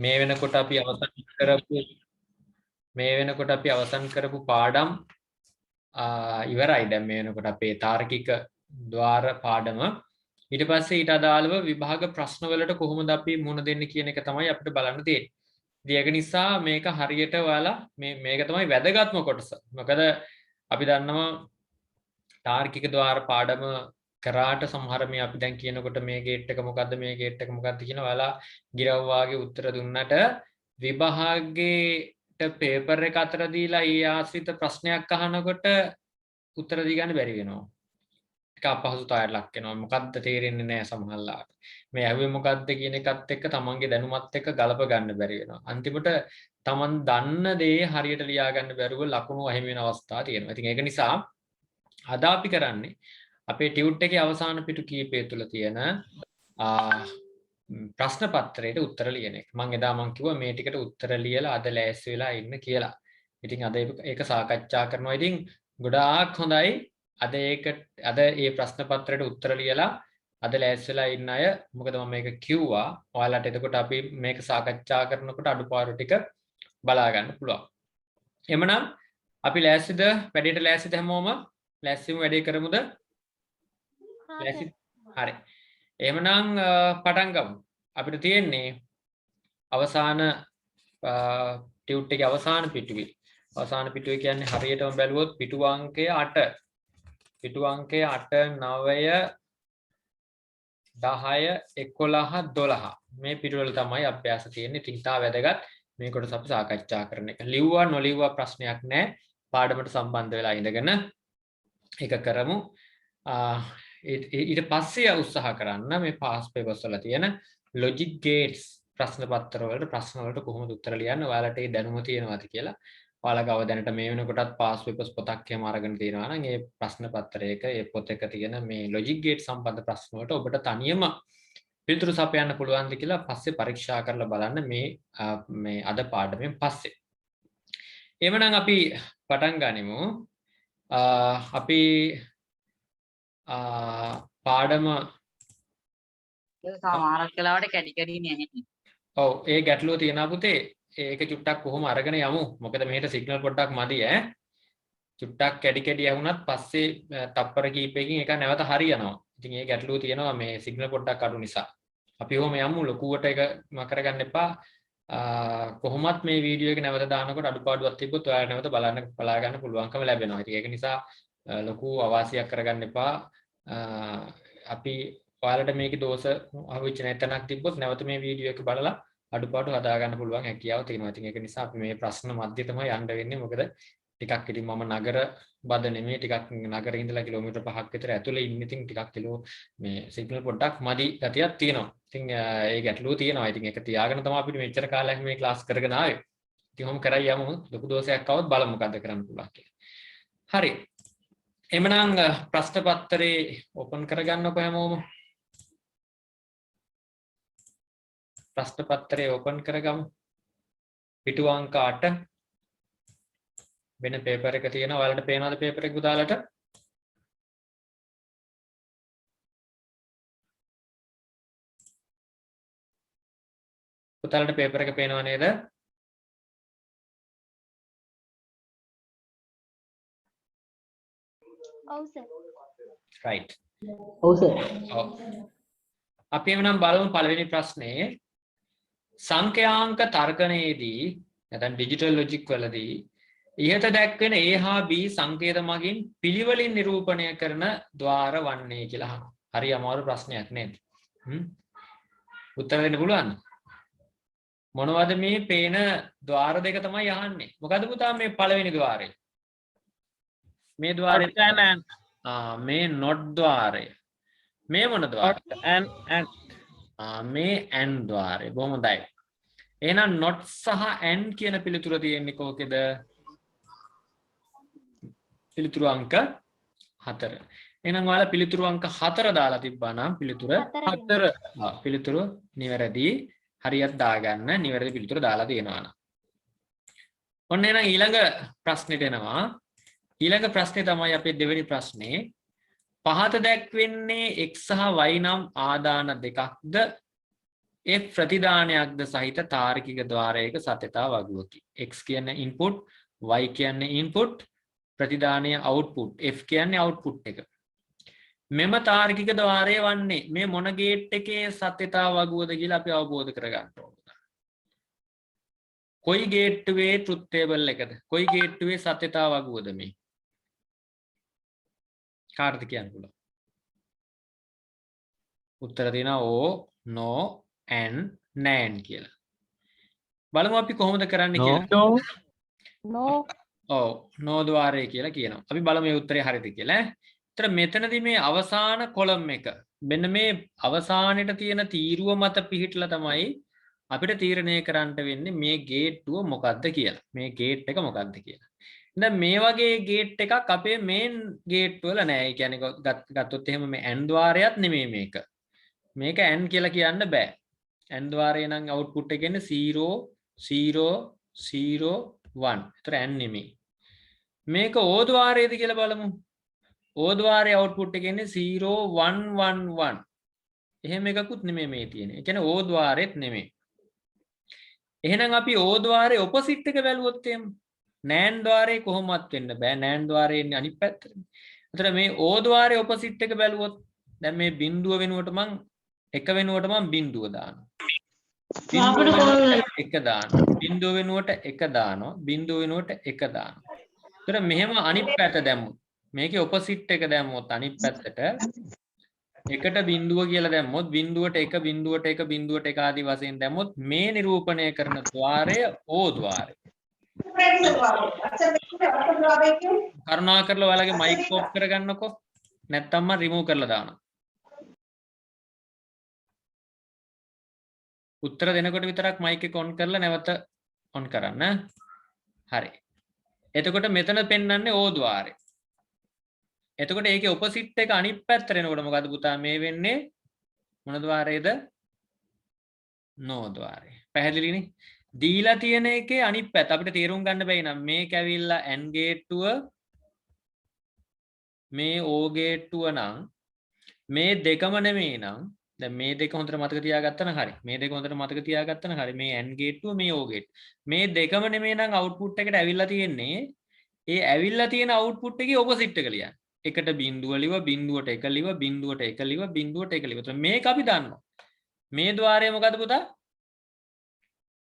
මේ වෙනකොට අපි අවසන් කරපු පාඩම් ඉවරයි. දැන් මේ වෙනකොට අපේ තාර්කික ద్వාර පාඩම. ඊට පස්සේ ඊට අදාළව විභාග ප්‍රශ්න වලට කොහොමද අපි මුහුණ දෙන්නේ කියන එක තමයි අපිට බලන්න තියෙන්නේ. ඉතින් ඒක නිසා මේක හරියට ඔයාලා මේක තමයි වැදගත්ම කොටස. මොකද අපි දන්නවා තාර්කික ద్వාර පාඩම කරාට සමහර මේ අපි දැන් කියනකොට මේ ගේට් එක මොකද්ද මේ ගේට් එක මොකද්ද කියන ඔයාලා ගිරව් වාගේ උත්තර දුන්නට විභාගයේට පේපර් එක අතර දීලා ඊ ආශ්‍රිත ප්‍රශ්නයක් අහනකොට උත්තර දී ගන්න බැරි වෙනවා. ඒක අපහසුතාවයට ලක් වෙනවා. මොකද්ද තේරෙන්නේ නැහැ සමහරලාට. මේ ඇහුවේ මොකද්ද කියන එකත් එක්ක තමන්ගේ දැනුමත් එක්ක ගලප ගන්න බැරි වෙනවා. අන්තිමට තමන් දන්න දේ හරියට ලියා ගන්න බැරුව ලකුණු අහිමි වෙන අවස්ථා තියෙනවා. ඉතින් ඒක නිසා අද අපි කරන්නේ අපේ ටියුට් එකේ අවසාන පිටු කීපය තුල තියෙන ප්‍රශ්න පත්‍රයට උත්තර ලියන එක. මම කිව්වා මේ ටිකට උත්තර ලියලා අද ලෑස්ති වෙලා ඉන්න කියලා. ඉතින් අද ඒක සාකච්ඡා කරනවා. ඉතින් ගොඩාක් හොඳයි. අද මේ ප්‍රශ්න පත්‍රයට උත්තර ලියලා අද ලෑස්ති වෙලා ඉන්න අය. මොකද මම මේක කිව්වා. ඔයාලට එතකොට අපි මේක සාකච්ඡා කරනකොට අඩුපාඩු ටික බලා ගන්න පුළුවන්. එhmenan අපි ලෑස්තිද? වැඩේට ලෑස්තිද හැමෝම? ලෑස්තිම වැඩේ කරමුද? ලෑස්ති. හරි. එහෙමනම් පටන් ගමු. අපිට තියෙන්නේ අවසාන ටියුට් එකේ අවසාන පිටුවේ. අවසාන පිටුවේ කියන්නේ හරියටම බැලුවොත් පිටු අංකය 8. පිටු අංකය 8 9 10 11 12. මේ පිටුවල තමයි අභ්‍යාස තියෙන්නේ. තින්තා වැදගත්. මේ කොටස අපි සාකච්ඡා කරන එක. ලිව්වා නොලිව්වා ප්‍රශ්නයක් නැහැ. පාඩමට සම්බන්ධ වෙලා ඉඳගෙන ඒක කරමු. ඊට පස්සේ උත්සාහ කරන්න මේ පාස් පේපර්ස් වල තියෙන ලොජික් ගේට්ස් ප්‍රශ්න පත්‍ර වලට ප්‍රශ්න වලට කොහොමද උත්තර ලියන්නේ ඔයාලට ඒ දැනුම තියෙනවද කියලා. ඔයාලා ගාව දැනට මේ වෙනකොටත් පාස් පේපර්ස් පොතක් එහෙම අරගෙන තියෙනවා නම් ඒ ප්‍රශ්න පත්‍රයක ඒ පොතක තියෙන මේ ලොජික් ගේට් සම්බන්ධ ප්‍රශ්න වලට ඔබට තනියම පිළිතුරු සපයන්න පුළුවන්ද කියලා පස්සේ පරීක්ෂා කරලා බලන්න මේ අද පාඩමෙන් පස්සේ. එhmenan අපි පටන් ගනිමු. අපි පාඩම සමහරක් වෙලාවට කැටි කැටි නැහැ. ඔව් ඒ ගැටලුව තියෙනවා පුතේ. ඒක චුට්ටක් කොහොම අරගෙන යමු. මොකද මෙහෙට සිග්නල් පොඩ්ඩක් මදි ඈ. චුට්ටක් කැටි කැටි ඇහුණත් පස්සේ තප්පර කීපයකින් එක නැවත හරියනවා. ඉතින් ඒ ගැටලුව තියෙනවා මේ සිග්නල් පොඩ්ඩක් අඩු නිසා. අපි ඔහොම යමු ලොකුවට එක කරගන්න එපා. කොහොමත් මේ වීඩියෝ එක නැවත දානකොට අඩුපාඩුවක් තිබ්බොත් ඔයාලා නැවත බලා ගන්න පුළුවන්කම ලැබෙනවා. ඉතින් ඒක නිසා ලොකු අවාසියක් කරගන්න එපා. අපි ඔයාලට මේකේ දෝෂ අහුවෙච්ච නැතනක් තිබ්බොත් නැවත මේ වීඩියෝ එක බලලා අඩුපාඩු හදා ගන්න පුළුවන් හැකියාව තියෙනවා. ඉතින් ඒක නිසා අපි මේ ප්‍රශ්න මැද්දේ තමයි යන්න වෙන්නේ. මොකද ටිකක් ඉතින් මම නගර බද නෙමෙයි ටිකක් නගරේ ඉඳලා කිලෝමීටර් 5ක් විතර ඇතුලේ ඉන්න. ඉතින් ටිකක් කිලෝ මේ සිග්නල් පොඩ්ඩක් මදි ගතියක් තියෙනවා. ඉතින් ඒ ගැටලුව තියෙනවා. ඉතින් ඒක තියාගෙන තමයි අපිට මෙච්චර කාලයක් මේ ක්ලාස් කරගෙන ආවේ. ඉතින් ඔහොම කරයි යමු. ලොකු දෝෂයක් આવොත් බලමු මොකද්ද කරන්න පුළුවන් කියලා. හරි. එhmenan ප්‍රශ්න පත්‍රේ ඕපන් කරගන්නකො හැමෝම. ප්‍රශ්න පත්‍රය ඕපන් කරගමු. පිටු අංක 8 වෙන පේපර් එක තියෙනවා. ඔයාලට පේනවද පේපර් එක පුතාලට? පුතාලට පේපර් එක පේනව නේද? ඔව් සර්. right. ඔව් සර්. ඔව්. අපි එවනම් බලමු පළවෙනි ප්‍රශ්නේ. සංඛ්‍යාංක තර්කණයේදී නැත්නම් ඩිජිටල් ලොජික් වලදී ඉහත දැක්වෙන A හා B සංකේත මගින් පිළිවෙලින් නිරූපණය කරන ద్వාර වන්නේ කියලා අහනවා. හරි අමාරු ප්‍රශ්නයක් නේද? උත්තර දෙන්න පුළුවන්ද? මොනවද මේ පේන ద్వාර දෙක තමයි අහන්නේ. මොකද පුතා මේ පළවෙනි ద్వාරය? මේ ద్వාරය මේ not ద్వාරය. මේ මොන ద్వාරය? and මේ and ద్వාරය. බොහොම හොඳයි. එහෙනම් not සහ and කියන පිළිතුර තියෙන්නේ කොකේද? පිළිතුරු අංක 4. එහෙනම් ඔයාලා පිළිතුරු අංක 4 දාලා තිබ්බා නම් පිළිතුර 4 පිළිතුරු නිවැරදි. හරියට දාගන්න නිවැරදි පිළිතුර දාලා තියෙනවා නම්. ඔන්න එහෙනම් ඊළඟ ප්‍රශ්නෙට එනවා. ඊළඟ ප්‍රශ්නේ තමයි අපේ දෙවෙනි ප්‍රශ්නේ. පහත දැක්වෙන්නේ x සහ y නම් ආදාන දෙකක්ද F ප්‍රතිදානයක්ද සහිත තාර්කික ద్వාරයක සත්‍යතා වගුවකි. X කියන්නේ input, Y කියන්නේ input, ප්‍රතිදානය output, F කියන්නේ output එක. මෙම තාර්කික ద్వාරය වන්නේ මේ මොන ගේට් එකේ සත්‍යතා වගුවද කියලා අපි අවබෝධ කරගන්න ඕනේ. කොයි ගේට්ටුවේ truth table එකද? කොයි ගේට්ටුවේ සත්‍යතා වගුවද මේ? කාටද කියන්න පුළුවන්? උත්තර දෙනවා O, no and nan කියලා. බලමු අපි කොහොමද කරන්න කියලා. No. ඔව් no ద్వාරය කියලා කියනවා. අපි බලමු මේ උත්තරේ හරිද කියලා. ඒතර මෙතනදී මේ අවසාන කොලම් එක මෙන්න මේ අවසානෙට තියෙන තීරුව මත පිහිටලා තමයි අපිට තීරණය කරන්න වෙන්නේ මේ ගේට්ටුව මොකක්ද කියලා. මේ ගේට් එක මොකක්ද කියලා. දැන් මේ වගේ ගේට් එකක් අපේ මේන් ගේට් වල නෑ. ඒ කියන්නේ ගත්තොත් එහෙම මේ AND ద్వාරයත් නෙමෙයි මේක. මේක AND කියලා කියන්න බෑ. AND ద్వාරය නම් output එක එන්නේ 0 0 0 1. ඒතර AND නෙමෙයි. මේක O ద్వාරයේද කියලා බලමු. O ద్వාරයේ output එක එන්නේ 0 1 1 1. එහෙම එකකුත් නෙමෙයි මේ තියෙන්නේ. ඒ කියන්නේ O ద్వාරෙත් නෙමෙයි. එහෙනම් අපි O ద్వාරයේ opposite එක බැලුවොත් එහෙම NAND ద్వාරයේ කොහොමවත් වෙන්න බෑ. NAND ద్వාරයේ ඉන්නේ අනිත් පැත්තට. ඒතර මේ O ద్వාරයේ opposite එක බැලුවොත් දැන් මේ බිඳුව වෙනුවට මං එක වෙනුවට මං බිඳුව දානවා. බිඳුව වෙනුවට එක දානවා. බිඳුව වෙනුවට එක දානවා. බිඳුව වෙනුවට එක දානවා. ඒතර මෙහෙම අනිත් පැත්ත දැම්මොත් මේකේ opposite එක දැම්මොත් අනිත් පැත්තට එකට බිඳුව කියලා දැම්මොත් බිඳුවට එක බිඳුවට එක බිඳුවට එක ආදී වශයෙන් දැම්මොත් මේ නිරූපණය කරන ద్వාරය O ద్వාරය. කරුණාකරලා ඔයාලගේ මයික් ඔෆ් කරගන්නකෝ. නැත්තම් මම රිමූව් කරලා දානවා. උත්තර දෙනකොට විතරක් මයික් එක ඔන් කරලා නැවත ඔන් කරන්න. හරි. එතකොට මෙතන පෙන්වන්නේ O ద్వාරය. එතකොට ඒකේ opposite එක අනිත් පැත්තට එනකොට මොකද පුතා මේ වෙන්නේ? මොන ద్వාරයේද? No ద్వාරය. පැහැදිලිනේ? දීලා තියෙන එකේ අනිත් පැත්ත අපිට තේරුම් ගන්න බැයි නම් මේක ඇවිල්ලා AND ගේට්ටුව මේ O ගේට්ටුව නම් මේ දෙකම නෙමෙයි නම් දැන් මේ දෙක හොඳට මතක තියාගත්තා නම් හරි. මේ දෙක හොඳට මතක තියාගත්තා නම් හරි. මේ AND ගේට්ටුව මේ O ගේට්. මේ දෙකම නෙමෙයි නම් output එකට ඇවිල්ලා තියෙන්නේ. ඒ ඇවිල්ලා තියෙන output එකේ opposite එක ලියන්න. එකට බිඳුව ලිව බිඳුවට එක ලිව බිඳුවට එක ලිව බිඳුවට එක ලිව. එතකොට මේක අපි දන්නවා. මේ ద్వාරය මොකද පුතා?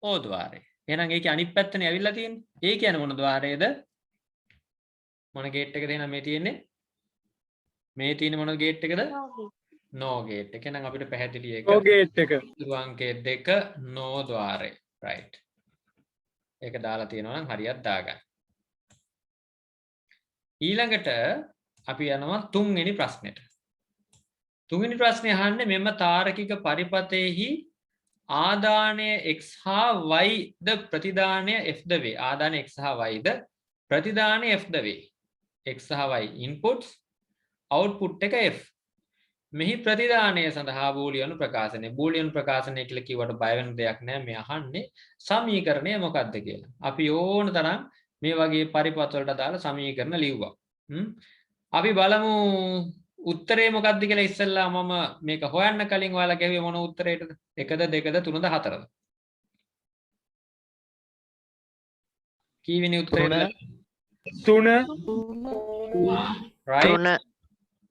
O ద్వාරය. එහෙනම් ඒකේ අනිත් පැත්තනේ ඇවිල්ලා තියෙන්නේ. ඒ කියන්නේ මොන ద్వාරයේද? මොන ගේට් එකද එහෙනම් මේ තියෙන්නේ? මේ තියෙන්නේ මොන ගේට් එකද? No gate එක. එහෙනම් අපිට පැහැදිලි එක. No gate එක. අංකය 2 no ద్వාරය. right. ඒක දාලා තියෙනවා නම් හරියට දාගන්න. ඊළඟට අපි යනවා තුන්වෙනි ප්‍රශ්නෙට. තුන්වෙනි ප්‍රශ්නේ අහන්නේ මෙම තාරකික පරිපතෙහි ආදානය x හා y ද ප්‍රතිදානය f ද වේ. ආදානය x හා y ද ප්‍රතිදානය f ද වේ. x හා y inputs output එක f. මෙහි ප්‍රතිදානය සඳහා බූලියන ප්‍රකාශනය. බූලියන ප්‍රකාශනය කියලා කිව්වට බය වෙන දෙයක් නෑ. මේ අහන්නේ සමීකරණය මොකක්ද කියලා. අපි ඕන තරම් මේ වගේ පරිපත වලට දාලා සමීකරණ ලිව්වා. අපි බලමු උත්තරේ මොකක්ද කියලා. ඉස්සෙල්ලා මම මේක හොයන්න කලින් ඔයාලා ගැහුවේ මොන උත්තරයටද? 1ද 2ද 3ද 4ද? කීවෙනි උත්තරේද? 3. right. 3.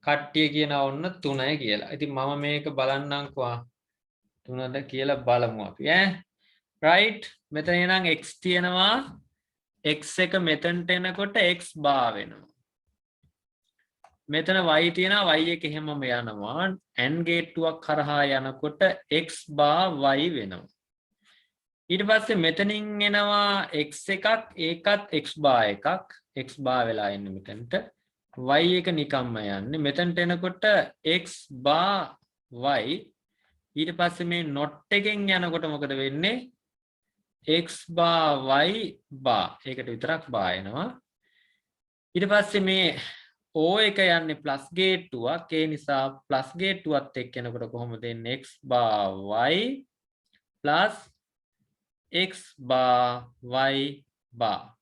කට්ටිය කියනවා ඔන්න 3යි කියලා. ඉතින් මම මේක බලන්නම්කෝ 3ද කියලා බලමු අපි ඈ. right. මෙතන එනං x තියෙනවා. x එක මෙතනට එනකොට x බා වෙනවා. මෙතන y තියෙනවා. y එක එහෙමම යනවා. AND ගේට්ටුවක් කරහා යනකොට x බා y වෙනවා. ඊට පස්සේ මෙතනින් එනවා x එකක්. ඒකත් x බා එකක්. x බා වෙලා ඉන්නේ මෙතනට. y එක නිකම්ම යන්නේ. මෙතනට එනකොට x බා y. ඊට පස්සේ මේ not එකෙන් යනකොට මොකද වෙන්නේ? x බා y බා. ඒකට විතරක් බා එනවා. ඊට පස්සේ මේ O එක යන්නේ ප්ලස් ගේට්ටුවක්. ඒ නිසා ප්ලස් ගේට්ටුවත් එක්ක යනකොට කොහොමද එන්නේ? x බා y ප්ලස් x බා y බා.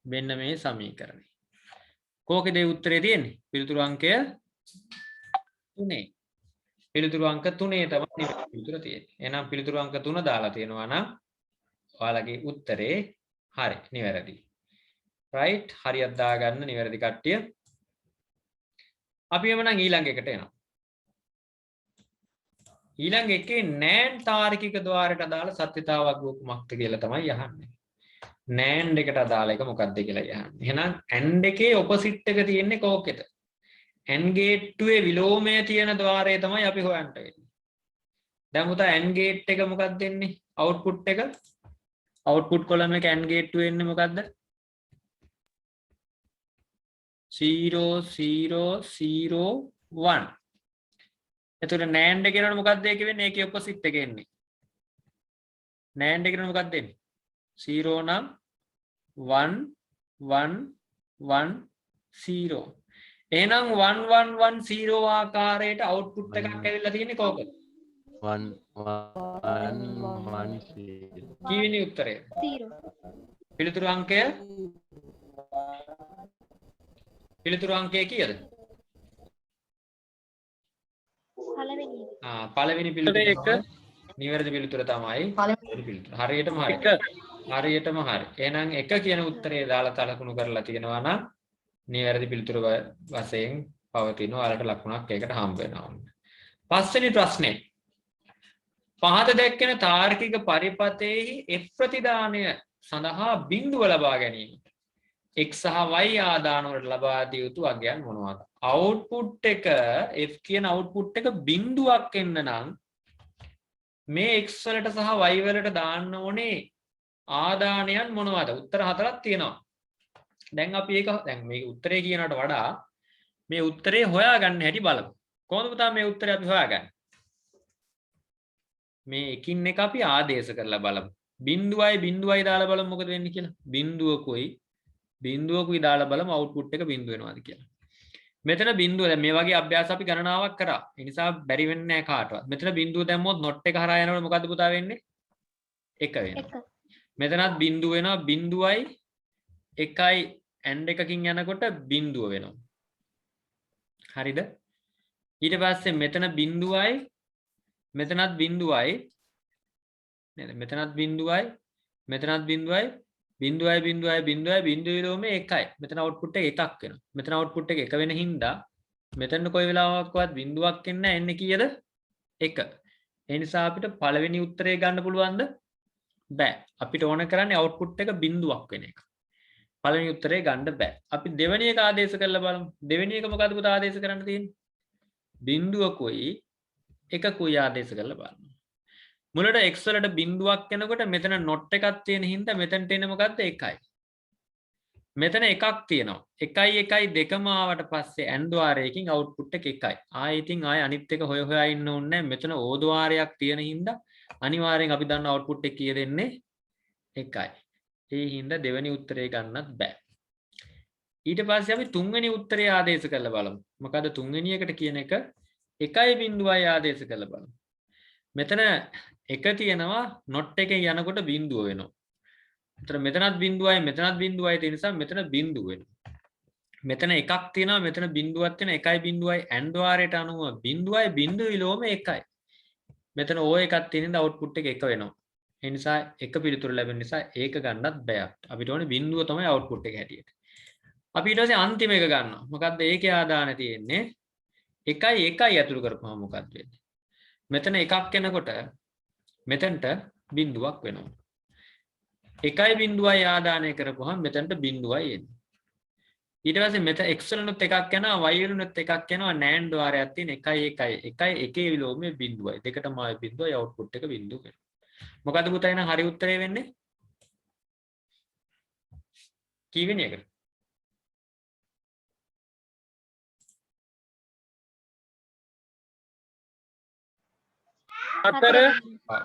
මෙන්න මේ සමීකරණය. කෝකේද උත්තරේ තියෙන්නේ? පිළිතුරු අංකය 3. පිළිතුරු අංක 3 තමයි නිවැරදි පිළිතුර තියෙන්නේ. එහෙනම් පිළිතුරු අංක 3 දාලා තියෙනවා නම් ඔයාලගේ උත්තරේ හරි නිවැරදි. right හරියට දාගන්න නිවැරදි කට්ටිය. අපි එමනම් ඊළඟ එකට එනවා. ඊළඟ එකේ නෑන් තාර්කික ద్వාරයට අදාළ සත්‍යතාවක් කුමක්ද කියලා තමයි අහන්නේ. නෑන්ඩ් එකට අදාළ එක මොකක්ද කියලා අහන්නේ. එහෙනම් ඇන්ඩ් එකේ ඔපොසිට් එක තියෙන්නේ කෝකෙද? ඇන්ඩ් ගේට්ටුවේ විලෝමයේ තියෙන ద్వාරය තමයි අපි හොයන්න වෙන්නේ. දැන් පුතා ඇන්ඩ් ගේට් එක මොකක්ද දෙන්නේ? අවුට්පුට් එක. අවුට්පුට් කොලම් එක ඇන්ඩ් ගේට්ටුවේ එන්නේ මොකක්ද? 0 0 0 1. එතකොට NAND එක කියනකොට මොකක්ද ඒක වෙන්නේ? ඒකේ ඔපොසිට් එක එන්නේ. NAND එක කියනකොට මොකක්ද එන්නේ? 0 නම් 1 1 1 0. එහෙනම් 1 1 1 0 ආකාරයට අවුට්පුට් එකක් ඇවිල්ලා තියෙන්නේ කොහොමද? 1 1 1 කීවෙනි උත්තරය? 0. පිළිතුරු අංකය කීයද? පළවෙනි. පළවෙනි පිළිතුර එක නිවැරදි පිළිතුර තමයි පළවෙනි පිළිතුර. හරියටම හරි. හරියටම හරි. එහෙනම් එක කියන උත්තරේ දාලා තලකුණු කරලා තියෙනවා නම් නිවැරදි පිළිතුර වශයෙන් පවතින ඔයාලට ලකුණක් ඒකට හම්බ වෙනවා. පස්වෙනි ප්‍රශ්නේ. පහත දැක්වෙන තාර්කික පරිපථයෙහි F ප්‍රතිදානය සඳහා බිඳුව ලබා ගැනීමට x සහ y ආදාන වලට ලබා දිය යුතු අගයන් මොනවාද? අවුට්පුට් එක F කියන අවුට්පුට් එක බිඳුවක් එන්න නම් මේ x වලට සහ y වලට දාන්න ඕනේ ආදානයන් මොනවද? උත්තර හතරක් තියෙනවා. දැන් අපි ඒක දැන් මේ උත්තරේ කියනකට වඩා මේ උත්තරේ හොයාගන්න හැටි බලමු. කොහොමද පුතා මේ උත්තරේ අපි හොයාගන්නේ? මේ එකින් එක අපි ආදේශ කරලා බලමු. බිඳුවයි දාලා බලමු මොකද වෙන්නේ කියලා. බිඳුවකුයි දාලා බලමු අවුට්පුට් එක බිඳුව වෙනවද කියලා. මෙතන බිඳුව දැන් මේ වගේ අභ්‍යාස අපි ගණනාවක් කරා. ඒ නිසා බැරි වෙන්නේ නැහැ කාටවත්. මෙතන බිඳුව දැම්මොත් නොට් එක හරහා යනකොට මොකද්ද පුතා වෙන්නේ? 1 වෙනවා. මෙතනත් බිඳුව වෙනවා. බිඳුවයි 1යි ඇන්ඩ් එකකින් යනකොට බිඳුව වෙනවා. හරිද? ඊට පස්සේ මෙතන බිඳුවයි මෙතනත් බිඳුවයි නේද? මෙතනත් බිඳුවයි මෙතනත් බිඳුවයි බිඳුවයි බිඳුව විලෝමයේ 1යි. මෙතන අවුට්පුට් එක එකක් වෙනවා. මෙතන අවුට්පුට් එක එක වෙන හින්දා මෙතන කොයි වෙලාවකවත් බිඳුවක් එන්නේ නැහැ. එන්නේ කීයද? 1. ඒ නිසා අපිට පළවෙනි උත්තරේ ගන්න පුළුවන්ද? බෑ. අපිට ඕන කරන්නේ අවුට්පුට් එක බිඳුවක් වෙන එක. පළවෙනි උත්තරේ ගන්න බෑ. අපි දෙවෙනි එක ආදේශ කරලා බලමු. දෙවෙනි එක මොකද්ද පුතා ආදේශ කරන්න තියෙන්නේ? බිඳුවකුයි එකකුයි ආදේශ කරලා බලන්න. මුලට x වලට බිඳුවක් එනකොට මෙතන not එකක් තියෙන හින්දා මෙතනට එන්නේ මොකද්ද? 1යි. මෙතන එකක් තියෙනවා. 1යි 1යි දෙකම ආවට පස්සේ AND ద్వාරයකින් output එක 1යි. ආයෙ ඉතින් ආයෙ අනිත් එක හොයා ඉන්න ඕනේ නැහැ. මෙතන O ద్వාරයක් තියෙන හින්දා අනිවාර්යෙන් අපි දන්න output එක කීයද එන්නේ? 1යි. ඒ හින්දා දෙවෙනි උත්තරේ ගන්නත් බෑ. ඊට පස්සේ අපි තුන්වෙනි උත්තරේ ආදේශ කරලා බලමු. මොකද තුන්වෙනි එකට කියන එක 1.0යි ආදේශ කරලා බලමු. මෙතන එක තියෙනවා not එකේ යනකොට බිඳුව වෙනවා. එතන මෙතනත් බිඳුවයි මෙතනත් බිඳුවයි තියෙන නිසා මෙතන බිඳුව වෙනවා. මෙතන එකක් තියෙනවා මෙතන බිඳුවක් තියෙන 1.0යි AND ద్వාරයට අනුව බිඳුවයි බිඳුව විලෝම 1යි. මෙතන O එකක් තියෙන නිසා output එක 1 වෙනවා. ඒ නිසා එක පිළිතුර ලැබෙන නිසා ඒක ගන්නත් බෑ. අපිට ඕනේ බිඳුව තමයි output එක හැටියට. අපි ඊට පස්සේ අන්තිම එක ගන්නවා. මොකද්ද ඒකේ ආදාන තියෙන්නේ? 1 ඇතුළු කරපුවම මොකක්ද වෙන්නේ? මෙතන එකක් එනකොට මෙතනට බිඳුවක් වෙනවා. 1.0යි ආදානය කරපුවහම මෙතනට බිඳුවයි එන්නේ. ඊට පස්සේ මෙතන x වලුත් එකක් යනවා y වලුත් එකක් යනවා NAND ద్వාරයක් තියෙන 1 එකේ විලෝමයේ බිඳුවයි. දෙකටම ආයේ බිඳුවයි output එක බිඳුව වෙනවා. මොකද පුතා එහෙනම් හරි උත්තරේ වෙන්නේ? කීවෙනි එකද?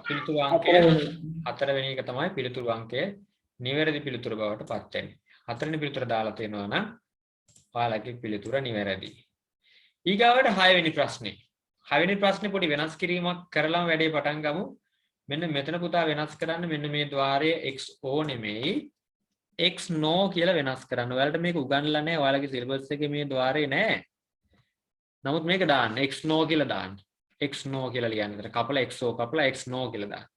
පිළිතුරු අංකය 4 වෙනි එක තමයි පිළිතුරු අංකය නිවැරදි පිළිතුර බවට පත් වෙන්නේ. 4 වෙනි පිළිතුර දාලා තියෙනවා නම් ඔයාලගේ පිළිතුර නිවැරදි. ඊගාවට 6 වෙනි ප්‍රශ්නේ. 6 වෙනි ප්‍රශ්නේ පොඩි වෙනස් කිරීමක් කරලාම වැඩේ පටන් ගමු. මෙන්න මෙතන පුතා වෙනස් කරන්න මෙන්න මේ ద్వාරය XO නෙමෙයි XNO කියලා වෙනස් කරන්න. ඔයාලට මේක උගන්වලා නැහැ. ඔයාලගේ සිලබස් එකේ මේ ద్వාරේ නැහැ. නමුත් මේක දාන්න XNO කියලා දාන්න. x no කියලා ලියන්න. ඒතර කපලා xo කපලා x no කියලා දාන්න.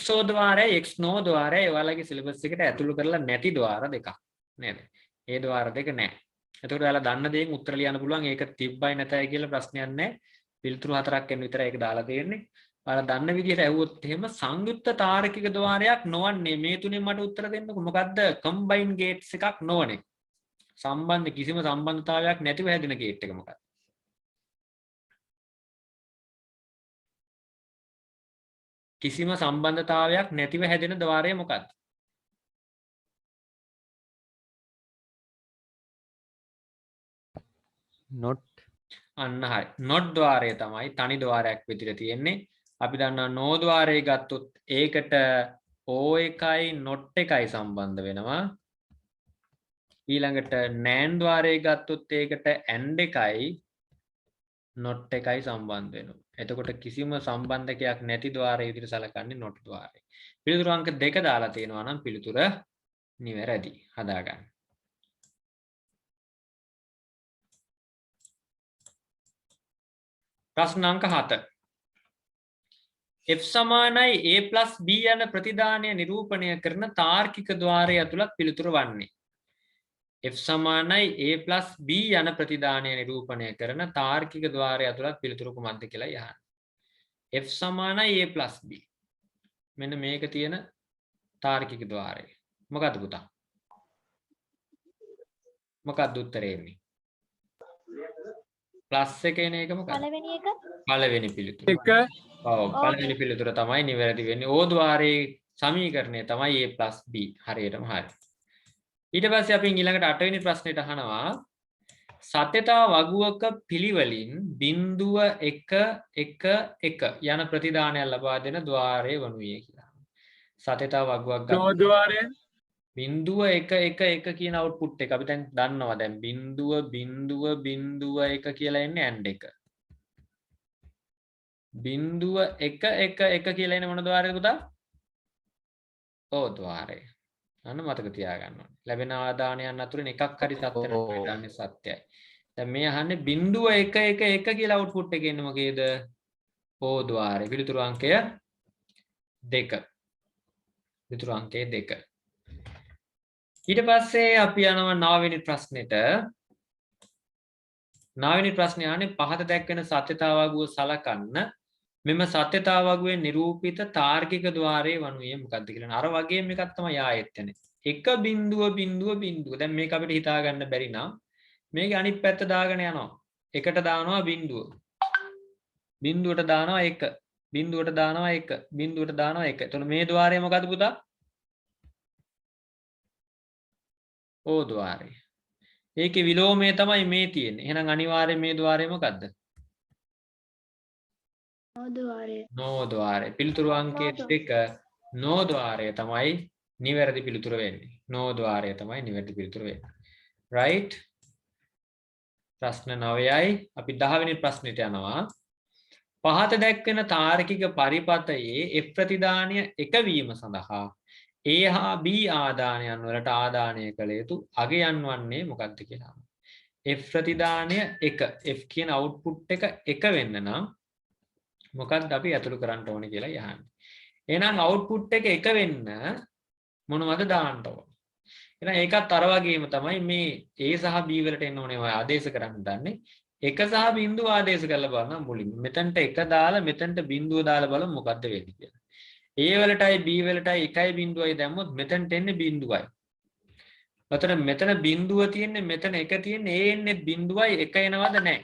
xo ద్వාරයයි x no ద్వාරයයි ඔයාලගේ සිලබස් එකට ඇතුළු කරලා නැති ద్వාර දෙකක් නේද? ඒ ద్వාර දෙක නැහැ. එතකොට ඔයාලා දන්න දේෙන් උත්තර ලියන්න පුළුවන්. ඒක තිබ්බයි නැතයි කියලා ප්‍රශ්නයක් නැහැ. පිළිතුරු 4ක් එන්න විතරයි ඒක දාලා තියෙන්නේ. ඔයාලා දන්න විදිහට ඇහුවොත් එහෙම සංයුක්ත තාර්කික ద్వාරයක් නොවන්නේ මේ තුනෙන් මට උත්තර දෙන්නකො. මොකද්ද? කම්බයින් ගේට්ස් එකක් නොවනේ. සම්බන්ධ කිසිම සම්බන්ධතාවයක් නැතිව හැදෙන ගේට් එක මොකක්ද? කිසිම සම්බන්ධතාවයක් නැතිව හැදෙන ద్వාරය මොකක්ද? not අන්න හරි. not ద్వාරය තමයි තනි ద్వාරයක් විදිහට තියෙන්නේ. අපි දන්නවා no ద్వාරය ගත්තොත් ඒකට o එකයි not එකයි සම්බන්ධ වෙනවා. ඊළඟට nan ద్వාරය ගත්තොත් ඒකට and එකයි not එකයි සම්බන්ධ වෙනවා. එතකොට කිසිම සම්බන්ධකයක් නැති ద్వාරය විදිහට සලකන්නේ not ద్వාරය. පිළිතුරු අංක 2 දාලා තියෙනවා නම් පිළිතුර නිවැරදි. හදාගන්න. ප්‍රශ්න අංක 7. f සමානයි a + b යන ප්‍රතිදානය නිරූපණය කරන තාර්කික ద్వාරය ඇතුළත් පිළිතුර වන්නේ. f සමානයි a + b යන ප්‍රතිදානය නිරූපණය කරන තාර්කික ద్వාරය ඇතුළත් පිළිතුර කුමක්ද කියලා යහන්න. f සමානයි a + b. මෙන්න මේක තියෙන තාර්කික ద్వාරය. මොකද්ද පුතා? මොකක්ද උත්තරේ එන්නේ? ප්ලස් එක එන එක මොකක්ද? පළවෙනි එක පළවෙනි පිළිතුර. ඔව් පළවෙනි පිළිතුර තමයි නිවැරදි වෙන්නේ. O ద్వාරයේ සමීකරණය තමයි a + b. හරියටම හරි. ඊට පස්සේ අපි ඊළඟට 8 වෙනි ප්‍රශ්නෙට අහනවා සත්‍යතා වගුවක පිළිවෙලින් බිඳුව 1 1 1 යන ප්‍රතිදානයක් ලබා දෙන ద్వාරය වනුයේ කියලා. සත්‍යතා වගුවක් ගන්න द्वारे බිඳුව 1 1 1 කියන අවුට්පුට් එක අපි දැන් දන්නවා. දැන් බිඳුව බිඳුව බිඳුව 1 කියලා එන්නේ AND එක. බිඳුව 1 1 1 කියලා එන්නේ මොන ద్వාරයද පුතා? O ద్వාරය. අන්න මතක තියාගන්න ඕනේ. ලැබෙන ආදානයන් අතුරින් එකක් හරි සත්‍ය නම් පිටන්නේ සත්‍යයි. දැන් මේ අහන්නේ බිඳුව 1 1 1 කියලා අවුට්පුට් එකේ එන්නේ මොකේද? O ద్వාරය. පිළිතුරු අංකය 2. පිළිතුරු අංකය 2. ඊට පස්සේ අපි යනවා 9 වෙනි ප්‍රශ්නෙට. 9 වෙනි ප්‍රශ්නේ අහන්නේ පහත දැක්වෙන සත්‍යතාවගුව සලකන්න මෙම සත්‍යතාවගුවේ නිරූපිත තාර්කික ద్వාරයේ වනුයේ මොකක්ද කියලා. අර වගේම එකක් තමයි ආයෙත් යන්නේ. 1 බිඳුව බිඳුව බිඳුව. දැන් මේක අපිට හිතා ගන්න බැරි නම් මේක අනිත් පැත්ත දාගෙන යනවා. එකට දානවා බිඳුව. බිඳුවට දානවා 1. බිඳුවට දානවා 1. බිඳුවට දානවා 1. එතකොට මේ ద్వාරය මොකද්ද පුතා? O ద్వාරය. ඒකේ විලෝමය තමයි මේ තියෙන්නේ. එහෙනම් අනිවාර්යයෙන් මේ ద్వාරය මොකද්ද? no ద్వාරය. No ద్వාරය. පිළිතුරු අංකයේ 2 no ద్వාරය තමයි නිවැරදි පිළිතුර වෙන්නේ. No ద్వාරය තමයි නිවැරදි පිළිතුර වෙන්නේ. right? ප්‍රශ්න 9යි. අපි 10 වෙනි ප්‍රශ්නෙට යනවා. පහත දැක්වෙන තාර්කික පරිපතයේ F ප්‍රතිදානය එකවීම සඳහා A හා B ආදානයන් වලට ආදානය කළ යුතු අගයන් වන්නේ මොකක්ද කියලා. F ප්‍රතිදානය 1. F කියන අවුට්පුට් එක 1 වෙන්න නම් මොකක්ද අපි ඇතුළු කරන්න ඕනේ කියලා යහන්නේ. එහෙනම් අවුට්පුට් එක 1 වෙන්න මොනවද දාන්න ඕනේ? එහෙනම් ඒකත් අර වගේම තමයි මේ A සහ B වලට එන්න ඕනේ ඔය ආදේශ කරන්න දන්නේ. 1 සහ බිඳුව ආදේශ කරලා බලන්න මුලින්ම. මෙතනට 1 දාලා මෙතනට බිඳුව දාලා බලමු මොකද්ද වෙන්නේ කියලා. A වලටයි B වලටයි 1යි බිඳුවයි දැම්මොත් මෙතනට එන්නේ බිඳුවයි. මෙතන බිඳුව තියෙන්නේ මෙතන 1 තියෙන්නේ A එන්නේ බිඳුවයි 1 එනවද නැහැ?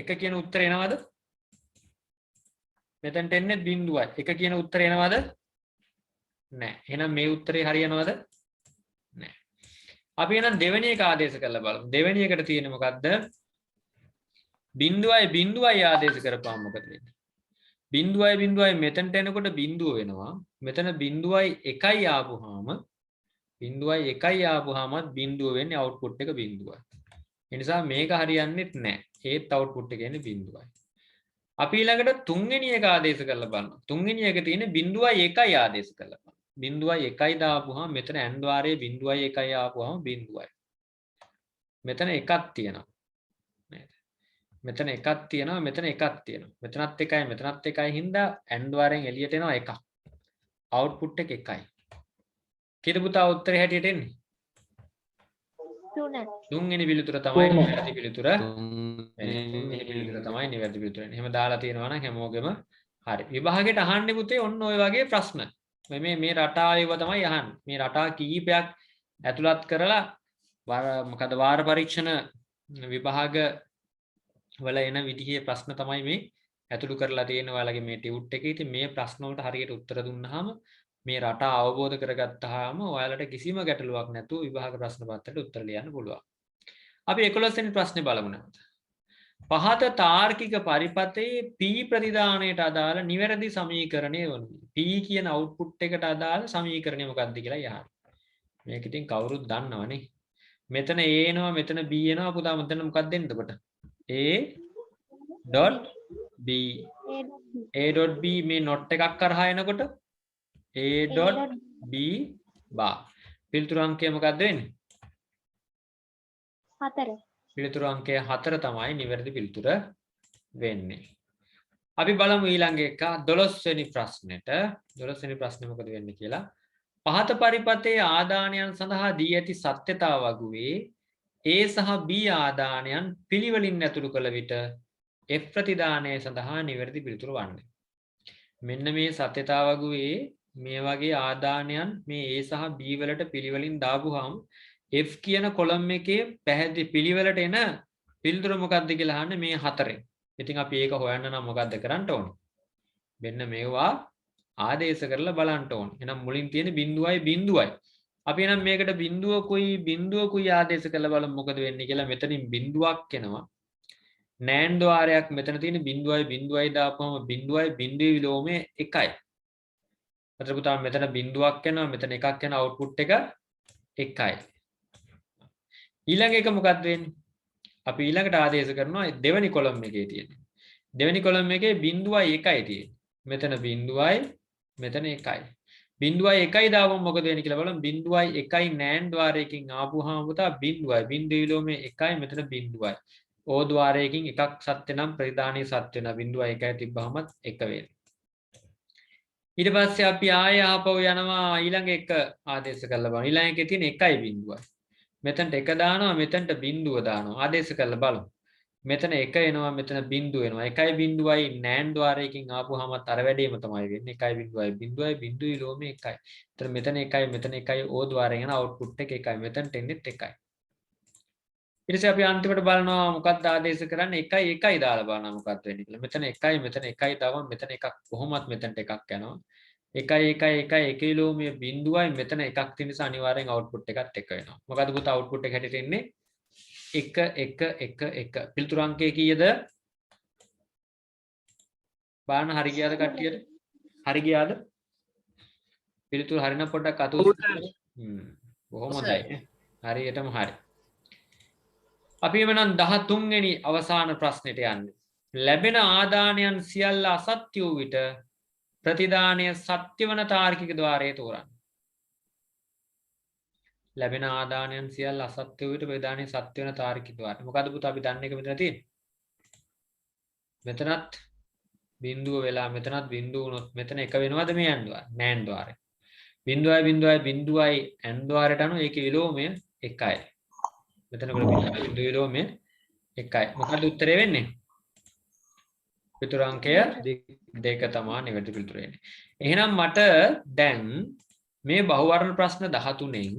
1 කියන උත්තර එනවද? මෙතනට එන්නේ බිඳුවයි 1 කියන උත්තර එනවද? නැහැ. එහෙනම් මේ උත්තරේ හරියනවද? නැහැ. අපි එහෙනම් දෙවෙනි එක ආදේශ කරලා බලමු. දෙවෙනි එකට තියෙන්නේ මොකද්ද? බිඳුවයි බිඳුවයි ආදේශ කරපුවාම මොකද වෙන්නේ? බිඳුවයි බිඳුවයි මෙතනට එනකොට බිඳුව වෙනවා. මෙතන බිඳුවයි 1යි ආපුවාම බිඳුවයි 1යි ආපුවාමත් බිඳුව වෙන්නේ අවුට්පුට් එක බිඳුවයි. ඒ නිසා මේක හරියන්නේත් නැහැ. ඒත් අවුට්පුට් එක එන්නේ බිඳුවයි. අපි ඊළඟට තුන්වෙනි එක ආදේශ කරලා බලනවා. තුන්වෙනි එක තියෙන්නේ බිඳුවයි 1යි ආදේශ කරලා බලන්න. බිඳුවයි 1යි දාපුවාම මෙතන AND ද්වාරයේ බිඳුවයි 1යි ආපුවාම බිඳුවයි. මෙතන එකක් තියෙනවා. නේද? මෙතන එකක් තියෙනවා මෙතන එකක් තියෙනවා. මෙතනත් එකයි මෙතනත් එකයි හින්දා AND වාරෙන් එළියට එනවා එකක්. output එක එකයි. කීයද පුතා උත්තරේ හැටියට එන්නේ? 3. තුන්වෙනි පිළිතුර තමයි නිවැරදි පිළිතුර. තුන්වෙනි තුන්වෙනි පිළිතුර තමයි නිවැරදි පිළිතුර. එහෙම දාලා තියෙනවා නම් හැමෝගෙම හරි. විභාගයට අහන්නේ පුතේ ඔන්න ඔය වගේ ප්‍රශ්න. මේ රටාවේව තමයි අහන්නේ. මේ රටා කීපයක් ඇතුළත් කරලා මොකද වාර පරීක්ෂණ විභාග වල එන විදිහේ ප්‍රශ්න තමයි මේ ඇතුළු කරලා තියෙන ඔයාලගේ මේ ටියුට් එකේ. ඉතින් මේ ප්‍රශ්න වලට හරියට උත්තර දුන්නාම මේ රටා අවබෝධ කරගත්තාම ඔයාලට කිසිම ගැටලුවක් නැතුව විභාග ප්‍රශ්න පත්‍රයට උත්තර ලියන්න පුළුවන්. අපි 11 වෙනි ප්‍රශ්නේ බලමු නැවත. පහත තාර්කික පරිපථයේ P ප්‍රතිදානයට අදාළ නිවැරදි සමීකරණය වනු. P කියන අවුට්පුට් එකට අදාළ සමීකරණය මොකක්ද කියලා යහන්න. මේක ඉතින් කවුරුත් දන්නවනේ. මෙතන A එනවා මෙතන B එනවා පුතා මෙතන මොකක්ද දෙන්නේ එතකොට? A.B A.B මේ not එකක් කරහා එනකොට A.B බා. පිළිතුරු අංකය මොකක්ද වෙන්නේ? 4. පිළිතුරු අංකය 4 තමයි නිවැරදි පිළිතුර වෙන්නේ. අපි බලමු ඊළඟ එක 12 වෙනි ප්‍රශ්නෙට. 12 වෙනි ප්‍රශ්නේ මොකද වෙන්නේ කියලා. පහත පරිපථයේ ආදානයන් සඳහා දී ඇති සත්‍යතාව වගුවේ A සහ B ආදානයන් පිළිවෙලින් ඇතුළු කළ විට F ප්‍රතිදානය සඳහා නිවැරදි පිළිතුර වන්නේ. මෙන්න මේ සත්‍යතාව වගුවේ මේ වගේ ආදානයන් මේ A සහ B වලට පිළිවෙලින් දාපුවාම F කියන කොලම් එකේ පැහැදිලි පිළිවෙලට එන පිළිතුර මොකක්ද කියලා අහන්නේ මේ හතරෙන්. ඉතින් අපි ඒක හොයන්න නම් මොකද්ද කරන්න ඕනේ? මෙන්න මේවා ආදේශ කරලා බලන්න ඕනේ. එහෙනම් මුලින් තියෙන බිඳුවයි බිඳුවයි. අපි එහෙනම් මේකට බිඳුවකුයි ආදේශ කරලා බලමු මොකද වෙන්නේ කියලා. මෙතනින් බිඳුවක් එනවා. නෑන් ద్వාරයක් මෙතන තියෙන බිඳුවයි දාපුවම බිඳුවයි බිඳුවේ විලෝමයේ එකයි. අතට පුතා මෙතන බිඳුවක් එනවා මෙතන එකක් යන අවුට්පුට් එක එකයි. ඊළඟ එක මොකක්ද වෙන්නේ? අපි ඊළඟට ආදේශ කරනවා දෙවෙනි කොලම් එකේ තියෙන. දෙවෙනි කොලම් එකේ බිඳුවයි එකයි තියෙන්නේ. මෙතන බිඳුවයි මෙතන එකයි. බිඳුවයි එකයි දාවම මොකද වෙන්නේ කියලා බලමු. බිඳුවයි එකයි නෑන් ద్వාරයකින් ආපුවාම පුතා බිඳුවයි බිඳුවේ විලෝමයේ එකයි මෙතන බිඳුවයි. O ద్వාරයකින් එකක් සත්‍ය නම් ප්‍රතිදානීය සත්‍ය වෙනවා. බිඳුවයි එකයි තිබ්බහම එක වෙන්නේ. ඊට පස්සේ අපි ආයෙ ආපහු යනවා ඊළඟ එක ආදේශ කරලා බලමු. ඊළඟ එකේ තියෙන එකයි බිඳුවයි. මෙතනට එක දානවා මෙතනට බිඳුව දානවා. ආදේශ කරලා බලමු. මෙතන එක එනවා මෙතන බිඳුව එනවා. එකයි බිඳුවයි නෑන් ద్వාරයකින් ආපුවාම අර වැඩේම තමයි වෙන්නේ. එකයි බිඳුවයි බිඳුවේ විලෝමයේ එකයි. ඒතර මෙතන එකයි මෙතන එකයි O ద్వාරයෙන් යන අවුට්පුට් එක එකයි. මෙතනට එන්නේත් එකයි. ඊට පස්සේ අපි අන්තිමට බලනවා මොකක්ද ආදේශ කරන්නේ එකයි එකයි දාලා බලනවා මොකක්ද වෙන්නේ කියලා. මෙතන එකයි දාවම මෙතන එකක් කොහොමත් මෙතනට එකක් යනවා. එකයි විලෝමයේ බිඳුවයි මෙතන එකක් තියෙන නිසා අනිවාර්යෙන් අවුට්පුට් එකත් එක වෙනවා. මොකද පුතා අවුට්පුට් එක හැටියට එන්නේ 1 පිළිතුරු අංකය කීයද? බලන්න හරි ගියාද කට්ටියට? හරි ගියාද? පිළිතුරු හරිනම් පොඩ්ඩක් අත උස්සන්න. බොහොම හොඳයි. හරියටම හරි. අපි එමනම් 13 වෙනි අවසාන ප්‍රශ්නෙට යන්නේ. ලැබෙන ආදානයන් සියල්ල අසත්‍ය වූ විට ප්‍රතිදානය සත්‍ය වන තාර්කික ద్వාරය තෝරන්න. ලැබෙන ආදානයන් සියල්ල අසත්‍ය වූ විට ප්‍රතිදානය සත්‍ය වන තාර්කික ద్వාරය. මොකද පුතා අපි දන්නේ එක මෙතන තියෙන්නේ. මෙතනත් බිඳුව වෙලා මෙතනත් බිඳුව වුණොත් මෙතන එක වෙනවද මේ AND ద్వාරය? නෑන් ద్వාරය. බිඳුවයි AND ద్వාරයට අනුව ඒකේ විලෝමය එකයි. මෙතන බිඳුව විලෝමය එකයි. මොකද උත්තරේ වෙන්නේ? පිළිතුරු අංකය 2 තමයි නිවැරදි පිළිතුර වෙන්නේ. එහෙනම් මට දැන් මේ බහුවර්ණ ප්‍රශ්න 13න්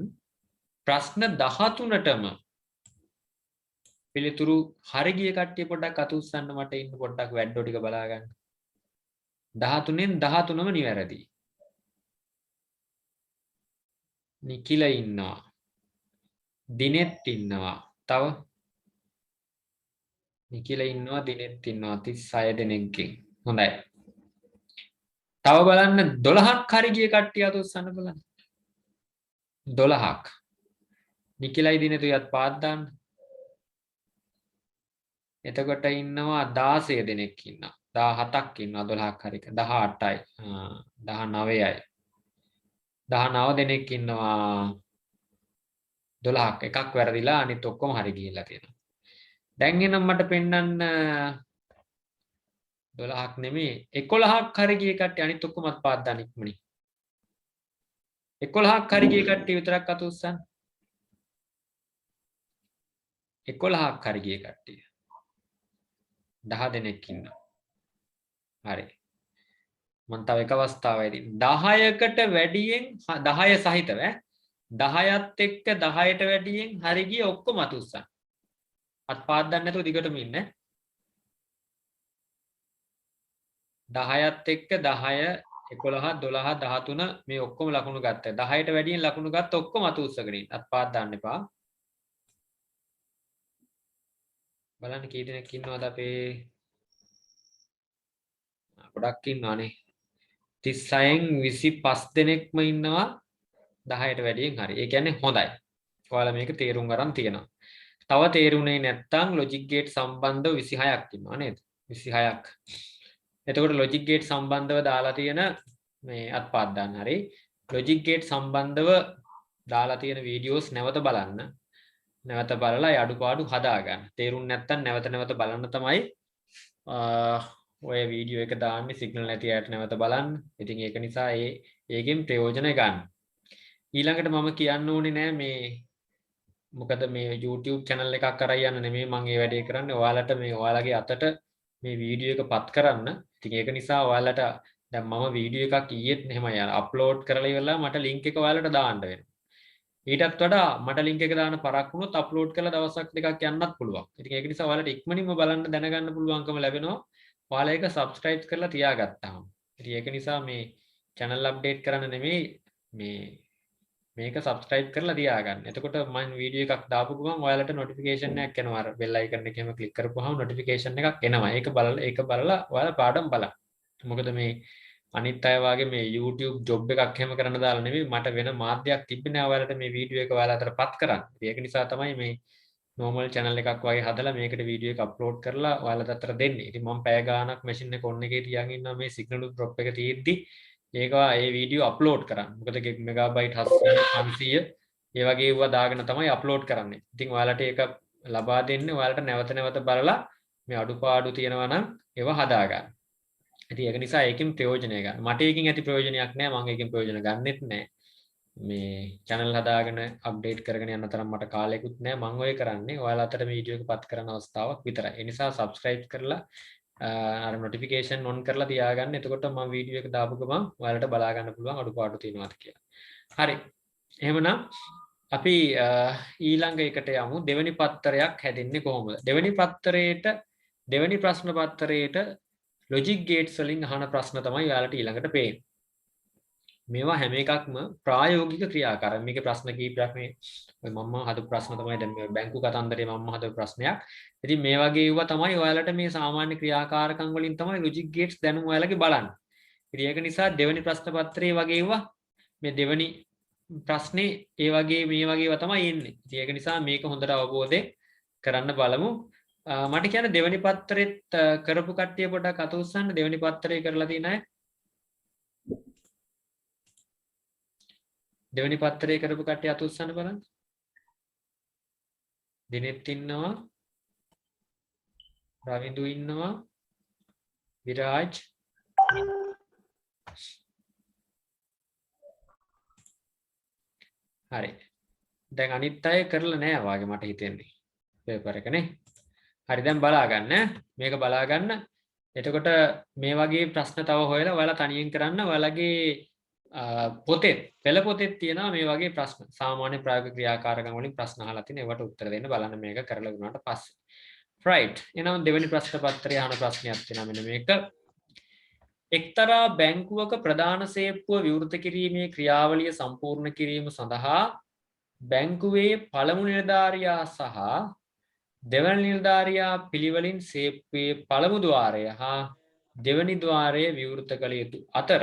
ප්‍රශ්න 13ටම පිළිතුරු හරි ගිය කට්ටිය පොඩ්ඩක් අත උස්සන්න මට ඉන්න පොඩ්ඩක් වැඩෝ ටික බලා ගන්න. 13න් 13ම නිවැරදි. නිකිල ඉන්නවා. දිනෙත් ඉන්නවා. තව නිකිල ඉන්නවා දිනෙත් ඉන්නවා 36 දෙනෙක්ගෙන්. හොඳයි. තව බලන්න 12ක් හරි ගිය කට්ටිය අත උස්සන්න බලන්න. 12ක්. නිකිලයි දිනෙතුයත් පාත් දාන්න. එතකොට ඉන්නවා 16 දෙනෙක් ඉන්නවා. 17ක් ඉන්නවා 12ක් හරි. 18යි. 19යි. 19 දෙනෙක් ඉන්නවා 12ක් එකක් වැරදිලා අනිත් ඔක්කොම හරි ගිහිල්ලා තියෙනවා. දැන් එනම් මට පෙන්වන්න 12ක් නෙමෙයි 11ක් හරි ගිය කට්ටිය අනිත් ඔක්කොමත් පාත් දාන්න ඉක්මනින් 11ක් හරි ගිය කට්ටිය විතරක් අත උස්සන්න 11ක් හරි ගිය කට්ටිය 10 දෙනෙක් ඉන්නවා හරි මම තව එක අවස්ථාවකදී 10කට වැඩියෙන් 10 සහිතව 10ත් එක්ක 10ට වැඩියෙන් හරි ගිය ඔක්කොම අත උස්සන්න අත් පාත් දාන්න නැතුව දිගටම ඉන්න 10ත් එක්ක 10 11 12 13 මේ ඔක්කොම ලකුණු ගත්තා 10ට වැඩියෙන් ලකුණු ගත්ත ඔක්කොම අත උස්සගෙන ඉන්න අත් පාත් දාන්න එපා බලන්න කී දෙනෙක් ඉන්නවද අපේ ගොඩක් ඉන්නවානේ 36න් 25 දෙනෙක්ම ඉන්නවා 10ට වැඩියෙන් හරි ඒ කියන්නේ හොඳයි ඔයාලා මේක තේරුම් ගන්න තියෙනවා තව තේරුනේ නැත්තම් ලොජික් ගේට් සම්බන්ධව 26ක් ඉන්නවා නේද 26ක් එතකොට ලොජික් ගේට් සම්බන්ධව දාලා තියෙන මේ අත්පාත් දාන්න හරි ලොජික් ගේට් සම්බන්ධව දාලා තියෙන වීඩියෝස් නැවත බලන්න නැවත බලලා ඒ අඩුපාඩු හදා ගන්න තේරුම් නැත්තම් නැවත නැවත බලන්න තමයි ඔය වීඩියෝ එක දාන්නේ සිග්නල් නැති අයට නැවත බලන්න ඉතින් ඒක නිසා ඒකෙන් ප්‍රයෝජන ගන්න ඊළඟට මම කියන්න ඕනේ නෑ මේ මොකද මේ YouTube channel එකක් කරා යන්න නෙමෙයි මම මේ වැඩේ කරන්නේ ඔයාලට මේ ඔයාලගේ අතට මේ වීඩියෝ එක පත් කරන්න. ඉතින් ඒක නිසා ඔයාලට දැන් මම වීඩියෝ එකක් ඊයේත් එහෙමයි අප්ලෝඩ් කරලා ඉවරලා මට ලින්ක් එක ඔයාලට දාන්න වෙනවා. ඊටත් වඩා මට ලින්ක් එක දාන්න පරක් වුණොත් අප්ලෝඩ් කරලා දවසක් දෙකක් යන්නත් පුළුවන්. ඉතින් ඒක නිසා ඔයාලට ඉක්මනින්ම බලන්න දැනගන්න පුළුවන්කම ලැබෙනවා. ඔයාලා ඒක subscribe කරලා තියාගත්තාම. ඉතින් ඒක නිසා මේ channel update කරන්න නෙමෙයි මේක subscribe කරලා තියාගන්න. එතකොට මම වීඩියෝ එකක් දාපු ගමන් ඔයාලට notification එකක් එනවා. අර bell icon එකේම click කරපුවාම notification එකක් එනවා. ඒක බලලා ඔයාලා පාඩම් බලන්න. මොකද මේ අනිත් අය වාගේ මේ YouTube job එකක් එහෙම කරන්න දාලා නෙමෙයි මට වෙන මාධ්‍යයක් තිබ්බේ ඔයාලට මේ වීඩියෝ එක ඔයාලා අතරපත් කරන්න. ඒක නිසා තමයි මේ normal channel එකක් වගේ හදලා මේකට වීඩියෝ එක අප්ලෝඩ් කරලා ඔයාලට අතර දෙන්නේ. ඉතින් මම පැය ගාණක් machine එක on එකේ තියන් ඉන්නවා මේ signal drop එක තියෙද්දි ඒක ඒ වීඩියෝ අප්ලෝඩ් කරන්න. මොකද මෙගාබයිට් 700 500 ඒ වගේ ඒවා දාගෙන තමයි අප්ලෝඩ් කරන්නේ. ඉතින් ඔයාලට ඒක ලබා දෙන්නේ ඔයාලට නැවත නැවත බලලා මේ අඩුපාඩු තියෙනවා නම් ඒවා හදා ගන්න. ඉතින් ඒක නිසා ඒකෙන් ප්‍රයෝජනය ගන්න. මට ඒකෙන් ඇති ප්‍රයෝජනයක් නැහැ. මම ඒකෙන් ප්‍රයෝජන ගන්නෙත් නැහැ. මේ channel හදාගෙන අප්ඩේට් කරගෙන යන තරම් මට කාලයකුත් නැහැ. මම ඔය කරන්නේ ඔයාලා අතට මේ වීඩියෝ එක පත් කරන අවස්ථාවක් විතරයි. ඒ නිසා subscribe කරලා අර notification on කරලා තියාගන්න. එතකොට මම වීඩියෝ එක දාපු ගමන් ඔයාලට බලා ගන්න පුළුවන් අඩුපාඩු තියෙනවද කියලා. හරි. එහෙමනම් අපි ඊළඟ එකට යමු. දෙවෙනි පත්තරයක් හැදෙන්නේ කොහොමද? දෙවෙනි ප්‍රශ්න පත්‍රයේට logic gates වලින් අහන ප්‍රශ්න තමයි ඔයාලට ඊළඟට පේන්නේ. මේවා හැම එකක්ම ප්‍රායෝගික ක්‍රියාකාරයි. මේකේ ප්‍රශ්න කීපයක් මේ මම හදපු ප්‍රශ්න තමයි දැන් මේ බැංකු කතන්දරේ මම හදපු ප්‍රශ්නයක්. ඉතින් මේ වගේ ඒවා තමයි ඔයාලට මේ සාමාන්‍ය ක්‍රියාකාරකම් වලින් තමයි logic gates දැනුම ඔයාලගේ බලන්න. ඉතින් ඒක නිසා දෙවෙනි ප්‍රශ්න පත්‍රයේ වගේ ඒවා මේ දෙවෙනි ප්‍රශ්නේ ඒ වගේ මේ වගේ ඒවා තමයි එන්නේ. ඉතින් ඒක නිසා මේක හොඳට අවබෝධයෙන් කරන්න බලමු. මට කියන්න දෙවෙනි පත්‍රෙත් කරපු කට්ටිය පොඩ්ඩක් අත උස්සන්න. දෙවෙනි පත්‍රය කරලා තියෙන අය දෙවෙනි පත්‍රය කරපු කට්ටිය අත උස්සන්න බලන්න. දිනෙත් ඉන්නවා. රවිදු ඉන්නවා. විරාජ්. හරි. දැන් අනිත් අය කරලා නැහැ වාගේ මට හිතෙන්නේ. පේපර් එකනේ. හරි දැන් බලා ගන්න. මේක බලා ගන්න. එතකොට මේ වගේ ප්‍රශ්න තව හොයලා ඔයාලා තනියෙන් කරන්න. ඔයාලගේ පොතේ පෙළ පොතේ තියෙනවා මේ වගේ ප්‍රශ්න. සාමාන්‍ය ප්‍රායෝගික ක්‍රියාකාරකම් වලින් ප්‍රශ්න අහලා තියෙන ඒවට උත්තර දෙන්න බලන්න මේක කරලා වුණාට පස්සේ. right. එහෙනම් දෙවෙනි ප්‍රශ්න පත්‍රයේ අහන ප්‍රශ්නයක් තියෙනවා මෙන්න මේක. එක්තරා බැංකුවක ප්‍රධාන සේප්පුව විවෘත කිරීමේ ක්‍රියාවලිය සම්පූර්ණ කිරීම සඳහා බැංකුවේ පළමු නිලධාරියා සහ දෙවන නිලධාරියා පිළිවෙලින් සේප්පුවේ පළමු ద్వාරය හා දෙවනි ద్వාරය විවෘත කළ යුතු අතර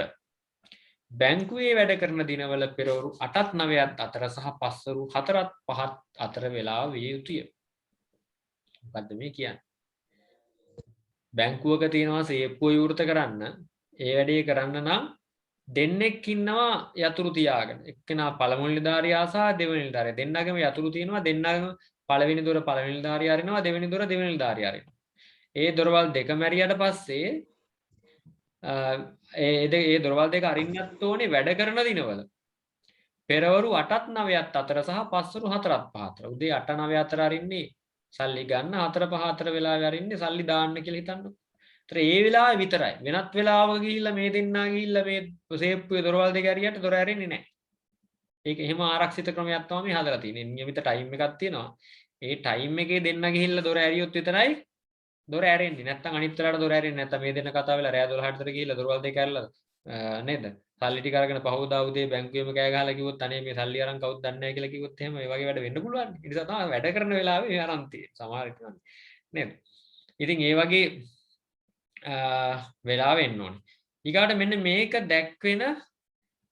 බැංකුවේ වැඩ කරන දිනවල පෙරවරු 8ත් 9ත් අතර සහ පස්වරු 4ත් 5ත් අතර වේලාව විය යුතුය. මොකද්ද මේ කියන්නේ? බැංකුවක තියෙනවා සේප්පුව විවෘත කරන්න. ඒ වැඩේ කරන්න නම් දෙන්නෙක් ඉන්නවා යතුරු තියාගෙන. එක්කෙනා පළමු නිලධාරියා සහ දෙවෙනි නිලධාරියා. දෙන්නගම යතුරු තියෙනවා. දෙන්නගම පළවෙනි දොර පළවෙනි නිලධාරිය අරිනවා, දෙවෙනි දොර දෙවෙනි නිලධාරිය අරිනවා. ඒ දොරවල් දෙක මැරියට පස්සේ ඒ දොරවල් දෙක අරින්නත් ඕනේ වැඩ කරන දිනවල. පෙරවරු 8ත් 9ත් අතර සහ පස්වරු 4ත් 5 අතර. උදේ 8 9 අතර අරින්නේ සල්ලි ගන්න, 4 5 අතර වෙලාවෙ අරින්නේ සල්ලි දාන්න කියලා හිතන්නකො. ඒතර ඒ වෙලාවේ විතරයි. වෙනත් වෙලාවක ගිහිල්ලා මේ දෙන්නා ගිහිල්ලා මේ සේප්පුවේ දොරවල් දෙක ඇරියට දොර ඇරෙන්නේ නැහැ. ඒක එහෙම ආරක්ෂිත ක්‍රමයක් තමයි මේ හදලා තියෙන්නේ. නියමිත ටයිම් එකක් තියෙනවා. ඒ ටයිම් එකේ දෙන්න ගිහිල්ලා දොර ඇරියොත් විතරයි දොර ඇරෙන්නේ. නැත්තම් අනිත් වෙලාවට දොර ඇරෙන්නේ නැත්තම් මේ දෙන්න කතා වෙලා රෑ 12ට විතර ගිහිල්ලා දොරවල් දෙක ඇරලා නේද? සල්ලි ටික අරගෙන පහවදා උදේ බැංකුවේම කෑ ගහලා කිව්වොත් අනේ මේ සල්ලි අරන් කවුද දන්නේ නැහැ කියලා කිව්වොත් එහෙම ඒ වගේ වැඩ වෙන්න පුළුවන්. ඒ නිසා තමයි වැඩ කරන වෙලාවේ මේ අරන් තියෙන්නේ. සමහර විට නේද? ඉතින් ඒ වගේ වෙලාව වෙන්න ඕනේ. ඊගාට මෙන්න මේක දැක්වෙන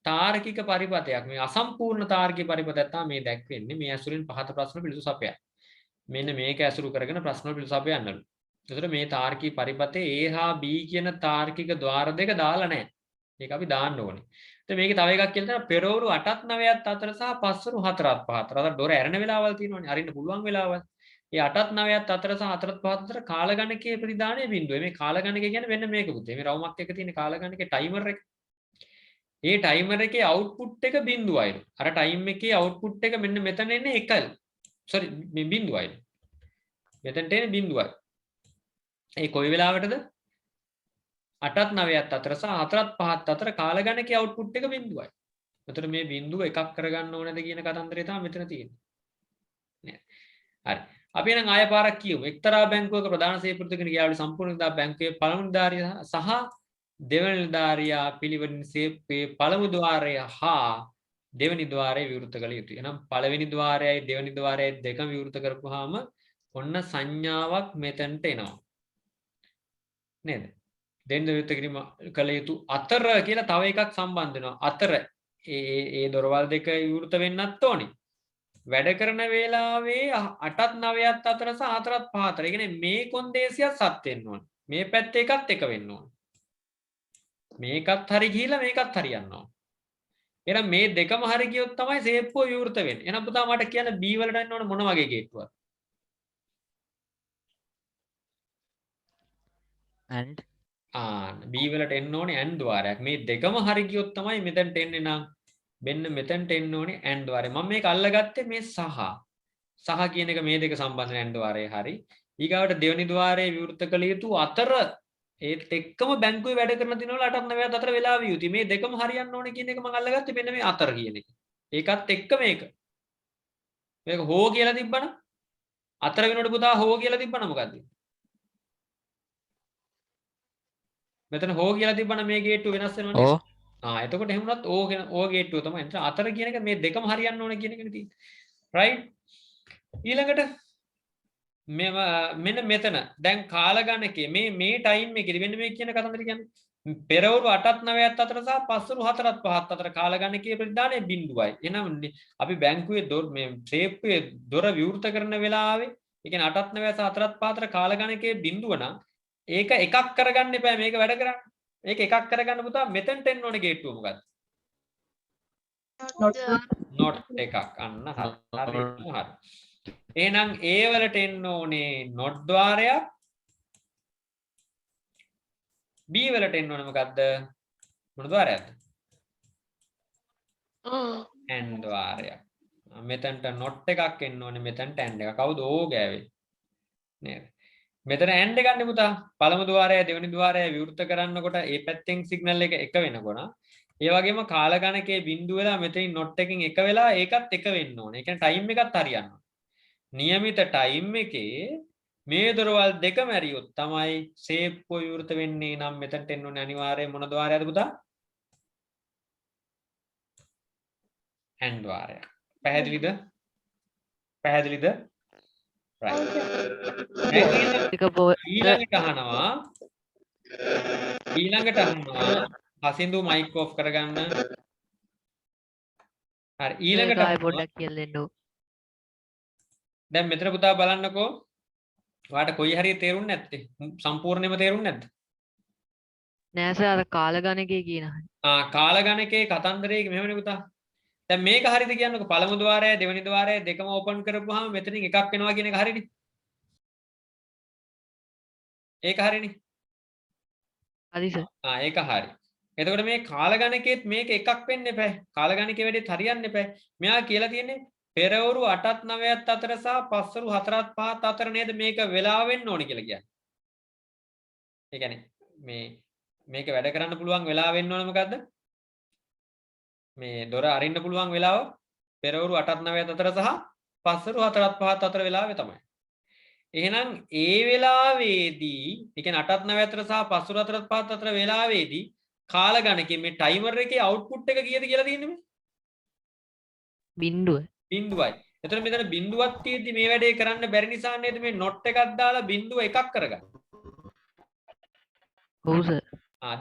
තාර්කික පරිපතයක්. මේ අසම්පූර්ණ තාර්කික පරිපතයක් තමයි මේ දැක්වෙන්නේ. මේ ඇසුරින් පහත ප්‍රශ්න පිළිතුරු සපයන්න. මෙන්න මේක ඇසුරු කරගෙන ප්‍රශ්න පිළිතුරු සපයන්නලු. එතකොට මේ තාර්කික පරිපතේ A හා B කියන තාර්කික ద్వාර දෙක දාලා නැහැ. ඒක අපි දාන්න ඕනේ. ඉතින් මේකේ තව එකක් කියලා තමයි පෙරවරු 8ත් 9ත් අතර සහ පස්වරු 4ත් 5 අතර. අර දොර ඇරෙන වෙලාවල් තියෙනවනේ. අරින්න පුළුවන් වෙලාවල්. මේ 8ත් 9ත් අතර සහ 4ත් 5ත් අතර කාලගණකයේ ප්‍රතිදානයේ බිඳුව. මේ කාලගණකය කියන්නේ වෙන මේක පුතේ. මේ රවුමක් එක තියෙන කාලගණකේ ටයිමර් එක. ඒ ටයිමර් එකේ අවුට්පුට් එක බිඳුවයිලු. අර ටයිම් එකේ අවුට්පුට් එක මෙන්න මෙතන එන්නේ 1යි. සෝරි මේ බිඳුවයිලු. මෙතනට එන්නේ බිඳුවයි. ඒ කොයි වෙලාවටද? 8ත් 9ත් අතර සහ 4ත් 5ත් අතර කාලගණකයේ අවුට්පුට් එක බිඳුවයි. එතකොට මේ බිඳුව එකක් කරගන්න ඕනද කියන කතන්දරය තමයි මෙතන තියෙන්නේ. නේද? හරි. අපි එහෙනම් ආය පාරක් කියමු. එක්තරා බැංකුවක ප්‍රධාන සේපෘතිකන ගියාවලු සම්පූර්ණ නිලධාරියා බැංකුවේ පළමු නිලධාරියා සහ දෙවන නිලධාරියා පිළිවෙලින් සේප්පුවේ පළමු ద్వාරය හා දෙවෙනි ద్వාරය විවෘත කළ යුතුයි. එහෙනම් පළවෙනි ద్వාරයයි දෙවෙනි ద్వාරයයි දෙකම විවෘත කරපුවාම ඔන්න සංඥාවක් මෙතනට එනවා. නේද? දෙන්න විවෘත කිරීම කළ යුතු අතර කියලා තව එකක් සම්බන්ධ වෙනවා. අතර ඒ දොරවල් දෙක විවෘත වෙන්නත් ඕනේ. වැඩ කරන වේලාවේ 8ත් 9ත් අතර සහ 4ත් 5 අතර. ඒ කියන්නේ මේ කොන්දේසියත් සත් වෙන්න ඕනේ. මේ පැත්තේ එකත් එක වෙන්න ඕනේ. මේකත් හරි ගිහිලා මේකත් හරියන්න ඕනේ. එහෙනම් මේ දෙකම හරි ගියොත් තමයි සේප්පුව විවෘත වෙන්නේ. එහෙනම් පුතා මට කියන්න B වලට එන්න ඕනේ මොන වගේ ගේට්ටුවක්ද? and B වලට එන්න ඕනේ AND ద్వාරයක්. මේ දෙකම හරි ගියොත් තමයි මෙතනට එන්නේ නම් මෙන්න මෙතනට එන්න ඕනේ AND ద్వාරය. මම මේක අල්ලගත්තේ මේ සහ කියන එක මේ දෙක සම්බන්ධ AND ద్వාරය හරි. ඊගාවට දෙවෙනි ద్వාරයේ විවෘත කළ යුතු අතර ඒත් එක්කම බැංකුවේ වැඩ කරන දිනවල 8ත් 9ත් අතර වෙලා විය යුතුයි. මේ දෙකම හරියන්න ඕනේ කියන එක මම අල්ලගත්තේ මෙන්න මේ අතර කියන එක. ඒකත් එක්ක මේක. මේක හෝ කියලා තිබ්බනම් අතර වෙනකොට පුතා හෝ කියලා තිබ්බනම් මොකද්ද? මෙතන හෝ කියලා තිබ්බනම් මේ ගේට්ටුව වෙනස් වෙනවනේ. එතකොට එහෙම වුණත් ඕ ගේට්ටුව තමයි. එතන අතර කියන එක මේ දෙකම හරියන්න ඕනේ කියන එකනේ තියෙන්නේ. රයිට්? ඊළඟට මෙන්න මෙතන දැන් කාලගණකේ මේ ටයිම් එකේදී වෙන මේ කියන කතන්දර කියන්නේ පෙරවරු 8ත් 9ත් අතර සහ පස්වරු 4ත් 5ත් අතර කාලගණකයේ ප්‍රතිදානය බිඳුවයි. එහෙනම් අපි බැංකුවේ මේ සේප්පුවේ දොර විවෘත කරන වෙලාවේ ඒ කියන්නේ 8ත් 9ත් සහ 4ත් 5 අතර කාලගණකයේ බිඳුව නම් ඒක එකක් කරගන්න එපා මේක වැඩ කරන්න. මේක එකක් කරගන්න පුතා මෙතනට එන්න ඕනේ ගේට්ටුව මොකද්ද? not එකක්. අන්න හරි. එහෙනම් A වලට එන්න ඕනේ not ద్వාරයක්. B වලට එන්න ඕනේ මොකද්ද? මොන ద్వාරයක්ද? AND ద్వාරයක්. මෙතනට not එකක් එන්න ඕනේ මෙතනට AND එකක්. කවුද O ගෑවේ? නේද? මෙතන AND එකන්නේ පුතා. පළමු ద్వාරය දෙවෙනි ద్వාරය විවෘත කරනකොට ඒ පැත්තෙන් සිග්නල් එක එක වෙනකොට ඒ වගේම කාලගණකයේ බිඳුව වෙලා මෙතනින් not එකකින් එක වෙලා ඒකත් එක වෙන්න ඕනේ. ඒ කියන්නේ ටයිම් එකත් හරියන්න ඕනේ. නියමිත ටයිම් එකේ මේ දොරවල් දෙකම ඇරියොත් තමයි සේප්පුව විවෘත වෙන්නේ. නම් මෙතනට එන්න ඕනේ අනිවාර්යයෙන් මොන ద్వාරයද පුතා? AND ద్వාරය. පැහැදිලිද? පැහැදිලිද? ඊළඟට අහනවා හසින්දු මයික් ඔෆ් කරගන්න. හරි ඊළඟට පොඩ්ඩක් කියලා දෙන්න. දැන් මෙතන පුතා බලන්නකෝ. ඔයාලට කොයි හරිය තේරුන්නේ නැත්තේ? සම්පූර්ණයෙන්ම තේරුන්නේ නැද්ද? නෑ සර් අර කාලගණකේ කියන. කාලගණකේ කතන්දරේ මෙහෙමනේ පුතා. දැන් මේක හරියද කියන්නකො පළමු ద్వාරය දෙවෙනි ద్వාරය දෙකම ඕපන් කරපුවාම මෙතනින් එකක් එනවා කියන එක හරියනේ. ඒක හරියනේ. හරි සර්. ඒක හරි. එතකොට මේ කාලගණකෙත් මේක එකක් වෙන්න එපා. කාලගණකේ වැඩිත් හරියන්න එපා. මෙයා කියලා තියෙන්නේ පෙරවරු 8ත් 9ත් අතර සහ පස්වරු 4ත් 5ත් අතර නේද මේක වෙලාව වෙන්න ඕනේ කියලා කියන්නේ. ඒ කියන්නේ මේක වැඩ කරන්න පුළුවන් වෙලාව වෙන්න ඕනේ මොකද්ද? මේ දොර අරින්න පුළුවන් වෙලාව පෙරවරු 8ත් 9ත් අතර සහ පස්වරු 4ත් 5ත් අතර වෙලාවේ තමයි. එහෙනම් ඒ වෙලාවේදී ඒ කියන්නේ 8ත් 9ත් අතර සහ පස්වරු 4ත් 5ත් අතර වෙලාවේදී කාල ගණකේ මේ ටයිමර් එකේ අවුට්පුට් එක කීයද කියලා තියෙන්නේ මේ? බිංදුව. බිංදුවයි. එතකොට මෙතන බිංදුවක් තියෙද්දි මේ වැඩේ කරන්න බැරි නිසා නේද මේ නොට් එකක් දාලා බිංදුව එකක් කරගන්නේ. ඔව් සර්.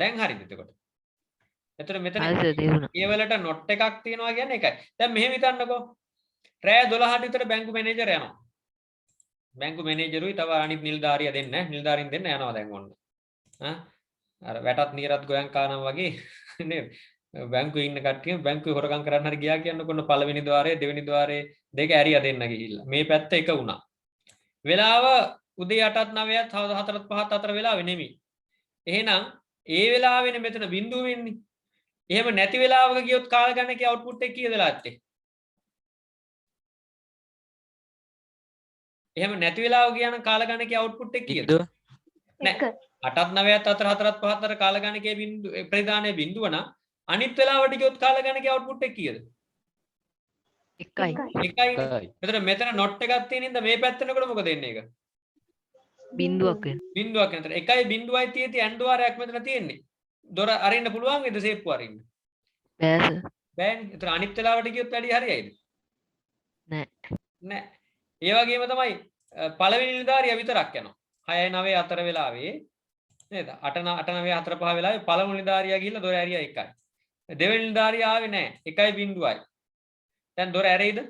දැන් හරිද එතකොට? එතකොට මෙතන හරි සර් තේරුණා. ඒ වලට නොට් එකක් තියෙනවා කියන්නේ ඒකයි. දැන් මෙහෙම හිතන්නකෝ. රෑ 12ට විතර බැංකු මැනේජර් යනවා. බැංකු මැනේජරුයි තව අනිත් නිලධාරියා දෙන්න නිලධාරින් දෙන්න යනවා දැන් ඔන්න. අර වැටත් නීරත් ගෝයන් කානම් වගේ නේද? බැංකුවේ ඉන්න කට්ටිය බැංකුවේ හොරගම් කරන්න හරි ගියා කියන්නකො පළවෙනි ద్వාරය දෙවෙනි ద్వාරය දෙක ඇරියා දෙන්න ගිහිල්ලා. මේ පැත්ත එක වුණා. වෙලාව උදේ 8ත් 9ත් 4ත් 5ත් අතර වෙලාවෙ නෙමෙයි. එහෙනම් ඒ වෙලාවෙනේ මෙතන බිංදුව වෙන්නේ. එහෙම නැති වෙලාවක ගියොත් කාල ගණකේ අවුට්පුට් එක කීයද ලාත්තේ? එහෙම නැති වෙලාව ගියා නම් කාල ගණකේ අවුට්පුට් එක කීයද? නෑ 8ත් 9ත් අතර 4ත් 5ත් අතර කාල ගණකයේ බිංදුව ප්‍රධානයේ බිංදුව නම් අනිත් වෙලාවට ගියොත් කාල ගණකයේ අවුට්පුට් එක කීයද? එකයි. එකයි. එතන මෙතන නොට් එකක් තියෙන ඉඳ මේ පැත්ත යනකොට මොකද වෙන්නේ ඒක? බිංදුවක් වෙන. බිංදුවක් නතර 1.0යි තියෙති ඇන් ద్వාරයක් මෙතන තියෙන්නේ. දොර අරින්න පුළුවන් වේද සේප්පු අරින්න? බෑ සර්. බෑනේ. එතන අනිත් වෙලාවට ගියොත් වැඩි හරියයිද? නෑ. නෑ. ඒ වගේම තමයි පළවෙනි නිලධාරියා විතරක් යනවා. 6 9 අතර වෙලාවේ නේද? 8 9 4 5 වෙලාවේ පළමු නිලධාරියා ගිහිල්ලා දොර ඇරියා එකයි. දෙවෙනි නිලධාරියා ආවේ නෑ. 1.0යි. දැන් දොර ඇරෙයිද?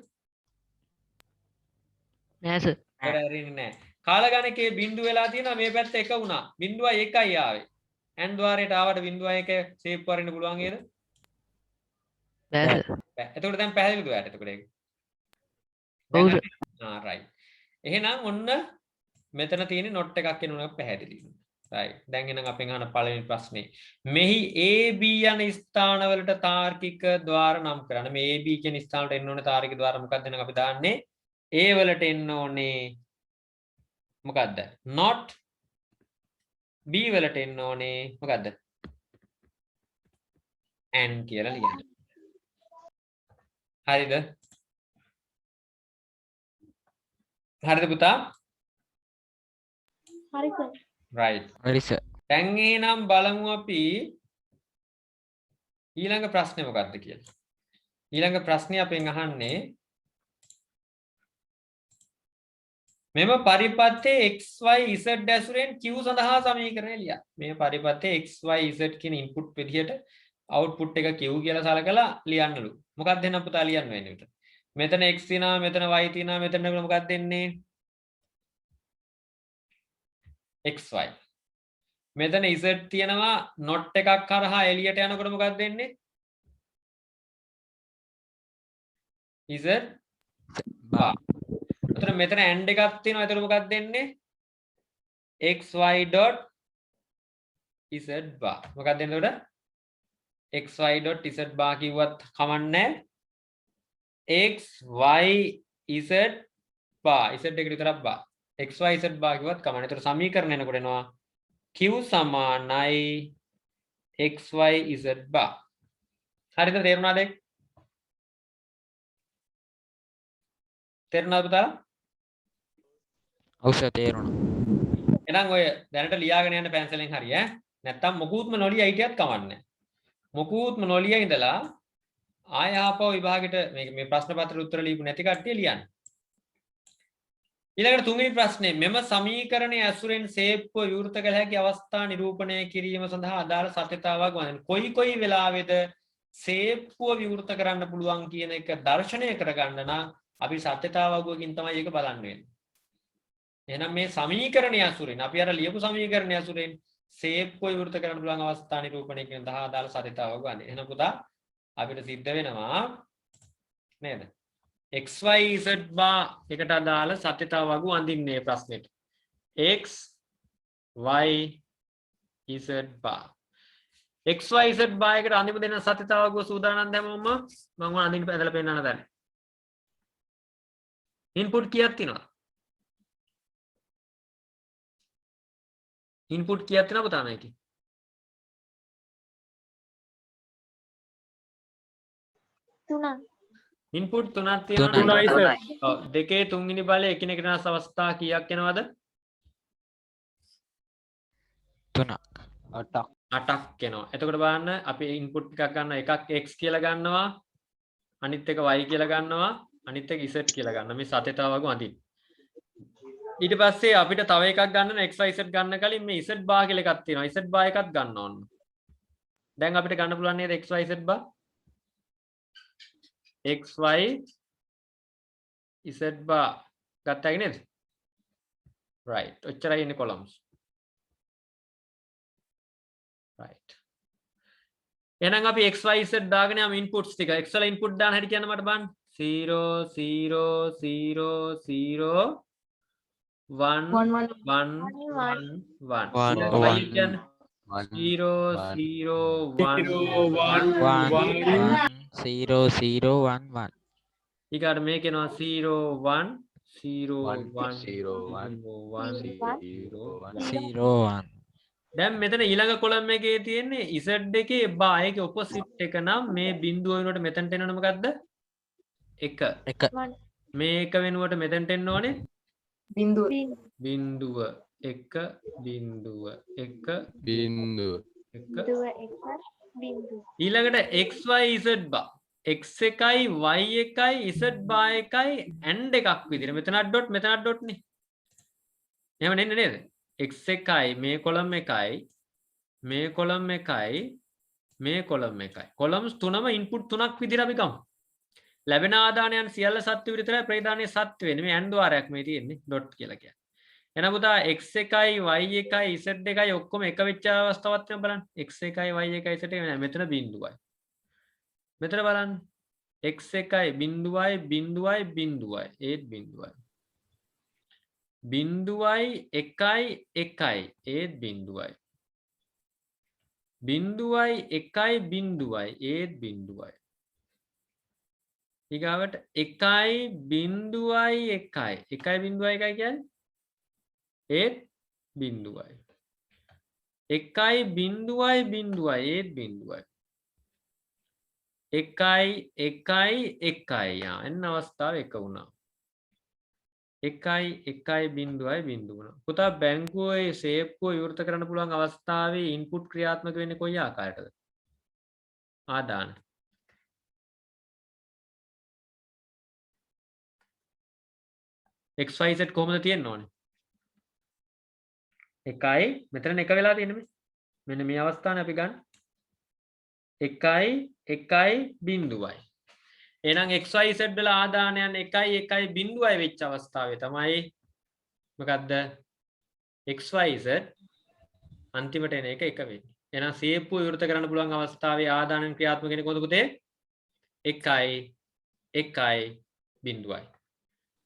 නෑ සර්. දොර ඇරෙන්නේ නෑ. කාල ගණකේ බිංදුව වෙලා තියෙනවා මේ පැත්ත එක වුණා. බිංදුවයි එකයි ආවේ. ඇන් ద్వාරයට ආවට බිංදුවයි එක සේව් කරන්න පුළුවන් නේද? බෑ සර්. බෑ. එතකොට දැන් පැහැදිලිද ඔයාලට එතකොට ඒක? ඔව් සර්. right. එහෙනම් ඔන්න මෙතන තියෙන නොට් එකක් එනවා පැහැදිලි. right. දැන් එනම් අපෙන් අහන පළවෙනි ප්‍රශ්නේ. මෙහි AB යන ස්ථානවලට තාර්කික ద్వාර නම් කරන්න. මේ AB කියන ස්ථානවලට එන්න ඕනේ තාර්කික ద్వාර මොකක්ද නම් අපි දාන්නේ A වලට එන්න ඕනේ මොකද්ද? not B වලට එන්න ඕනේ මොකද්ද? and කියලා ලියන්න. හරිද? හරිද පුතා? හරි සර්. right. හරි සර්. දැන් එහෙනම් බලමු අපි ඊළඟ ප්‍රශ්නේ මොකක්ද කියලා. ඊළඟ ප්‍රශ්නේ අපෙන් අහන්නේ මෙම පරිපත්තේ xy z ඇසුරෙන් q සඳහා සමීකරණය ලියන්න. මේ පරිපත්තේ xy z කියන ඉන්පුට් විදිහට අවුට්පුට් එක q කියලා සලකලා ලියන්නලු. මොකක්ද එහෙනම් පුතා ලියන්න වෙන්නේ උට? මෙතන x තියෙනවා මෙතන y තියෙනවා මෙතන මොකක්ද දෙන්නේ? xy. මෙතන z තියෙනවා not එකක් කරහා එළියට යනකොට මොකක්ද දෙන්නේ? z bar. එතන මෙතන and එකක් තියෙනවා. එතන මොකක්ද දෙන්නේ? xy.z bar. මොකක්ද දෙන්නේ උඩ? xy.z bar කිව්වත් කමන්නේ x y z bar z එකට විතරක් bar x y z bar කිව්වත් කමන්නේ. ඒතර සමීකරණ එනකොට එනවා q සමානයි x y z bar. හරිද? තේරුණාද? තේරුණාද පුතා? ඔව් සර් තේරුණා. එහෙනම් ඔය දැනට ලියාගෙන යන්න පැන්සලෙන් හරි ඈ. නැත්තම් මොකුත්ම නොලිය හිටියත් කමන්නේ. මොකුත්ම නොලිය ඉඳලා ආය ආපහු විභාගෙට මේ ප්‍රශ්න පත්‍රෙ උත්තර ලියපු නැති කට්ටිය ලියන්න. ඊළඟට තුන්වෙනි ප්‍රශ්නේ මෙම සමීකරණයේ ඇසුරෙන් සේප්පුව විවෘත කළ හැකි අවස්ථා නිරූපණය කිරීම සඳහා අදාළ සත්‍යතාවක් වඳින්න. කොයි වෙලාවෙද සේප්පුව විවෘත කරන්න පුළුවන් කියන එක දර්ශනය කරගන්න නම් අපි සත්‍යතාවකකින් තමයි ඒක බලන්න වෙන්නේ. එහෙනම් මේ සමීකරණයේ ඇසුරෙන් අපි අර ලියපු සමීකරණයේ ඇසුරෙන් සේප්පුව විවෘත කරන්න පුළුවන් අවස්ථා නිරූපණය කියන සඳහා අදාළ සත්‍යතාවක් වඳින්න. එහෙනම් පුතා අපිට සිද්ධ වෙනවා නේද? xyz bar එකට අදාළ සත්‍යතාව වගු අඳින්නේ ප්‍රශ්නෙට. x y z bar xyz bar එකට අඳින්න දෙන සත්‍යතාව වගු සූදානම් දැම්මම මම අඳින්න ඇදලා පෙන්නන්න දැන්. ඉන්පුට් කීයක් තියෙනවද? ඉන්පුට් කීයක් තියෙනවද පුතා මේකේ? තුනක්. ඉන්පුට් 3ක් තුනයි තියෙනවා. සර්. ඔව් දෙකේ තුන්වෙනි බලය එකිනෙකට වෙනස් අවස්ථා කීයක් එනවද? 3ක් 8ක් එනවා. එතකොට බලන්න අපි ඉන්පුට් ටිකක් ගන්නවා. එකක් x කියලා ගන්නවා. අනිත් එක y කියලා ගන්නවා. අනිත් එක z කියලා ගන්නවා. මේ සත්‍යතාව වගු අඳින්න. ඊට පස්සේ අපිට තව එකක් ගන්න x y z ගන්න කලින් මේ z bar කියලා එකක් තියෙනවා. z bar එකක් ගන්න ඕන. දැන් අපිට ගන්න පුළුවන් නේද x y z bar? x y z bar ගත්තා නේද? right. ඔච්චරයි ඉන්නේ columns. right. එහෙනම් අපි x y z දාගෙන යමු inputs ටික. x වල input දාන හැටි කියන්න මට බලන්න. 0 0 0 0 1 1 1 1 y කියන්නේ 0 0 1 0 0 1 1 ඊගාට මේක එනවා 0 1 0 1 0 1 0 1 දැන් මෙතන ඊළඟ කොලම් එකේ තියෙන්නේ z එකේ බා ඒකේ ඔපොසිට් එක නම් මේ බිඳුව වෙනුවට මෙතනට එනවනේ මොකද්ද? 1. 1 මේක වෙනුවට මෙතනට එන්න ඕනේ බිඳුව. බිඳුව 1 බිඳුව 1 බිඳුව 1 බිඳුව එක බිඳුව. ඊළඟට xy z බා x එකයි y එකයි z බා එකයි and එකක් විදිහට මෙතනත් ඩොට් මෙතනත් ඩොට් නේ. එහෙම නෙන්නේ නේද? x එකයි මේ කොලම් එකයි මේ කොලම් එකයි මේ කොලම් එකයි. කොලම්ස් තුනම ඉන්පුට් තුනක් විදිහට අපි ගමු. ලැබෙන ආදානයන් සියල්ල සත්‍ය විතරයි ප්‍රේදානයේ සත්‍ය වෙන්නේ. මේ and වාරයක් මේ තියෙන්නේ ඩොට් කියලා කියන්නේ. එහෙනම් පුතා x එකයි y එකයි z එකයි ඔක්කොම එක වෙච්ච අවස්ථාවක් තියෙනවා බලන්න. x එකයි y එකයි z එකයි මෙතන බිඳුවයි. මෙතන බලන්න. x එකයි බිඳුවයි බිඳුවයි බිඳුවයි ඒත් බිඳුවයි. බිඳුවයි එකයි එකයි ඒත් බිඳුවයි. බිඳුවයි එකයි බිඳුවයි ඒත් බිඳුවයි. ඊගාවට එකයි බිඳුවයි එකයි එකයි බිඳුවයි එකයි කියන්නේ ඒත් බිඳුවයි. එකයි බිඳුවයි බිඳුවයි ඒත් බිඳුවයි. එකයි එකයි එකයි එන්න අවස්ථාව එක වුණා. එකයි එකයි බිඳුවයි බිඳුව වුණා. පුතා බැංකුවේ සේප්පුව විවෘත කරන්න පුළුවන් අවස්ථාවේ ඉන්පුට් ක්‍රියාත්මක වෙන්නේ කොයි ආකාරයටද? ආදාන. xyz කොහොමද තියෙන්න ඕනේ? එකයි මෙතන එක වෙලා තියෙන්නේ මේ. මෙන්න මේ අවස්ථාවේ අපි ගන්න. එකයි එකයි බිඳුවයි. එහෙනම් xyz වල ආදානයන් එකයි එකයි බිඳුවයි වෙච්ච අවස්ථාවේ තමයි මොකද්ද? xyz අන්තිමට එන එක එක වෙන්නේ. එහෙනම් සේප්පුව විවෘත කරන්න පුළුවන් අවස්ථාවේ ආදානයන් ක්‍රියාත්මක වෙන්නේ කොහොමද පුතේ? එකයි එකයි බිඳුවයි.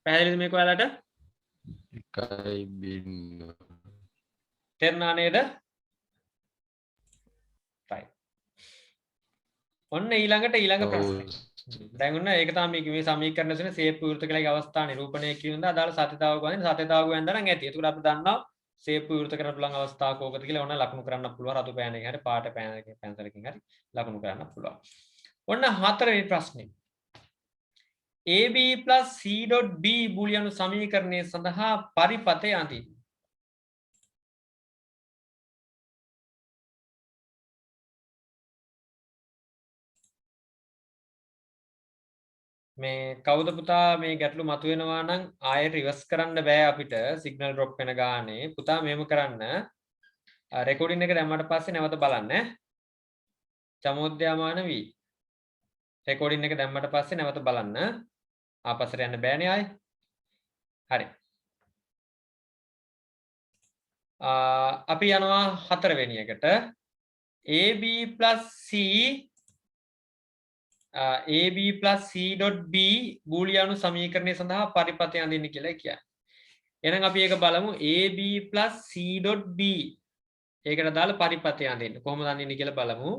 පැහැදිලිද මේක ඔයාලට? එකයි බිඳුව තේරුණා නේද? right. ඔන්න ඊළඟට ඊළඟ ප්‍රශ්නේ. දැන් ඔන්න ඒක තමයි මේ සමීකරණ දෙන සේප් විවෘත කළේ අවස්ථා නිරූපණය කියන අදාළ සත්‍යතාවක වදින සත්‍යතාවක වෙනදා නම් ඇති. ඒකට අපි දන්නවා සේප් විවෘත කරන්න පුළුවන් අවස්ථාව කොහොමද කියලා. ඔන්න ලකුණු කරන්න පුළුවන්. රතු පෑන එකකින් හරි පාට පෑන එකකින් පැන්සලකින් හරි ලකුණු කරන්න පුළුවන්. ඔන්න හතරවෙනි ප්‍රශ්නේ. AB + C.B බූලියනු සමීකරණය සඳහා පරිපතය අඳින්න. මේ කවුද පුතා මේ ගැටලු මතුවෙනවා නම් ආයෙ රිවර්ස් කරන්න බෑ අපිට සිග්නල් ඩ්‍රොප් වෙන ගානේ. පුතා මෙහෙම කරන්න. රෙකෝඩින් එක දැම්මට පස්සේ නැවත බලන්න. චමෝද්‍යාමාන වී. රෙකෝඩින් එක දැම්මට පස්සේ නැවත බලන්න. ආපස්සට යන්න බෑනේ ආයෙ. හරි. අපි යනවා හතරවෙනි එකට. AB + C AB plus C dot B බූලියානු සමීකරණය සඳහා පරිපථය අඳින්න කියලා කියන්නේ. එහෙනම් අපි ඒක බලමු AB plus C dot B ඒකට දාලා පරිපථය අඳින්න. කොහොමද අඳින්නේ කියලා බලමු.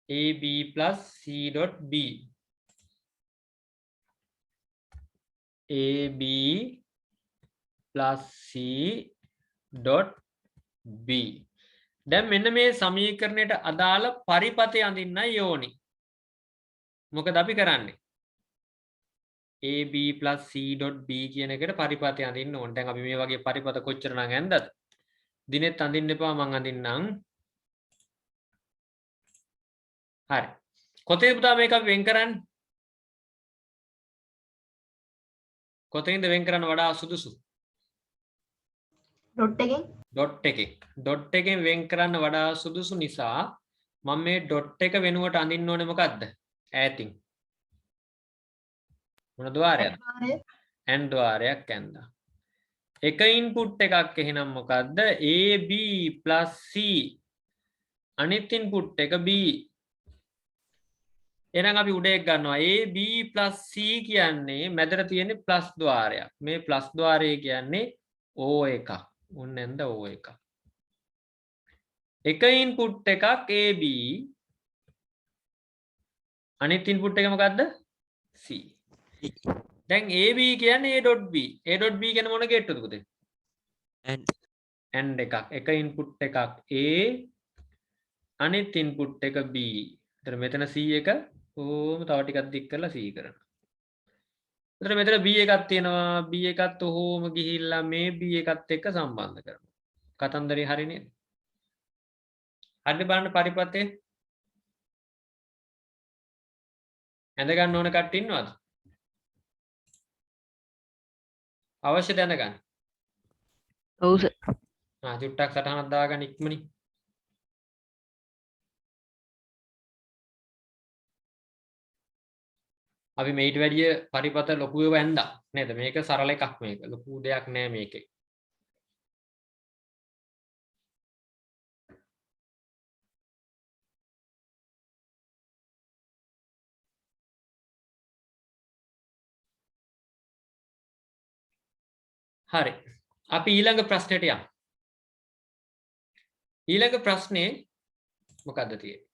AB plus C dot B AB plus C dot B දැන් මෙන්න මේ සමීකරණයට අදාළ පරිපථය අඳින්නයි ඕනි. මොකද අපි කරන්නේ AB plus C dot B කියන එකට පරිපථය අඳින්න ඕන. දැන් අපි මේ වගේ පරිපථ කොච්චර නම් ඇන්දද? දිනෙත් අඳින්න එපා මං අඳින්නම්. හරි. කොතේද පුතා මේක අපි වෙන් කරන්නේ? කොතෙන්ද වෙන් කරන්න වඩා සුදුසු? ඩොට් එකෙන් ඩොට් එකෙන් වෙන් කරන්න වඩා සුදුසු නිසා මම මේ ඩොට් එක වෙනුවට අඳින්න ඕනේ මොකද්ද? ඈතින්. මොන ద్వාරයක්ද? n ద్వාරයක් ඇන්දා. එක ඉන්පුට් එකක් එහෙනම් මොකද්ද? AB C අනිත් ඉන්පුට් එක B. එහෙනම් අපි උඩ එක ගන්නවා AB C කියන්නේ මැදට තියෙන්නේ ප්ලස් ద్వාරයක්. මේ ප්ලස් ద్వාරය කියන්නේ O එකක්. උන් නැන්ද O එකක්. එක ඉන්පුට් එකක් AB අනිත් ඉන්පුට් එක මොකද්ද? C. දැන් AB කියන්නේ A.B. A.B කියන්නේ මොන ගේට්ටුවද පුතේ? AND එකක්. එක ඉන්පුට් එකක් A අනිත් ඉන්පුට් එක B. එතන මෙතන C එක ඕම තව ටිකක් දික් කරලා C කරනවා. එතන මෙතන B එකක් තියෙනවා. B එකත් ඔහොම ගිහිල්ලා මේ B එකත් එක්ක සම්බන්ධ කරනවා. කතන්දරේ හරි නේද? හරිද බලන්න පරිපථය? ඇඳ ගන්න ඕන කට්ටිය ඉන්නවද? අවශ්‍ය දැනගන්න. ඔව් සර්. චුට්ටක් සටහනක් දාගන්න ඉක්මනින්. අපි මේට වැඩිය පරිපථ ලොකු ඒවා ඇඳා නේද? මේක සරල එකක් මේක. ලොකු දෙයක් නෑ මේකේ. හරි. අපි ඊළඟ ප්‍රශ්නෙට යමු. ඊළඟ ප්‍රශ්නේ මොකද්ද තියෙන්නේ?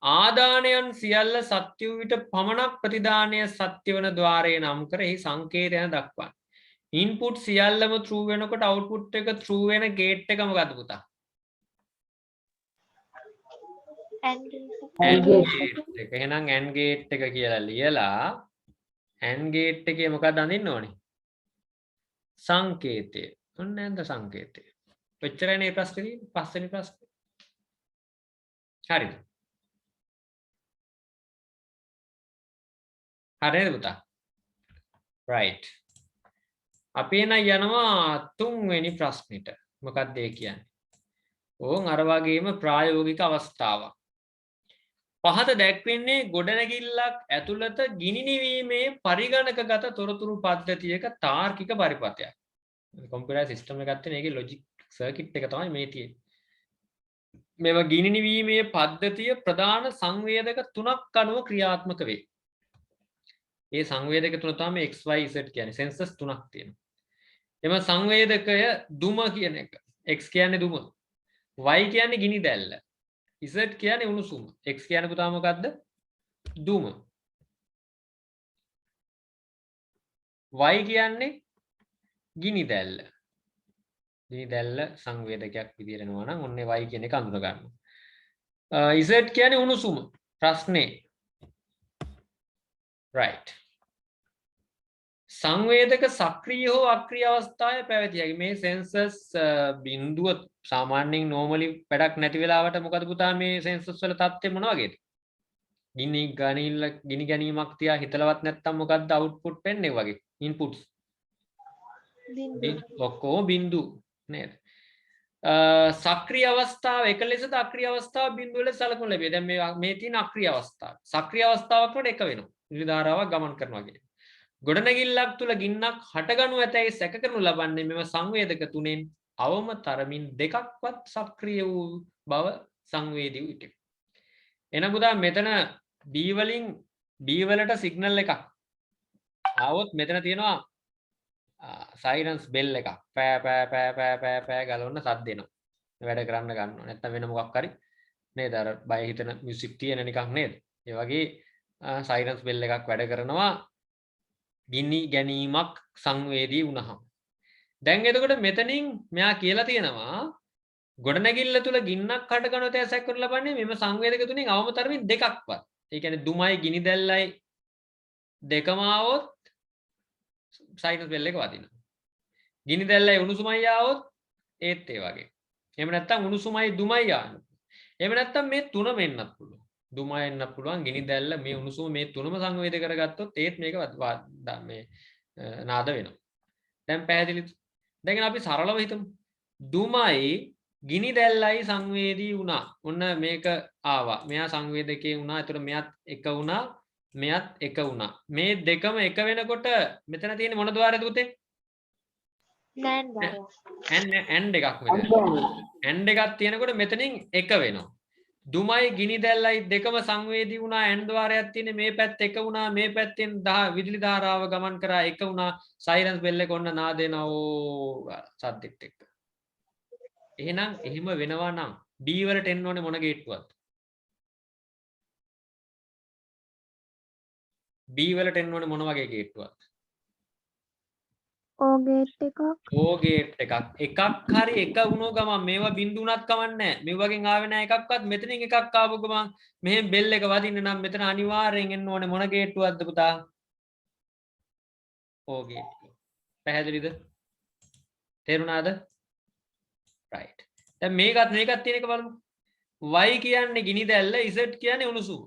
ආදානයන් සියල්ල සත්‍ය වූ විට පමණක් ප්‍රතිදානය සත්‍ය වන ద్వාරය නම් කර එහි සංකේතය දක්වන්න. ඉන්පුට් සියල්ලම true වෙනකොට output එක true වෙන gate එක මොකද්ද පුතා? and AND gate එක. එහෙනම් AND gate එක කියලා ලියලා AND gate එකේ මොකක්ද අඳින්න ඕනේ? සංකේතය. ඔන්න නැන්ද සංකේතය. ඔච්චරයි මේ ප්‍රශ්නේ තියෙන්නේ. පස්වෙනි ප්‍රශ්නේ. හරිද? හරිද පුතා? right. අපි එන යනවා තුන්වෙනි ප්‍රශ්නෙට. මොකක්ද ඒ කියන්නේ? ඕන් අර වගේම ප්‍රායෝගික අවස්ථාවක්. පහත දැක්වෙන්නේ ගොඩනැගිල්ලක් ඇතුළත ගිනි නිවීමේ පරිගණකගත තොරතුරු පද්ධතියක තාර්කික පරිපථයක්. කම්පියුටර් සිස්ටම් එකක් තියෙන ඒකේ ලොජික් සර්කිට් එක තමයි මේ තියෙන්නේ. මේව ගිනි නිවීමේ පද්ධතිය ප්‍රධාන සංවේදක තුනක් අනුව ක්‍රියාත්මක වේ. ඒ සංවේදක තුන තමයි x y z කියන්නේ සෙන්සර්ස් තුනක් තියෙනවා. එම සංවේදකය දුම කියන එක. x කියන්නේ දුම. y කියන්නේ ගිනි දැල්ල. z කියන්නේ උණුසුම. x කියන්නේ පුතා මොකද්ද? දුම. y කියන්නේ ගිනි දැල්ල. ගිනි දැල්ල සංවේදකයක් විදියට එනවා නම් ඔන්නේ y කියන එක අඳුන ගන්න. z කියන්නේ උණුසුම. ප්‍රශ්නේ. right. සංවේදක සක්‍රීය හෝ අක්‍රීය අවස්ථාවේ පැවතිය හැකි මේ සෙන්සර්ස් බිඳුව සාමාන්‍යයෙන් normally වැඩක් නැති වෙලාවට මොකද පුතා මේ සෙන්සර්ස් වල තත්ත්වය මොන වගේද? ගිනි ගැනීමක් තියා හිතලවත් නැත්තම් මොකද්ද අවුට්පුට් වෙන්නේ වගේ ඉන්පුට්ස් ඔක්කොම බිඳු නේද? සක්‍රීය අවස්ථාව එක ලෙසද අක්‍රීය අවස්ථාව බිඳුව ලෙස සලකනු ලැබේ. දැන් මේ තියෙන අක්‍රීය අවස්ථාව. සක්‍රීය අවස්ථාවක් වලට එක වෙනවා. නිරි ධාරාවක් ගමන් කරනවා කියන්නේ. ගොඩනැගිල්ලක් තුල ගින්නක් හටගනු ඇතැයි සැක කරනු ලබන්නේ මෙම සංවේදක තුනෙන් අවම තරමින් දෙකක්වත් සක්‍රිය වූ බව සංවේදී වූ විට. එහෙනම් පුතා මෙතන B වලින් B වලට සිග්නල් එකක් ආවොත් මෙතන තියෙනවා සයිලන්ස් බෙල් එකක්. පෑ පෑ පෑ පෑ පෑ පෑ ගලවන්න සද්ද එනවා. වැඩ කරන්න ගන්නවා. නැත්නම් වෙන මොකක් හරි නේද? අර බය හිතෙන මියුසික් තියෙන නිකන් නේද? ඒ වගේ සයිලන්ස් බෙල් එකක් වැඩ කරනවා. ගිනි ගැනීමක් සංවේදී වුණහම. දැන් එතකොට මෙතනින් මෙයා කියලා තියෙනවා ගොඩනැගිල්ල තුල ගින්නක් හට ගන්නොත් ඇසක් කර ලබන්නේ මෙම සංවේදක තුنين අවම තරමින් දෙකක්වත්. ඒ කියන්නේ දුමයි ගිනි දැල්ලයි දෙකම આવොත් සයිනස් බෙල් එක වදිනවා. ගිනි දැල්ලයි උණුසුමයි આવොත් ඒත් ඒ වගේ. එහෙම නැත්නම් උණුසුමයි දුමයි ආන. එහෙම නැත්නම් මේ තුනම එන්නත් පුළුවන්. දුමයි එන්නත් පුළුවන් ගිනි දැල්ල මේ උණුසුම මේ තුනම සංවේද කරගත්තොත් ඒත් මේක මේ නාද වෙනවා. දැන් පැහැදිලිද? දැන් අපි සරලව හිතමු. දුමයි ගිනි දැල්ලයි සංවේදී වුණා. ඔන්න මේක ආවා. මෙයා සංවේදකේ වුණා. ඒතර මෙයත් එක වුණා. මෙයත් එක වුණා. මේ දෙකම එක වෙනකොට මෙතන තියෙන්නේ මොන ద్వාරයද පුතේ? නෑන් බාරය. ඇන් එකක් මෙතන. ඇන් එකක් තියෙනකොට මෙතනින් එක වෙනවා. දුමයි ගිනි දැල්ලයි දෙකම සංවේදී වුණා. ඇන් ద్వාරයක් තියෙන්නේ මේ පැත්ත එක වුණා. මේ පැත්තෙන් විදුලි ධාරාව ගමන් කරා එක වුණා. සයිලන්ස් බෙල් එක ඔන්න නාදේනවා සද්දෙත් එක්ක. එහෙනම් එහෙම වෙනවා නම් B වලට එන්න ඕනේ මොන ගේට්ටුවක්ද? B වලට එන්න ඕනේ මොන වගේ ගේට්ටුවක්ද? ඕ ගේට් එකක්. ඕ ගේට් එකක්. එකක් හරි එක වුණෝ ගමන් මේවා බින්දු උනත් කමන්නේ නැහැ. මේ වගේ ආවේ නැහැ එකක්වත්. මෙතනින් එකක් ආපු ගමන් මෙහෙන් බෙල් එක වදින්න නම් මෙතන අනිවාර්යෙන් එන්න ඕනේ මොන ගේට්ටුවක්ද පුතා? ඕ ගේට්ටුව. පැහැදිලිද? තේරුණාද? right. දැන් මේකත් තියෙන එක බලමු. y කියන්නේ ගිනි දැල්ල, z කියන්නේ උණුසුම.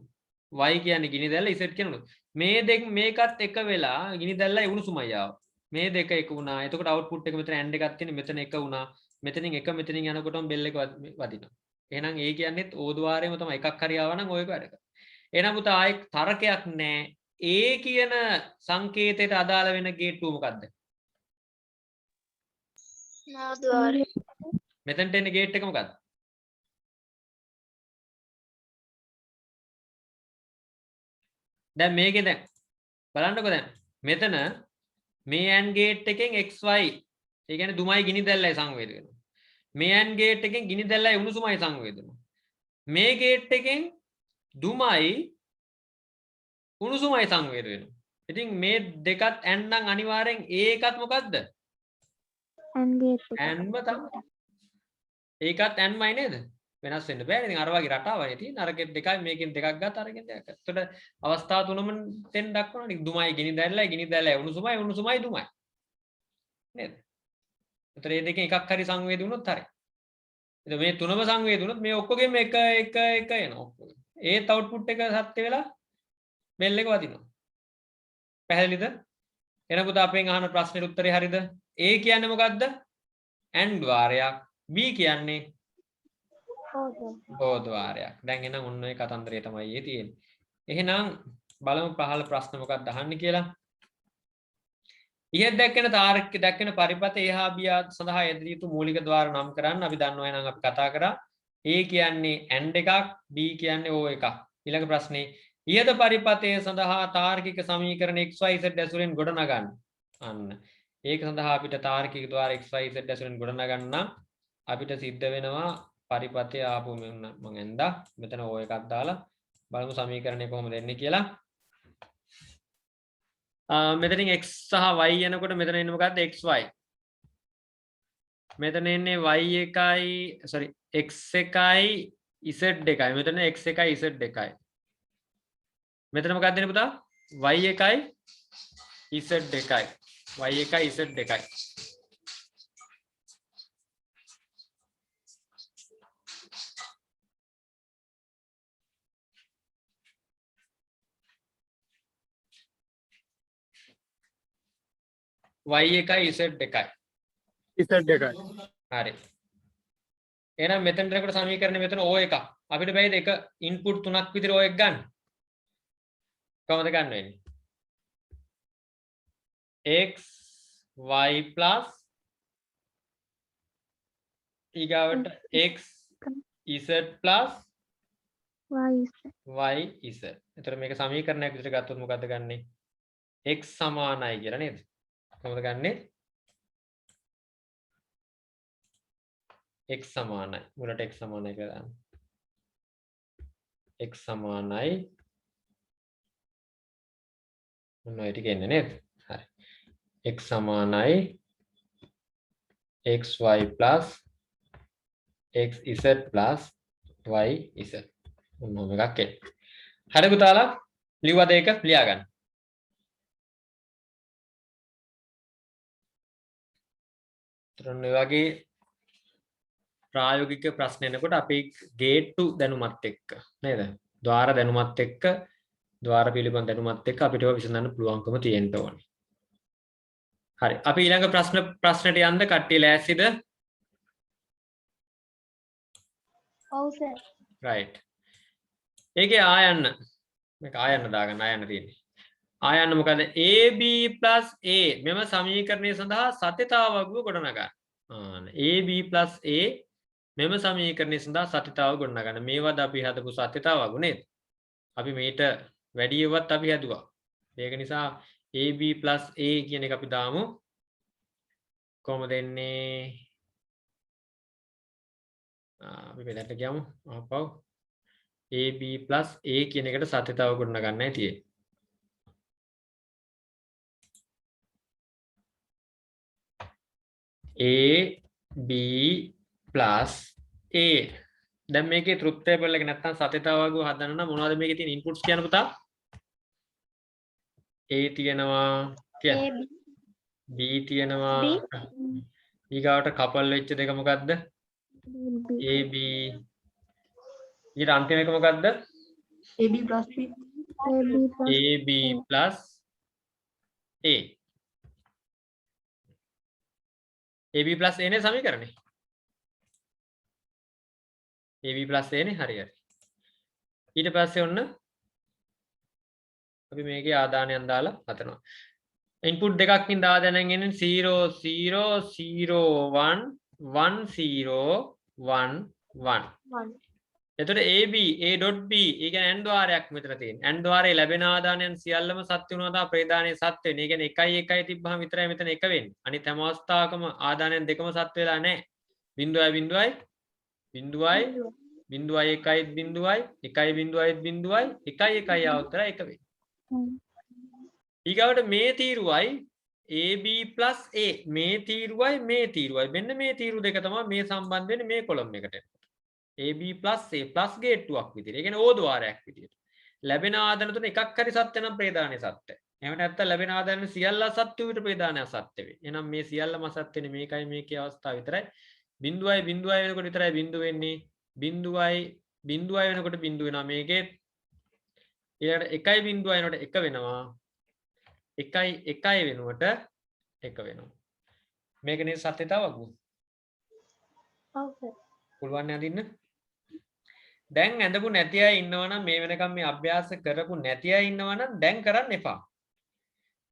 y කියන්නේ ගිනි දැල්ල, z කියන්නේ උණුසුම. මේ දෙක මේකත් එක වෙලා ගිනි දැල්ලයි උණුසුමයි ආවා. මේ දෙක එක වුණා. එතකොට අවුට්පුට් එක මෙතන ඇන්ඩ් එකක් තියෙන මෙතන එක වුණා. මෙතනින් එක මෙතනින් යනකොටම බෙල් එක වදිනවා. එහෙනම් ඒ කියන්නේත් ඕ ద్వාරයේම තමයි එකක් හරි ආවා නම් ඔයක වැඩ කරනවා. එහෙනම් පුතා ආයේ තරකයක් නැහැ. A කියන සංකේතයට අදාළ වෙන ගේට්ටුව මොකද්ද? නව ద్వාරය. මෙතනට එන්නේ ගේට් එක මොකද්ද? දැන් මේකේ දැන් බලන්නකෝ දැන් මෙතන මේ AND ගේට් එකෙන් XY ඒ කියන්නේ දුමයි ගිනි දැල්ලයි සංවේද වෙනවා. මේ AND ගේට් එකෙන් ගිනි දැල්ලයි උණුසුමයි සංවේද වෙනවා. මේ ගේට් එකෙන් දුමයි උණුසුමයි සංවේද වෙනවා. ඉතින් මේ දෙකත් AND නම් අනිවාර්යෙන් ඒකත් මොකද්ද? AND ගේට් එක. AND ම තමයි. ඒකත් ANDමයි නේද? වෙනස් වෙන්න බෑ. ඉතින් අර වගේ රටාවයි තියෙන්නේ. අරකින් දෙකයි මේකෙන් දෙකක් ගත්ත අරකින් දෙකක්. එතකොට අවස්ථා තුනම තෙන් දක්වනවා. දුමයි ගිනි දැල්ලයි උණුසුමයි දුමයි. නේද? එතකොට මේ දෙකෙන් එකක් හරි සංවේදී වුණොත් හරි. ඉතින් මේ තුනම සංවේදී වුණොත් මේ ඔක්කොගෙම එක එනවා. ඒත් අවුට්පුට් එක සත්‍ය වෙලා බෙල් එක වදිනවා. පැහැදිලිද? එහෙනම් පුතා අපෙන් අහන ප්‍රශ්නෙට උත්තරේ හරිද? A කියන්නේ මොකද්ද? AND ద్వාරයක්. B කියන්නේ ඕ ద్వාරයක්. දැන් එහෙනම් ඔන්න ඔය කතන්දරය තමයි ඒ තියෙන්නේ. එහෙනම් බලමු පහළ ප්‍රශ්න මොකක්ද අහන්නේ කියලා. ඉහත දැක්වෙන තාරක දැක්වෙන පරිපත A හා B සඳහා යෙදිය යුතු මූලික ద్వාර නම් කරන්න අපි දන්නවා එහෙනම් අපි කතා කරා. A කියන්නේ AND එකක්, B කියන්නේ O එකක්. ඊළඟ ප්‍රශ්නේ ඉහත පරිපතය සඳහා තාර්කික සමීකරණ XYZ ඇසුරෙන් ගොඩනගන්න. අන්න. ඒක සඳහා අපිට තාර්කික ద్వාර XYZ ඇසුරෙන් ගොඩනගන්න නම් අපිට සිද්ධ වෙනවා පරිපතය ආපු මම එන්දා මෙතන O එකක් දාලා බලමු සමීකරණය කොහොමද එන්නේ කියලා. මෙතනින් x සහ y යනකොට මෙතන එන්නේ මොකද්ද? xy. මෙතන එන්නේ y එකයි sorry x එකයි z එකයි. මෙතන x එකයි z එකයි. මෙතන මොකක්ද එන්නේ පුතා? y එකයි z එකයි. y එකයි z එකයි. y එකයි z එකයි. Z එකයි. හරි. එහෙනම් මෙතනට එනකොට සමීකරණය මෙතන O එකක්. අපිට බැයිද එක ඉන්පුට් තුනක් විතර O එක ගන්න? කොහොමද ගන්න වෙන්නේ? x y plus ඊගාවට x z plus y y is. එතකොට මේක සමීකරණයක් විදිහට ගත්තොත් මොකද්ද ගන්නෙ? x සමානයි කියලා නේද? කොහොමද ගන්නෙ? x සමානයි. මුලට x සමානයි කියලා දාන්න. x සමානයි මොන ඔය ටික එන්නේ නේද? හරි. x සමානයි xy plus xz plus yz. මොනම එකක් එන්නේ. හරි පුතාලා ලියුවද ඒක ලියා ගන්න. තරණ වගේ ප්‍රායෝගික ප්‍රශ්න එනකොට අපි ගේට්ටු දැනුමත් එක්ක නේද? ద్వාර දැනුමත් එක්ක ద్వාර පිළිබඳ දැනුමත් එක්ක අපිට ඒවා විසඳන්න පුළුවන්කම තියෙන්න ඕනේ. හරි. අපි ඊළඟ ප්‍රශ්නට යන්න කට්ටිය ලෑස්තිද? ඔව් සර්. right. ඒකේ ආයන්න මේක ආයන්න දාගන්න ආයන්න තියෙන්නේ. ආයන්න මොකද? AB plus A මෙම සමීකරණය සඳහා සත්‍යතාවග්ගුව ගොඩනගන්න. AB plus A මෙම සමීකරණය සඳහා සත්‍යතාව ගොඩනගන්න. මේවද අපි හදපු සත්‍යතාවග්ගු නේද? අපි මේට වැඩි ඒවත් අපි හදුවා. ඒක නිසා AB plus A කියන එක අපි දාමු. කොහොමද එන්නේ? අපි මෙතනට ගියමු. ආපහු AB plus A කියන එකට සත්‍යතාව ගොඩනගන්නයි තියෙන්නේ. A B plus A. දැන් මේකේ truth table එක නැත්තම් සත්‍යතාවග්ගුව හදන්න නම් මොනවද මේකේ තියෙන inputs කියන්න පුතා? A තියෙනවා කියන්න. B තියෙනවා. ඊගාවට couple වෙච්ච දෙක මොකද්ද? AB. ඊට අන්තිම එක මොකද්ද? AB plus A. AB plus A නේ සමීකරණේ. AB plus A නේ හරි හරි. ඊට පස්සේ ඔන්න අපි මේකේ ආදානයන් දාලා හදනවා. ඉන්පුට් දෙකක් ඉඳ ආදානයෙන් එන්නේ 0 0 0 1 1 0 1 1. එතකොට AB A.B ඒ කියන්නේ n ద్వාරයක් මෙතන තියෙනවා. n ద్వාරයේ ලැබෙන ආදානයන් සියල්ලම සත්‍ය වුණා තමයි ප්‍රේදානයේ සත්‍ය වෙන්නේ. ඒ කියන්නේ 1 1 තිබ්බහම විතරයි මෙතන 1 වෙන්නේ. අනිත් හැම අවස්ථාවකම ආදානයන් දෙකම සත්‍ය වෙලා නැහැ. 0යි 0යි 0යි 0යි 1යි 0යි 1යි 0යි 0යි 1යි 1යි આવතර 1 වෙන්නේ. ඊගාවට මේ තීරුවයි AB plus A මේ තීරුවයි මේ තීරුවයි මෙන්න මේ තීරු දෙක තමයි මේ සම්බන්ධ වෙන්නේ මේ කොලම් එකට. AB plus A plus ගේට්ටුවක් විදිහට. ඒ කියන්නේ O ద్వාරයක් විදිහට. ලැබෙන ආදාන තුන එකක් හරි සත්‍ය නම් ප්‍රේදානයේ සත්‍යයි. එහෙම නැත්නම් ලැබෙන ආදාන සියල්ල සත්‍ය විතර ප්‍රේදානය අසත්‍ය වෙයි. එහෙනම් මේ සියල්ලම අසත්‍ය වෙන්නේ මේකයි මේකේ අවස්ථාව විතරයි. 0යි 0යි වෙනකොට විතරයි බිඳුව වෙන්නේ. 0යි 0යි වෙනකොට බිඳුව වෙනවා මේකේ. ඊළඟට 1යි 0යි වෙනකොට 1 වෙනවා. 1යි 1යි වෙනුවට 1 වෙනවා. මේක නේ සත්‍යතාවග්ගුව. ඔව් සර්. පුළුවන් නේ අදින්න? දැන් ඇඳපු නැති අය ඉන්නවනම් මේ වෙනකම් මේ අභ්‍යාස කරපු නැති අය ඉන්නවනම් දැන් කරන්න එපා.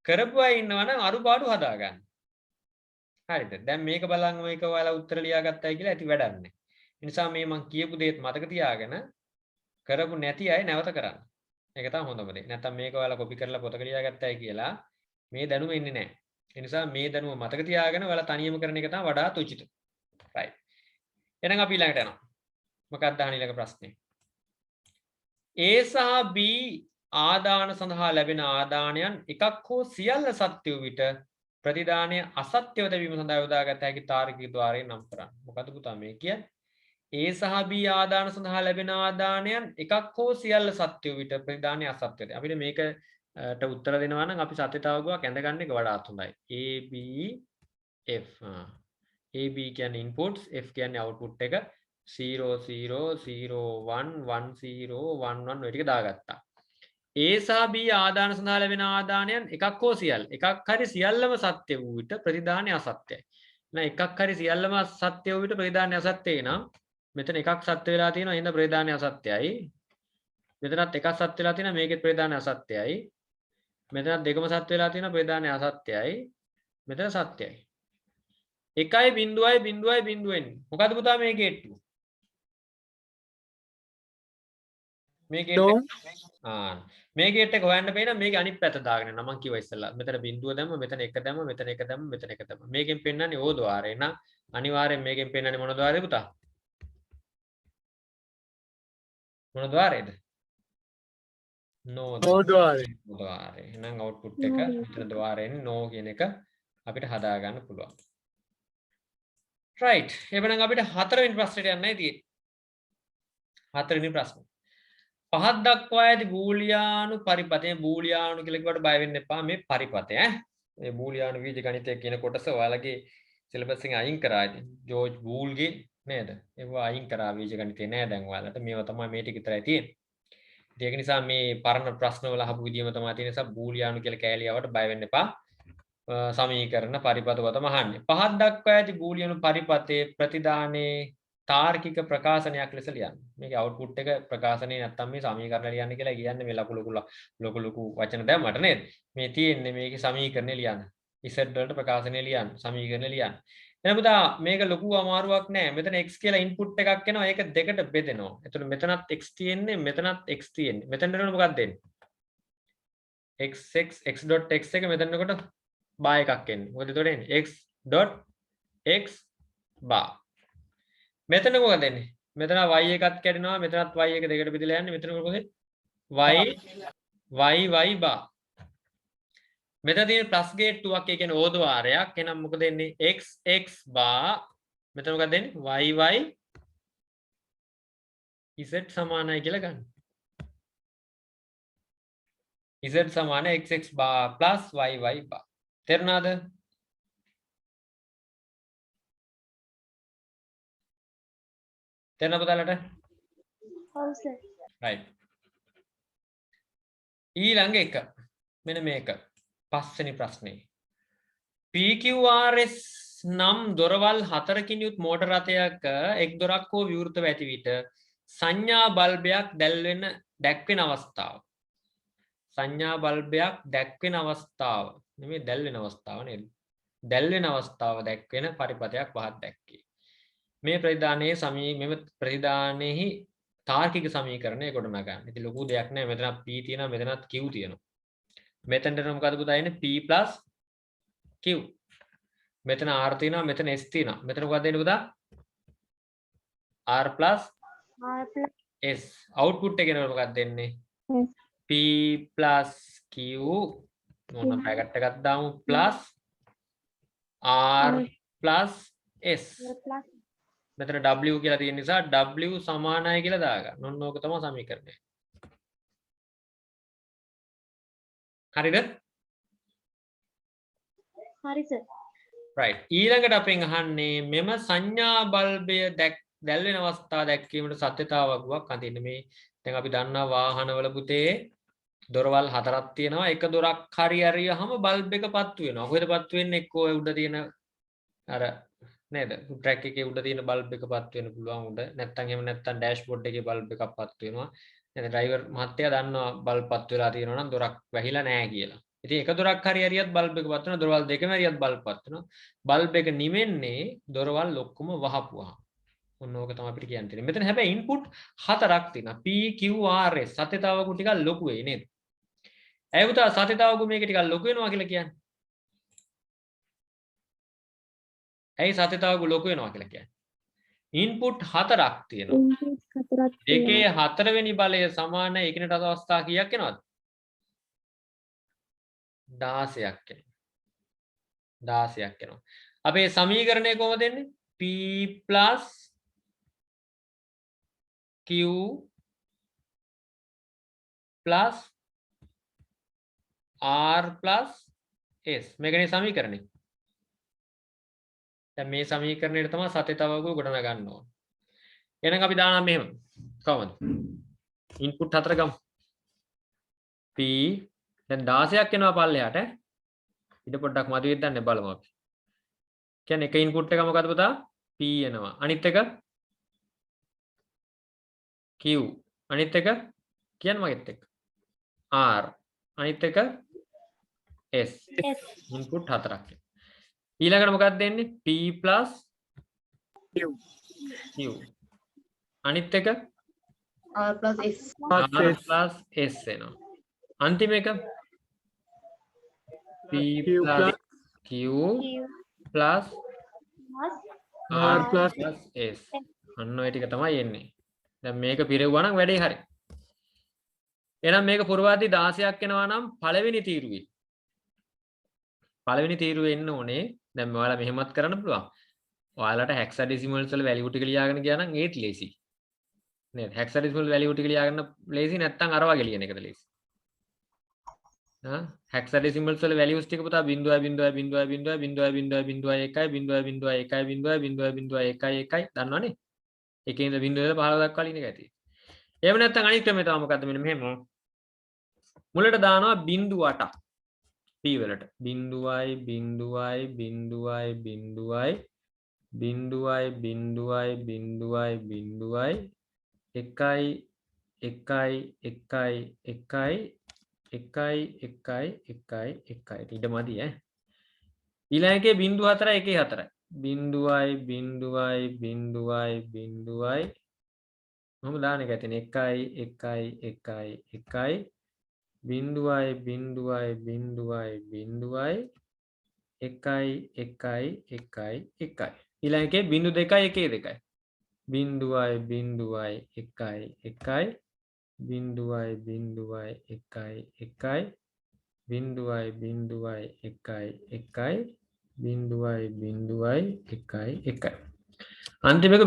කරපු අය ඉන්නවනම් අරුපාඩු හදාගන්න. හරිද? දැන් මේක බලන් මේක ඔයාලා උත්තර ලියාගත්තයි කියලා ඇති වැඩක් නැහැ. ඒ නිසා මේ මම කියපු දේත් මතක තියාගෙන කරපු නැති අය නැවත කරන්න. ඒක තමයි හොඳම දේ. නැත්තම් මේක ඔයාලා කොපි කරලා පොතක ලියාගත්තයි කියලා මේ දැනුම එන්නේ නැහැ. ඒ නිසා මේ දැනුම මතක තියාගෙන ඔයාලා තනියම කරන එක තමයි වඩාත් උචිත. right. එහෙනම් අපි ඊළඟට යනවා. මොකක්ද අහන ඊළඟ ප්‍රශ්නේ? A සහ B ආදාන සඳහා ලැබෙන ආදානයන් එකක් හෝ සියල්ල සත්‍ය වූ විට ප්‍රතිදානය අසත්‍යව තැබීම සඳහා යොදාගත හැකි තාර්කික ద్వාරයෙන් නම් කරන්න. මොකද පුතා මේ කියන්නේ? A සහ B ආදාන සඳහා ලැබෙන ආදානයන් එකක් හෝ සියල්ල සත්‍ය වූ විට ප්‍රතිදානය අසත්‍යද. අපිට මේකට උත්තර දෙනවා නම් අපි සත්‍යතාවගුවක් ඇඳගන්න එක වඩාත් හොඳයි. A B F. A B කියන්නේ inputs, F කියන්නේ output එක. 0 0 0 1 1 0 1 1 ඔය ටික දාගත්තා. A සහ B ආදාන සඳහා ලැබෙන ආදානයන් එකක් හෝ සියල්ල එකක් හරි සියල්ලම සත්‍ය වූ විට ප්‍රතිදානය අසත්‍යයි. එහෙනම් එකක් හරි සියල්ලම සත්‍ය වූ විට ප්‍රතිදානය අසත්‍යයි නම් මෙතන එකක් සත්‍ය වෙලා තියෙනවා එහෙනම් ප්‍රතිදානය අසත්‍යයි. මෙතනත් එකක් සත්‍ය වෙලා තියෙනවා මේකෙත් ප්‍රතිදානය අසත්‍යයි. මෙතනත් දෙකම සත්‍ය වෙලා තියෙනවා ප්‍රතිදානය අසත්‍යයි. මෙතන සත්‍යයි. 1යි 0යි 0යි 0 වෙන්නේ. මොකද පුතා මේ ගේට්ටුව? මේ ගේට් No. මේ ගේට් එක හොයන්න බෑ නම් මේකේ අනිත් පැත්ත දාගෙන යන්න මම කිව්වා ඉස්සෙල්ලා මෙතන බිඳුව දැම්ම මෙතන එක දැම්ම මෙතන එක දැම්ම මෙතන එක දැම්ම මේකෙන් පෙන්නන්නේ ඕ ద్వාරේ නම් අනිවාර්යෙන් මේකෙන් පෙන්නන්නේ මොන ద్వාරේද පුතා මොන ద్వාරේද no No द्वारे. ద్వාරේ එහෙනම් අවුට්පුට් එක මෙතන ద్వාරේනේ no කියන එක අපිට හදා ගන්න පුළුවන් right එහෙනම් අපිට හතරවෙනි ප්‍රශ්නෙට යන්නයි තියෙන්නේ හතරවෙනි ප්‍රශ්නේ පහක් දක්වා ඇති බූලියානු පරිපතය බූලියානු කියලා කිව්වට බය වෙන්න එපා මේ පරිපතය මේ බූලියානු බීජ ගණිතය කියන කොටස ඔයාලගේ සිලබස් එකෙන් අයින් කරා ඉතින් ජෝර්ජ් බූල්ගේ නේද ඒවා අයින් කරා බීජ ගණිතේ නෑ දැන් ඔයාලට මේවා තමයි මේ ටික විතරයි තියෙන්නේ ඒක නිසා මේ පරණ ප්‍රශ්න වල අහපු විදියම තමයි තියෙන නිසා බූලියානු කියලා කෑලියාවට බය වෙන්න එපා සමීකරණ පරිපතව තමයි අහන්නේ පහක් දක්වා ඇති බූලියානු පරිපතේ ප්‍රතිදානයේ තාර්කික ප්‍රකාශනයක් ලෙස ලියන්න. මේකේ අවුට්පුට් එක ප්‍රකාශනේ නැත්තම් මේ සමීකරණ ලියන්න කියලා කියන්නේ මේ ලොකු වචන දැම්මට නේද? මේ තියෙන්නේ මේකේ සමීකරණේ ලියන්න. Z වලට ප්‍රකාශනේ ලියන්න, සමීකරණේ ලියන්න. එහෙනම් පුතා මේක ලොකු අමාරුවක් නෑ. මෙතන x කියලා ඉන්පුට් එකක් එනවා. ඒක දෙකට බෙදෙනවා. එතකොට මෙතනත් x තියෙන්නේ, මෙතනත් x තියෙන්නේ. මෙතන එනකොට මොකක්ද දෙන්නේ? x.x එක මෙතන එනකොට බා එකක් එන්නේ. මොකද එතකොට එන්නේ x.x බා මෙතන මොකද දෙන්නේ මෙතන y එකත් කැඩෙනවා මෙතනත් y එක දෙකට බෙදලා යන්නේ මෙතන මොකද y බා මෙතන තියෙන ප්ලස් ගේට් 2ක් ඒ කියන්නේ ඕ ద్వාරයක් එහෙනම් මොකද දෙන්නේ x බා මෙතන මොකද දෙන්නේ y z සමානයි කියලා ගන්න z සමාන x බා ප්ලස් y බා තේරුණාද තේරෙනවද පුතාලට? ඔව් සර්. right. ඊළඟ එක මෙන්න මේක පස්වෙනි ප්‍රශ්නේ. PQRS නම් දොරවල් 4කින් යුත් මෝටර රථයක එක් දොරක් හෝ විවෘතව ඇති විට සංඥා බල්බයක් දැක්වෙන අවස්ථාව. සංඥා බල්බයක් දැක්වෙන අවස්ථාව. නෙමෙයි දැල්වෙන අවස්ථාව නේද? දැල්වෙන අවස්ථාව දැක්වෙන පරිපතයක් පහක් දැක්කේ. මේ ප්‍රතිදානයේ මෙම ප්‍රතිදානයේහි තාර්කික සමීකරණය ගොඩනගන්න. ඉතින් ලොකු දෙයක් නෑ. මෙතන p තියෙනවා, මෙතනත් q තියෙනවා. මෙතනට මොකද පුතා එන්නේ p q. මෙතන r තියෙනවා, මෙතන s තියෙනවා. මෙතන මොකද එන්නේ පුතා? r s. අවුට්පුට් එක එනකොට මොකක්ද දෙන්නේ? p q මොන බ්‍රැකට් එකක් දාමු plus r s. මෙතන w කියලා තියෙන නිසා w සමානයි කියලා දාගන්න. ඔන්න ඕක තමයි සමීකරණය. හරිද? හරි සර්. right. ඊළඟට අපෙන් අහන්නේ මෙම සංඥා බල්බය දැල්වෙන අවස්ථාව දැක්වීමට සත්‍යතාවකුවක් අඳින්න මේ දැන් අපි දන්නා වාහනවල පුතේ දොරවල් 4ක් තියෙනවා. එක දොරක් හරි අරියහම බල්බ් එක පත්තු වෙනවා. කොහෙද පත්තු වෙන්නේ? එක්කෝ උඩ තියෙන අර නේද ට්‍රැක් එකේ උඩ තියෙන බල්බ් එක පත් වෙන්න පුළුවන් උඩ නැත්නම් එහෙම නැත්නම් ඩෑෂ්බෝඩ් එකේ බල්බ් එකක් පත් වෙනවා නේද ඩ්‍රයිවර් මහත්තයා දන්නවා බල්බ් පත් වෙලා තියෙනවා නම් දොරක් වැහිලා නැහැ කියලා. ඉතින් එක දොරක් හරි හරියත් බල්බ් එක පත් වෙනවා දොරවල් දෙකම හරියත් බල්බ් පත් වෙනවා. බල්බ් එක නිවෙන්නේ දොරවල් ඔක්කොම වහපුවා. ඔන්න ඕක තමයි අපිට කියන්න තියෙන්නේ. මෙතන හැබැයි ඉන්පුට් 4ක් තියෙනවා. P Q R S සත්‍යතාවකු ටිකක් ලොකු වෙයි නේද? ඇයි පුතා සත්‍යතාවකු මේක ටිකක් ලොකු වෙනවා කියලා කියන්නේ? ඇයි සත්‍යතාවකු ලොකු වෙනවා කියලා කියන්නේ? ඉන්පුට් 4ක් තියෙනවා. එකේ 4 වෙනි බලය සමාන එකිනෙට අවස්ථා කීයක් එනවද? 16ක් එනවා. 16ක් එනවා. අපේ සමීකරණය කොහොමද එන්නේ? P Q R S මේකනේ සමීකරණය. දැන් මේ සමීකරණයට තමයි සත්‍යතාවකව ගොඩනගා ගන්න ඕන. එහෙනම් අපි දානවා මෙහෙම. කොහොමද? ඉන්පුට් 4 ගමු. P දැන් 16ක් එනවා පල්ලෙහාට. ඊට පොඩ්ඩක් මදි වෙද්දන්නේ බලමු අපි. කියන්නේ එක ඉන්පුට් එක මොකද පුතා? P එනවා. අනිත් එක Q. අනිත් එක කියන්න මගෙත් එක්ක. R. අනිත් එක S. ඉන්පුට් 4ක්. ඊළඟට මොකක්ද දෙන්නේ? P Q. අනිත් එක R plus S. R plus S එනවා. අන්තිම එක P plus Q plus R plus S. අන්න ඔය ටික තමයි එන්නේ. දැන් මේක පිරෙවුවා නම් වැඩේ හරි. එහෙනම් මේක පුරවාදී 16ක් එනවා නම් පළවෙනි තීරුවේ. පළවෙනි තීරුවේ එන්න ඕනේ. දැන් ඔයාලා මෙහෙමත් කරන්න පුළුවන්. ඔයාලට hexadecimals වල value ටික ලියාගෙන ගියා නම් ඒත් ලේසි. නේද? hexadecimal value ටික ලියාගන්න ලේසි නැත්නම් අර වගේ ලියන එකද ලේසි. hexadecimals වල values ටික පුතා 0.0.0.0.1.1.1.1.1.1.1 දන්නවනේ. එකේ ඉඳලා 0 15 දක්වා ලියන එක ඇති. එහෙම නැත්නම් අනිත් ක්‍රමය තමයි මොකද්ද මෙන්න මෙහෙම. මුලට දානවා 0.8ක් p වලට 0.0.0.0.0.0.0.0.0.0.0.0.0.0.0.0.0.0.0.0.0.0.0.0.0.0.0 ඊට මදි ඈ ඊළඟ එකේ 0.4 එකේ 4 0.0.0.0 මොකම දාන එක ඇතිනේ 1.1.1.1 0.0.0.0.1.1.1.1 ඊළඟ එකේ 0.2.1.2 0.0.1.1 අන්තිම එක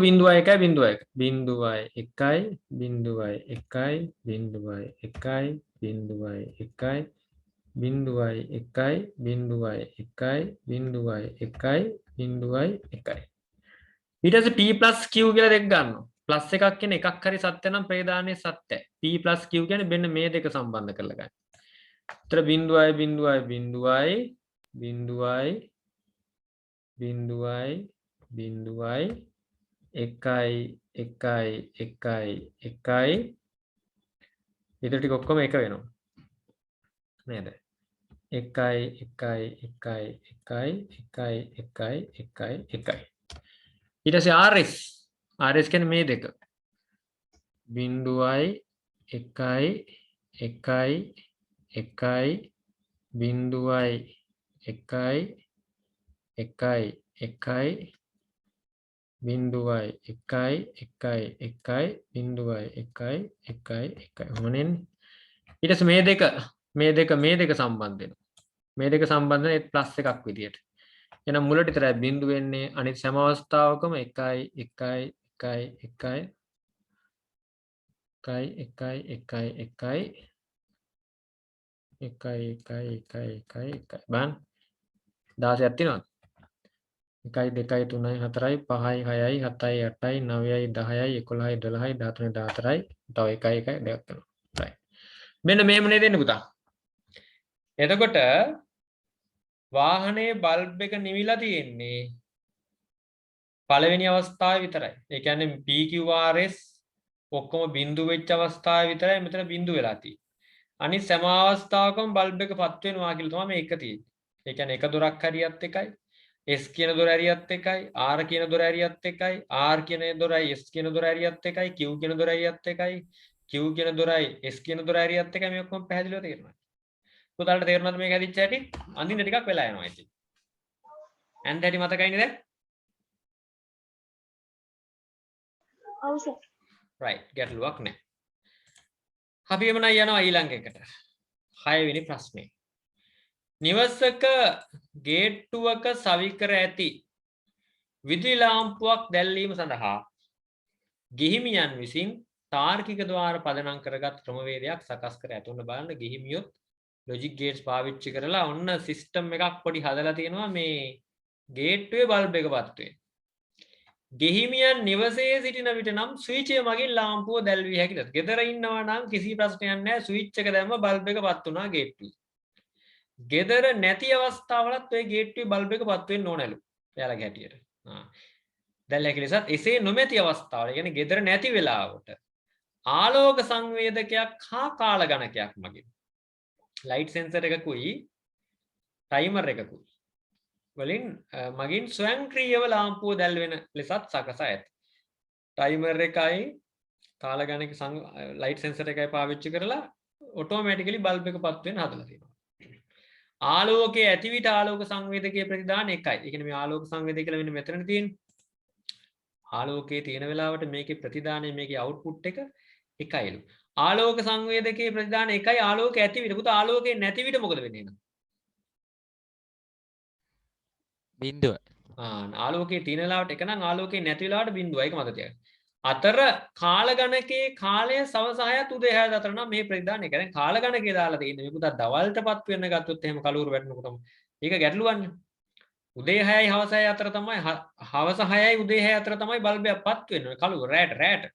0.1 ඊට පස්සේ P plus Q කියලා දෙක ගන්නවා. ප්ලස් එකක් කියන්නේ එකක් හරි සත්‍ය නම් ප්‍රේදානයේ සත්‍යයි. P plus Q කියන්නේ මෙන්න මේ දෙක සම්බන්ධ කරලා ගන්න. උතර 0.0.0.1.1.1 ඊට ටික ඔක්කොම එක වෙනවා. නේද? 1.1.1.1.1.1 ඊට පස්සේ RS කියන්නේ මේ දෙක 0.1.1.1.1.1.1.1.1.1 මොනෙන් ඊට පස්සේ මේ දෙක සම්බන්ධ වෙනවා. මේ දෙක සම්බන්ධ වෙන ප්ලස් එකක් විදියට. එහෙනම් මුලට විතරයි බිඳු වෙන්නේ අනිත් හැම අවස්ථාවකම 1.1.1.1 බන් 16ක් තියෙනවද 1 2 3 4 5 6 7 8 9 10 11 12 13 14යි තව 1 1 දෙකක් කරනවා right මෙන්න මෙහෙම නේද එන්නේ පුතා එතකොට වාහනේ බල්බ් එක නිවිලා තියෙන්නේ පළවෙනි අවස්ථාවේ විතරයි. ඒ කියන්නේ PQRS ඔක්කොම බිඳු වෙච්ච අවස්ථාවේ විතරයි මෙතන බිඳු වෙලා තියෙන්නේ. අනිත් සෑම අවස්ථාවකම බල්බ් එක පත් වෙනවා කියලා තමයි මේක තියෙන්නේ. ඒ කියන්නේ එක දොරක් හරියත් එකයි S කියන දොර හරියත් එකයි R කියන දොර හරියත් එකයි R කියන දොරයි S කියන දොර හරියත් එකයි Q කියන දොර හරියත් එකයි Q කියන දොරයි S කියන දොර හරියත් එකයි මේ ඔක්කොම පැහැදිලිව තේරෙනවා. පුතාලට තේරුණාද මේක ඇදිච්ච හැටි? අඳින්න ටිකක් වෙලා යනවා ඉතින්. ඇන්ද හැටි මතකයිනේ දැන්? ඔව් සර්. right ගැටලුවක් නැහැ. අපි එමනම් යනවා ඊළඟ එකට. 6 වෙනි ප්‍රශ්නේ. නිවසක ගේට්ටුවක සවිකර ඇති විදුලි ලාම්පුවක් දැල්වීම සඳහා ගිහිමියන් විසින් තාර්කික ద్వාර පදනම් කරගත් ක්‍රමවේදයක් සකස් කර ඇත. උන්න බලන්න ගිහිමියොත් ලොජික් ගේට්ස් පාවිච්චි කරලා ඔන්න සිස්ටම් එකක් පොඩි හදලා තියෙනවා මේ ගේට්ටුවේ බල්බ් එක පත් වෙන. ගෙහිමියන් නිවසේ සිටින විට නම් ස්විචය මගින් ලාම්පුව දැල්විය හැකිද? ගෙදර ඉන්නවා නම් කිසි ප්‍රශ්නයක් නැහැ ස්විච් එක දැම්ම බල්බ් එක පත් වුණා ගේට්ටුවේ. ගෙදර නැති අවස්ථාවලත් ඔය ගේට්ටුවේ බල්බ් එක පත් වෙන්න ඕනලු. එයාලගේ හැටියට. දැල්ල හැකි ලෙසත් එසේ නොමැති අවස්ථාවල කියන්නේ ගෙදර නැති වෙලාවට ආලෝක සංවේදකයක් හා කාල ගණකයක් මගින් ලයිට් සෙන්සර් එකකුයි ටයිමර් එකකුයි වලින් මගින් ස්වයංක්‍රීයව ලාම්පුව දැල්වෙන ලෙසත් සකසා ඇත. ටයිමර් එකයි කාල ගණක ලයිට් සෙන්සර් එකයි පාවිච්චි කරලා ඔටෝමැටිකලි බල්බ් එක පත් වෙන්න හදලා තියෙනවා. ආලෝකයේ ඇති විට ආලෝක සංවේදකයේ ප්‍රතිදාන එකයි. ඒ කියන්නේ මේ ආලෝක සංවේදකය කියලා මෙන්න මෙතන තියෙන්නේ. ආලෝකයේ තියෙන වෙලාවට මේකේ ප්‍රතිදානය මේකේ අවුට්පුට් එක එකයිලු. ආලෝක සංවේදකයේ ප්‍රතිදාන එකයි ආලෝක ඇති විට. පුතා ආලෝකයේ නැති විට මොකද වෙන්නේ එහෙනම්? බිඳුව. ආලෝකයේ තියෙන වෙලාවට එක නම් ආලෝකයේ නැති වෙලාවට බිඳුවයි. ඒක මතක තියාගන්න. අතර කාල ගණකයේ කාලය සවස 6ත් උදේ 6 අතර නම් මේ ප්‍රතිදාන එක. දැන් කාල ගණකේ දාලා තියෙන්නේ මේ පුතා දවල්ටපත් වෙන්න ගත්තොත් එහෙම කලුවර වැටෙනකොටම ඒක ගැටලුවන්නේ. උදේ 6යි හවස 6 අතර තමයි හවස 6යි උදේ 6 අතර තමයි බල්බයක් පත් වෙන්නේ. කලුවර රැට.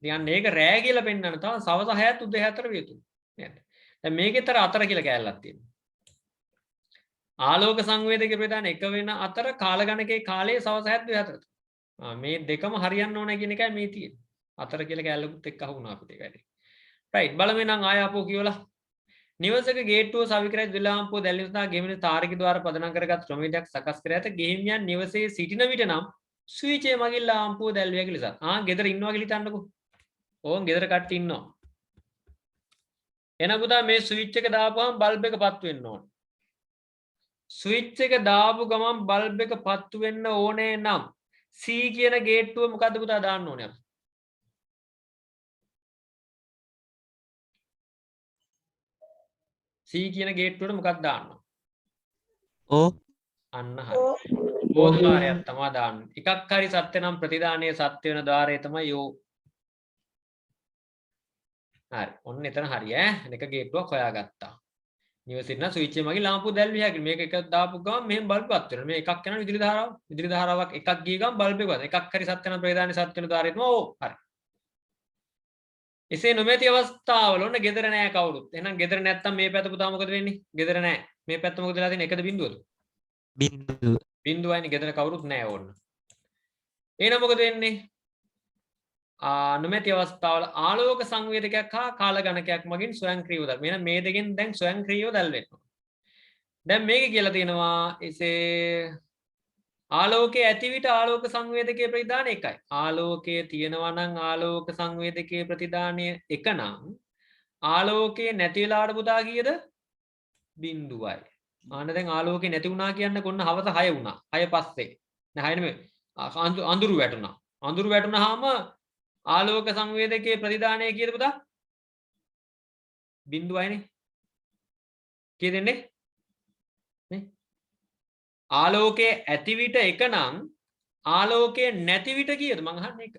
ඉතින් ඒක රෑ කියලා පෙන්වන්න තව සවස 6ත් උදේ 6 අතර වියතුයි. නේද? දැන් මේකේතර අතර කියලා කැලලක් තියෙනවා. ආලෝක සංවේදකයේ ප්‍රධාන එක වෙන අතර කාල ගණකයේ කාලයේ සවස 6ත් උදේ 6 අතර. මේ දෙකම හරියන්න ඕන කියන එකයි මේ තියෙන්නේ. අතර කියලා කැලලකුත් එක්ක අහුණා අපිට ඒකයි. රයිට් බලමු නම් ආය ආපෝ කියවලා. නිවසක ගේට්ටුව සවිකරයි දිලාම්පුව දැල්වීම සඳහා ගෙමින තාරක ద్వාර පදනම් කරගත් ක්‍රමවේදයක් සකස් කර ඇත. ගෙහිමියන් නිවසේ සිටින විට නම් ස්විචේ මගින් ලාම්පුව දැල්විය කියලා නිසා. ගෙදර ඉන්නවා කියලා හිතන්නකෝ. ඕන් ගෙදර කට්ටිය ඉන්නවා. එන පුතා මේ ස්විච් එක දාපුවම බල්බ් එක පත් වෙන්න ඕන. ස්විච් එක දාපු ගමන් බල්බ් එක පත් වෙන්න ඕනේ නම් C කියන ගේට්ටුව මොකද්ද පුතා දාන්න ඕනේ අපි? C කියන ගේට්ටුවට මොකක්ද දාන්න? ඕ. අන්න හරි. ඕ ద్వාරයක් තමයි දාන්න. එකක් හරි සත්‍ය නම් ප්‍රතිදානයේ සත්‍ය වෙන ద్వාරය තමයි ඕ. හරි. ඔන්න එතන හරි ඈ. එක ගේට්ටුවක් හොයාගත්තා. නිවසේ ඉන්න ස්විච් එක මගින් ලාම්පුව දැල්විය හැකියි. මේක එක දාපු ගමන් මෙහෙම බල්බ් පත් වෙනවා. මේ එකක් යනවා විදුලි ධාරාව. විදුලි ධාරාවක් එකක් ගිය ගමන් බල්බ් එක වදිනවා. එකක් හරි සත්‍ය නම් ප්‍රතිදානයේ සත්‍ය වෙන ద్వාරය තමයි ඕ. හරි. එසේ නොමැති අවස්ථාවල ඔන්න ගෙදර නෑ කවුරුත්. එහෙනම් ගෙදර නැත්තම් මේ පැත්ත පුතා මොකද වෙන්නේ? ගෙදර නෑ. මේ පැත්ත මොකද වෙලා තියෙන්නේ? එකද බිඳුවද? බිඳුව. බිඳුවයිනේ ගෙදර කවුරුත් නෑ ඕන්න. එහෙනම් මොකද වෙන්නේ? නොමැති අවස්ථාවල ආලෝක සංවේදකයක් හා කාල ගණකයක් මගින් ස්වයංක්‍රීයව දල්. එහෙනම් මේ දෙකෙන් දැන් ස්වයංක්‍රීයව දල් වෙනවා. දැන් මේක කියලා තියෙනවා එසේ ආලෝකයේ ඇති විට ආලෝක සංවේදකයේ ප්‍රතිදාන එකයි. ආලෝකයේ තියෙනවා නම් ආලෝක සංවේදකයේ ප්‍රතිදානය එක නම් ආලෝකයේ නැති වෙලාවට පුතා කීයද? බිඳුවයි. ආන්න දැන් ආලෝකේ නැති වුණා කියන්නේ කොන්න හවස 6 වුණා. 6 පස්සේ. නෑ 6 නෙමෙයි. අඳුරු වැටුණා. අඳුරු වැටුණාම ආලෝක සංවේදකයේ ප්‍රතිදානය කීයද පුතා? බිඳුවයිනේ. කී දෙන්නේ? නේ? ආලෝකයේ ඇති විට එක නම් ආලෝකයේ නැති විට කීයද මං අහන්නේ ඒක?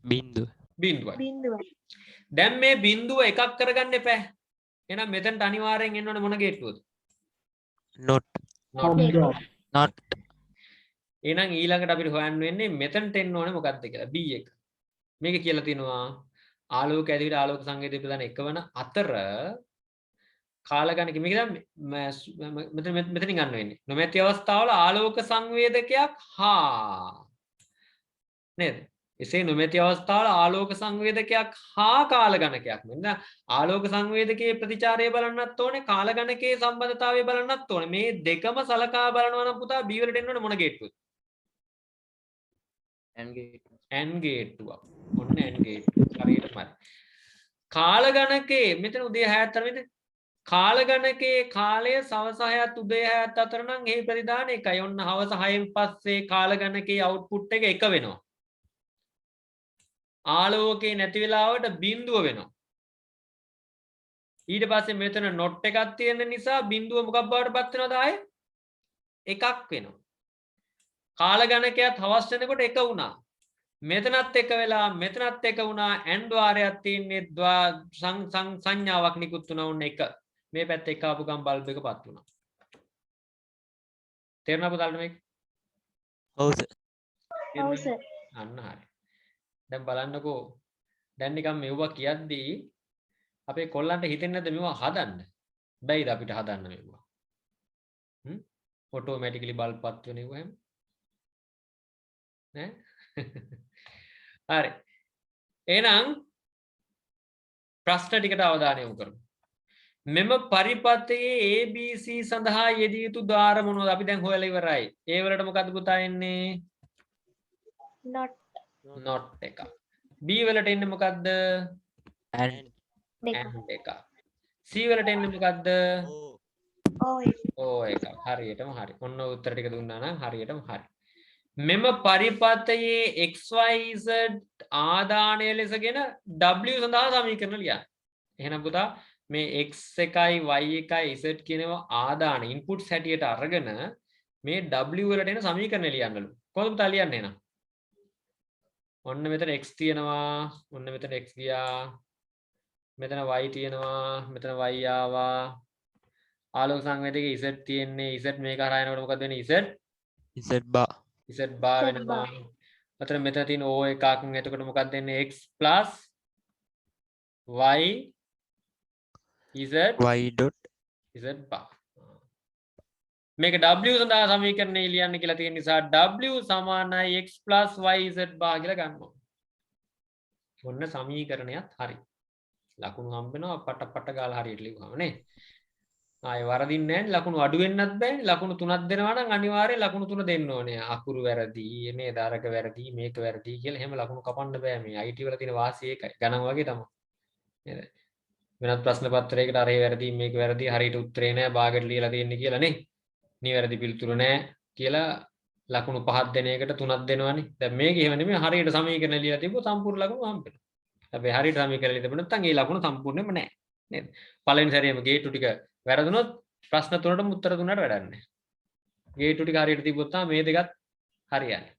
බිඳුව. බිඳුවයි. බිඳුවයි. දැන් මේ බිඳුව එකක් කරගන්න එපා. එහෙනම් මෙතනට අනිවාර්යෙන් එන්න ඕනේ මොන ගේට්ටුවද? not not එහෙනම් ඊළඟට අපිට හොයන්න වෙන්නේ මෙතනට එන්න ඕනේ මොකක්ද කියලා. B එක. මේක කියලා තියෙනවා ආලෝක ඇති විට ආලෝක සංවේදී ප්‍රදාන එකවන අතර කාල ගණක මේක දැන් මෙතනින් ගන්න වෙන්නේ. නොමැති අවස්ථාවල ආලෝක සංවේදකයක් හා නේද? එසේ නොමැති අවස්ථාවල ආලෝක සංවේදකයක් හා කාල ගණකයක්. මෙන්න ආලෝක සංවේදකයේ ප්‍රතිචාරය බලන්නත් ඕනේ, කාල ගණකයේ සම්බන්ධතාවය බලන්නත් ඕනේ. මේ දෙකම සලකා බලනවා නම් පුතා B වලට එන්න ඕනේ මොන ගේට්ටුවද? AND ගේට්ටුවක්. ඔන්න AND ගේට්ටුව. හරියටම හරි. කාල ගණකයේ මෙතන උදේ 6 අතර මෙතන කාල ගණකයේ කාලය සවස 6ත් උදේ 6ත් අතර නම් එහි ප්‍රතිදාන එකයි. ඔන්න හවස 6න් පස්සේ කාල ගණකයේ අවුට්පුට් එක 1 වෙනවා. ආලෝකේ නැති වෙලාවට බිඳුව වෙනවා. ඊට පස්සේ මෙතන not එකක් තියෙන නිසා බිඳුව මොකක් බවට පත් වෙනවද ආයේ? එකක් වෙනවා. කාල ගණකයත් හවස් වෙනකොට 1 වුණා. මෙතනත් 1 වෙලා මෙතනත් 1 වුණා. AND ద్వාරයක් තියෙන්නේ සංඥාවක් නිකුත් වුණා උන්න 1. මේ පැත්ත 1 ආපු ගමන් බල්බ් එක පත් වුණා. තේරුණා පුතාලට මේක? ඔව් සර්. ඔව් සර්. අන්න හරි. දැන් බලන්නකෝ දැන් නිකන් මෙවුවා කියද්දී අපේ කොල්ලන්ට හිතෙන්නේ නැද්ද මෙවුවා හදන්න? බැයිද අපිට හදන්න මෙවුවා? ඔටෝමැටිකලි බල්බ් පත් වෙන ඒවා එහෙම? නෑ? හරි. එහෙනම් ප්‍රශ්න ටිකට අවධානය යොමු කරමු. මෙම පරිපථයේ ABC සඳහා යෙදිය යුතු ද්වාර මොනවද? අපි දැන් හොයලා ඉවරයි. ඒ වලට මොකද්ද පුතා එන්නේ? not not එක. B වලට එන්නේ මොකද්ද? and දෙක. and එක. C වලට එන්නේ මොකද්ද? ඔය. O එක. හරියටම හරි. ඔන්න උත්තර ටික දුන්නා නම් හරියටම හරි. මෙම පරිපතයේ xyz ආදානය ලෙසගෙන w සඳහා සමීකරණ ලියන්න. එහෙනම් පුතා මේ x එකයි y එකයි z කියනවා ආදාන ඉන්පුට්ස් හැටියට අරගෙන මේ w වලට එන සමීකරණ ලියන්නලු. කොහොමද පුතා ලියන්නේ එහෙනම්? ඔන්න මෙතන x තියෙනවා, ඔන්න මෙතන x ගියා. මෙතන y තියෙනවා, මෙතන y ආවා. ආලෝක සංවේදකයේ z තියෙන්නේ, z මේක හරහා යනකොට මොකද වෙන්නේ? z bar z bar වෙනවා. අතන මෙතන තියෙන o එකක්. එතකොට මොකක්ද වෙන්නේ? x plus y y dot z bar. මේක w සඳහා සමීකරණය ලියන්න කියලා තියෙන නිසා w සමානයි x plus y z bar කියලා ගන්නවා. ඔන්න සමීකරණයත් හරි. ලකුණු හම්බ වෙනවා පට ගාලා හරියට ලියුවාම නේ. ආයෙ වරදින්නේ නැහැ. ලකුණු අඩු වෙන්නත් බෑ. ලකුණු 3ක් දෙනවා නම් අනිවාර්යයෙන් ලකුණු 3 දෙන්න ඕනේ. අකුරු වැරදි, මේ දාරක වැරදි, මේක වැරදි කියලා එහෙම ලකුණු කපන්න බෑ. මේ IT වල තියෙන වාසිය ඒකයි. ගණන් වගේ තමයි. නේද? වෙනත් ප්‍රශ්න පත්‍රයකට අර ඒ වැරදි මේක වැරදි හරියට උත්තරේ නැහැ. බාගෙට ලියලා තියෙන්නේ කියලා නේ. නිවැරදි පිළිතුරු නැහැ කියලා ලකුණු 5ක් දෙන එකට 3ක් දෙනවනේ. දැන් මේක එහෙම නෙමෙයි හරියට සමීකරණ ලියලා තිබ්බොත් සම්පූර්ණ ලකුණු හම්බ වෙනවා. හැබැයි හරියට සමීකරණ ලියලා තිබුණ නැත්නම් ඒ ලකුණු සම්පූර්ණයෙන්ම නැහැ. නේද? පළවෙනි සැරේම ගේට්ටු ටික වැරදුනොත් ප්‍රශ්න තුනටම උත්තර දුන්නාට වැඩක් නැහැ. ගේට්ටු ටික හරියට තිබ්බොත් තමයි මේ දෙකත් හරියන්නේ.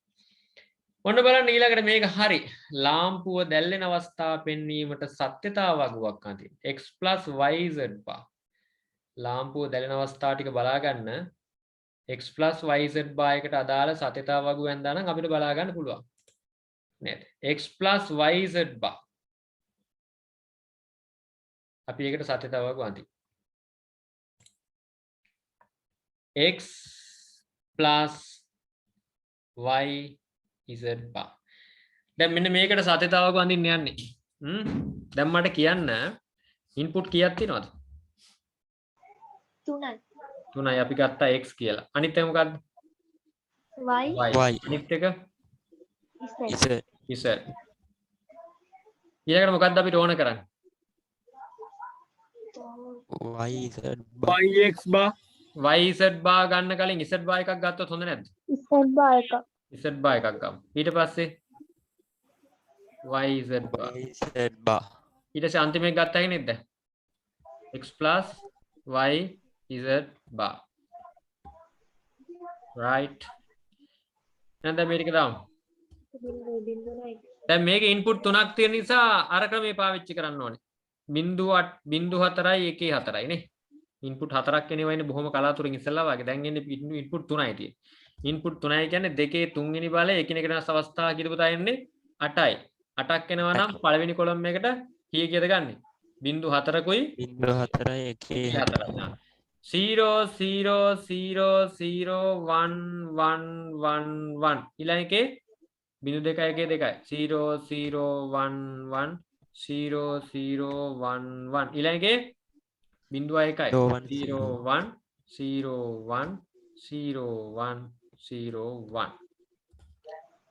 ඔන්න බලන්න ඊළඟට මේක හරි. ලාම්පුව දැල්වෙන අවස්ථාව පෙන්වීමට සත්‍යතාව වගුවක් අතින් x + yz bar. ලාම්පුව දැල්වෙන අවස්ථාව ටික බලා ගන්න x + yz bar එකට අදාළ සත්‍යතාව වගුව ඇඳා නම් අපිට බලා ගන්න පුළුවන්. නේද? x + yz bar. අපි ඒකට සත්‍යතාව වගුව අඳිමු. x + yz bar. දැන් මෙන්න මේකට සත්‍යතාව වගුව අඳින්න යන්නේ. දැන් මට කියන්න ඉන්පුට් කීයක් තියෙනවද? 3යි. 3යි. අපි ගත්තා x කියලා. අනිත් එක මොකද්ද? y y අනිත් එක z. z z. ඊළඟට මොකද්ද අපිට ඕන කරන්නේ? y z bar yx bar yz bar ගන්න කලින් z bar එකක් ගත්තොත් හොඳ නැද්ද? ඉස්සෙල් බා එක. z bar එකක් ගමු. ඊට පස්සේ yz bar. y z bar ඊට පස්සේ අන්තිම එක ගත්තා කියන්නේ නැද්ද? x + yz bar. right. එහෙනම් දැන් මේක දාමු. දැන් මේකේ ඉන්පුට් තුනක් තියෙන නිසා අර ක්‍රමේ පාවිච්චි කරන්න ඕනේ. 0.4යි 1.4යි නේ. ඉන්පුට් 4ක් එනවා ඉන්නේ බොහොම කලාතුරකින් ඉස්සෙල්ලා වගේ. දැන් එන්නේ ඉන්පුට් 3යි තියෙන්නේ. ඉන්පුට් 3යි කියන්නේ දෙකේ තුන්වෙනි බලය එකිනෙකට වෙනස් අවස්ථා කීයද පුතා එන්නේ 8යි. 8ක් එනවා නම් පළවෙනි කොලම් එකට කීයද ගන්නෙ? 0.4කුයි 4යි 1 0 0 0 0 1 1 1 1 ඊළඟ එකේ 0.2 1 2යි 0 0 1 1 0 0 1 1 ඊළඟ එකේ 0.1යි 0 1 0 1 0 1 0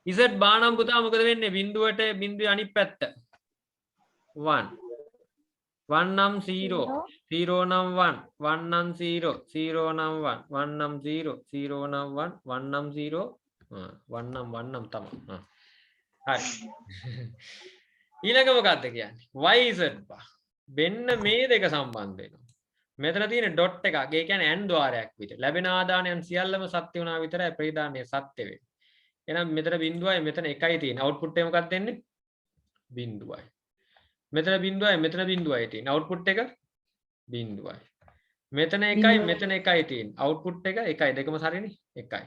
1 z බානම් පුතා මොකද වෙන්නේ? බිඳුවට බිඳුවේ අනිත් පැත්ත 1 1 නම් 0 0 නම් 1 1 නම් 0 0 නම් 1 1 නම් 0 0 නම් 1 1 නම් 0 1 නම් 1 නම් තමයි. හරි. ඊළඟ මොකක්ද කියන්නේ? yz bar. මෙන්න මේ දෙක සම්බන්ධ වෙනවා. මෙතන තියෙන ඩොට් එකක්. ඒ කියන්නේ n ద్వාරයක් විතර. ලැබෙන ආදානයන් සියල්ලම සත්‍ය වුණා විතරයි ප්‍රතිදානය සත්‍ය වෙන්නේ. එහෙනම් මෙතන බිඳුවයි මෙතන එකයි තියෙන. අවුට්පුට් එක මොකක්ද දෙන්නේ? බිඳුවයි. මෙතන බිඳුවයි මෙතන බිඳුවයි තියෙන. අවුට්පුට් එක බිඳුවයි. මෙතන එකයි මෙතන එකයි තියෙන. අවුට්පුට් එක එකයි. දෙකම හරිනේ? එකයි.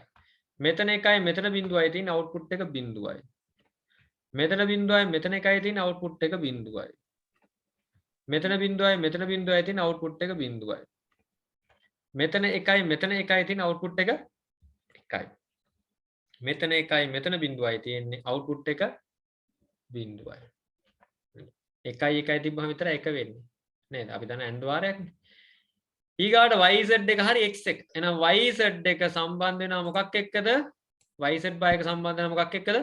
මෙතන එකයි මෙතන බිඳුවයි තියෙන. අවුට්පුට් එක බිඳුවයි. මෙතන බිඳුවයි මෙතන එකයි තියෙන. අවුට්පුට් එක බිඳුවයි. මෙතන බිඳුවයි මෙතන බිඳුවයි තියෙන. අවුට්පුට් එක බිඳුවයි. මෙතන එකයි මෙතන එකයි තියෙන. අවුට්පුට් එක එකයි. මෙතන එකයි මෙතන බිඳුවයි තියෙන්නේ. අවුට්පුට් එක බිඳුවයි. එකයි එකයි තිබ්බම විතරයි එක වෙන්නේ. නේද? අපි දන්න n ద్వාරයක්නේ. ඊගාට yz එක හරි x එක. එහෙනම් yz එක සම්බන්ධ වෙනවා මොකක් එක්කද? yz bar එක සම්බන්ධ වෙනවා මොකක් එක්කද?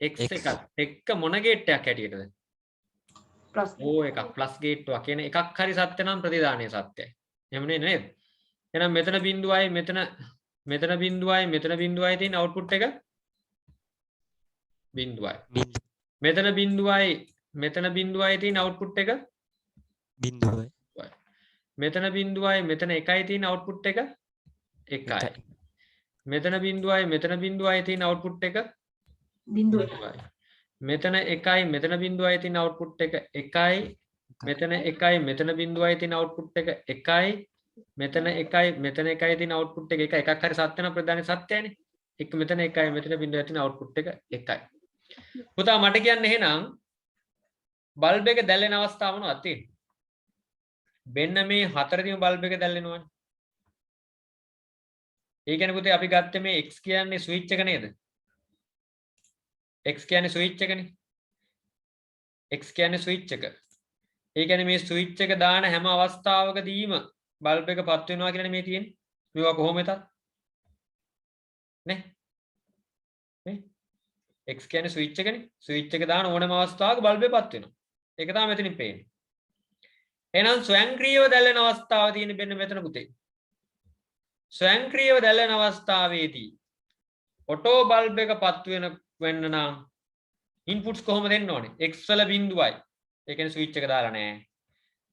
x එකක් එක්ක මොන ගේට්ටයක් හැටියටද? O එකක් ප්ලස් ගේට්ටුවක් කියන එකක් හරි සත්‍ය නම් ප්‍රතිදානීය සත්‍යයි. එහෙම නේද? එහෙනම් මෙතන බිඳුවයි මෙතන බිඳුවයි තියෙන අවුට්පුට් එක බිඳුවයි. මෙතන බිඳුවයි තියෙන අවුට්පුට් එක බිඳුවයි. මෙතන බිඳුවයි මෙතන එකයි තියෙන අවුට්පුට් එක එකයි. මෙතන බිඳුවයි තියෙන අවුට්පුට් එක බිඳුවයි. මෙතන එකයි මෙතන බිඳුවයි තියෙන අවුට්පුට් එක එකයි. මෙතන එකයි මෙතන බිඳුවයි තියෙන අවුට්පුට් එක එකයි. මෙතන එකයි තියෙන අවුට්පුට් එක එකක් හරි සත්‍ය නම් ප්‍රධාන සත්‍යයනේ. එක මෙතන එකයි මෙතන බිඳුවයි තියෙන අවුට්පුට් එක එකයි. පුතා මට කියන්න එහෙනම් බල්බ් එක දැල්වෙන අවස්ථාව මොනවද තියෙන්නේ? මෙන්න මේ හතරදීම බල්බ් එක දැල්වෙනවනේ. ඒ කියන්නේ පුතේ අපි ගත්තේ මේ x කියන්නේ ස්විච් එක නේද? x කියන්නේ ස්විච් එකනේ. x කියන්නේ ස්විච් එක. ඒ කියන්නේ මේ ස්විච් එක දාන හැම අවස්ථාවකදීම බල්බ් එක පත් වෙනවා කියලානේ මේ තියෙන්නේ. මේවා කොහොම එතත් නේ? x කියන්නේ ස්විච් එකනේ. ස්විච් එක දාන ඕනම අවස්ථාවක බල්බ් එක පත් වෙනවා. ඒක තමයි මෙතනින් පේන්නේ. එහෙනම් ස්වයංක්‍රීයව දැල්වෙන අවස්ථාව තියෙන මෙන්න මෙතන පුතේ. ස්වයංක්‍රීයව දැල්වෙන අවස්ථාවේදී ඔටෝ බල්බ් එක පත් වෙන්න නම් ඉන්පුට්ස් කොහොම දෙන්න ඕනේ? x වල බිඳුවයි. ඒ කියන්නේ ස්විච් එක දාලා නැහැ.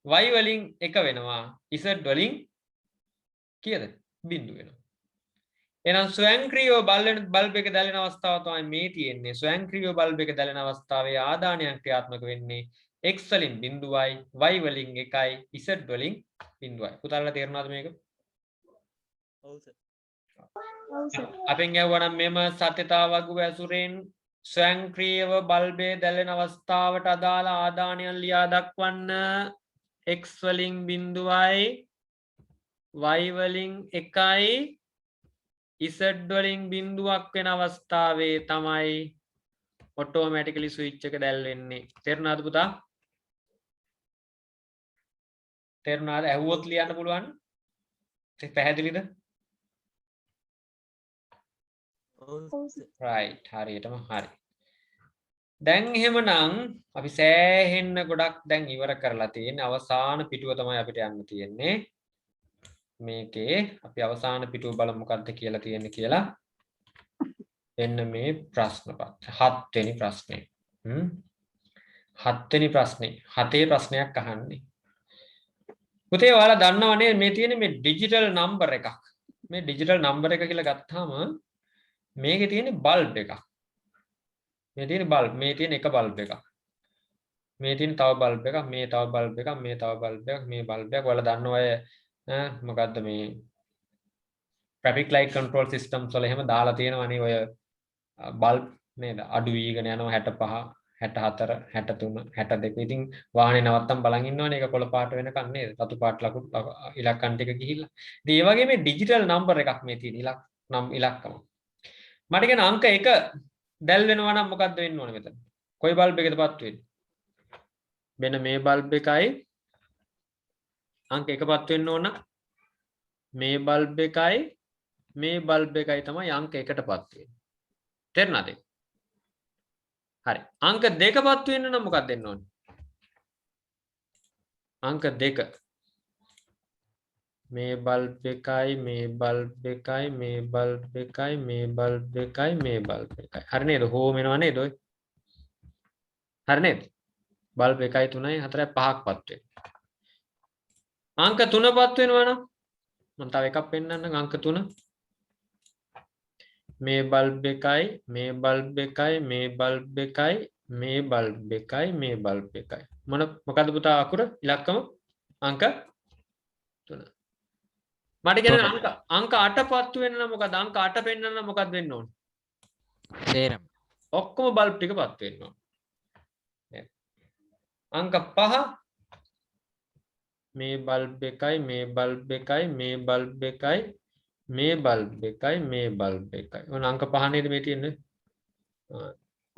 y වලින් 1 වෙනවා. z වලින් කීයද? බිඳුව වෙනවා. එහෙනම් ස්වයංක්‍රීයව බල්බ් එක දැල්වෙන අවස්ථාව තමයි මේ තියෙන්නේ. ස්වයංක්‍රීයව බල්බ් එක දැල්වෙන අවස්ථාවේ ආදානයන් ක්‍රියාත්මක වෙන්නේ x වලින් බිඳුවයි, y වලින් 1යි, z වලින් බිඳුවයි. පුතාලා තේරුණාද මේක? ඔව් සර්. අපෙන් ඇහුවනම් මෙම සත්‍යතාවක ඇසුරෙන් ස්වයංක්‍රීයව බල්බේ දැල්වෙන අවස්ථාවට අදාළ ආදානයන් ලියා දක්වන්න. x වලින් බිඳුවයි, y වලින් 1යි, z වලින් බිඳුවක් වෙන අවස්ථාවේ තමයි ඔටෝමැටිකලි ස්විච් එක දැල්වෙන්නේ. තේරුණාද පුතා? තේරුණාද? ඇහුවොත් ලියන්න පුළුවන්? පැහැදිලිද? right හරියටම හරි. දැන් එහෙමනම් අපි සෑහෙන්න ගොඩක් දැන් ඉවර කරලා තියෙන අවසාන පිටුව තමයි අපිට යන්න තියෙන්නේ. මේකේ අපි අවසාන පිටුව බලමු මොකක්ද කියලා තියෙන්නේ කියලා. එන්න මේ ප්‍රශ්න පත්‍රය 7 වෙනි ප්‍රශ්නේ. 7 වෙනි ප්‍රශ්නේ 7 ප්‍රශ්නයක් අහන්නේ. පුතේ ඔයාලා දන්නවනේ මේ තියෙන මේ ඩිජිටල් නම්බර් එකක්. මේ ඩිජිටල් නම්බර් එක කියලා ගත්තාම මේකේ තියෙන බල්බ් එකක්. මේ තියෙන බල්බ් මේ තියෙන එක බල්බ් එකක්. මේ තියෙන තව බල්බ් එකක්, මේ තව බල්බ් එකක්, මේ තව බල්බ් එකක්, මේ බල්බ් එකක්. ඔයාලා දන්න ඔය මොකද්ද මේ traffic light control systems වල එහෙම දාලා තියෙනවනේ ඔය බල්බ් නේද? අඩු වීගෙන යනවා 65, 64, 63, 62. ඉතින් වාහනේ නවත්තන් බලන් ඉන්නවනේ ඒක කොළ පාට වෙනකන් නේද? රතු පාට ලකුණු ඉලක්කම් ටික ගිහිල්ලා. ඉතින් ඒ වගේ මේ ඩිජිටල් නම්බර් එකක් මේ තියෙන ඉලක්කම. මට කියන අංක 1 දැල් වෙනවා නම් මොකද්ද වෙන්න ඕනේ මෙතන? කොයි බල්බ් එකකටපත් වෙන්නේ? මෙන්න මේ බල්බ් එකයි අංක 1 පත් වෙන්න ඕන. මේ බල්බ් එකයි මේ බල්බ් එකයි තමයි අංක 1ටපත් වෙන්නේ. තේරුණාද? හරි. අංක 2පත් වෙන්න නම් මොකක්ද දෙන්න ඕනේ? අංක 2. මේ බල්බ් එකයි මේ බල්බ් එකයි මේ බල්බ් එකයි මේ බල්බ් එකයි මේ බල්බ් එකයි. හරි නේද? හෝම වෙනවා නේද ඔය? හරි නේද? බල්බ් 1යි 3යි 4යි 5ක්පත් වෙනවා. අංක 3පත් වෙනවා නම් මම තව එකක් පෙන්නන්නම්. අංක 3 මේ බල්බ් එකයි මේ බල්බ් එකයි මේ බල්බ් එකයි මේ බල්බ් එකයි මේ බල්බ් එකයි. මොකද්ද පුතා අකුර ඉලක්කම? අංක 3. මට කියන අංක 8පත් වෙන්න නම් මොකද? අංක 8 පෙන්නන්න නම් මොකක්ද වෙන්න ඕනේ? තේරම. ඔක්කොම බල්බ් ටිකපත් වෙන්න ඕනේ. අංක 5 මේ බල්බ් එකයි මේ බල්බ් එකයි මේ බල්බ් එකයි මේ බල්බ් එකයි මේ බල්බ් එකයි. ඔන්න අංක 5 නේද මේ තියෙන්නේ?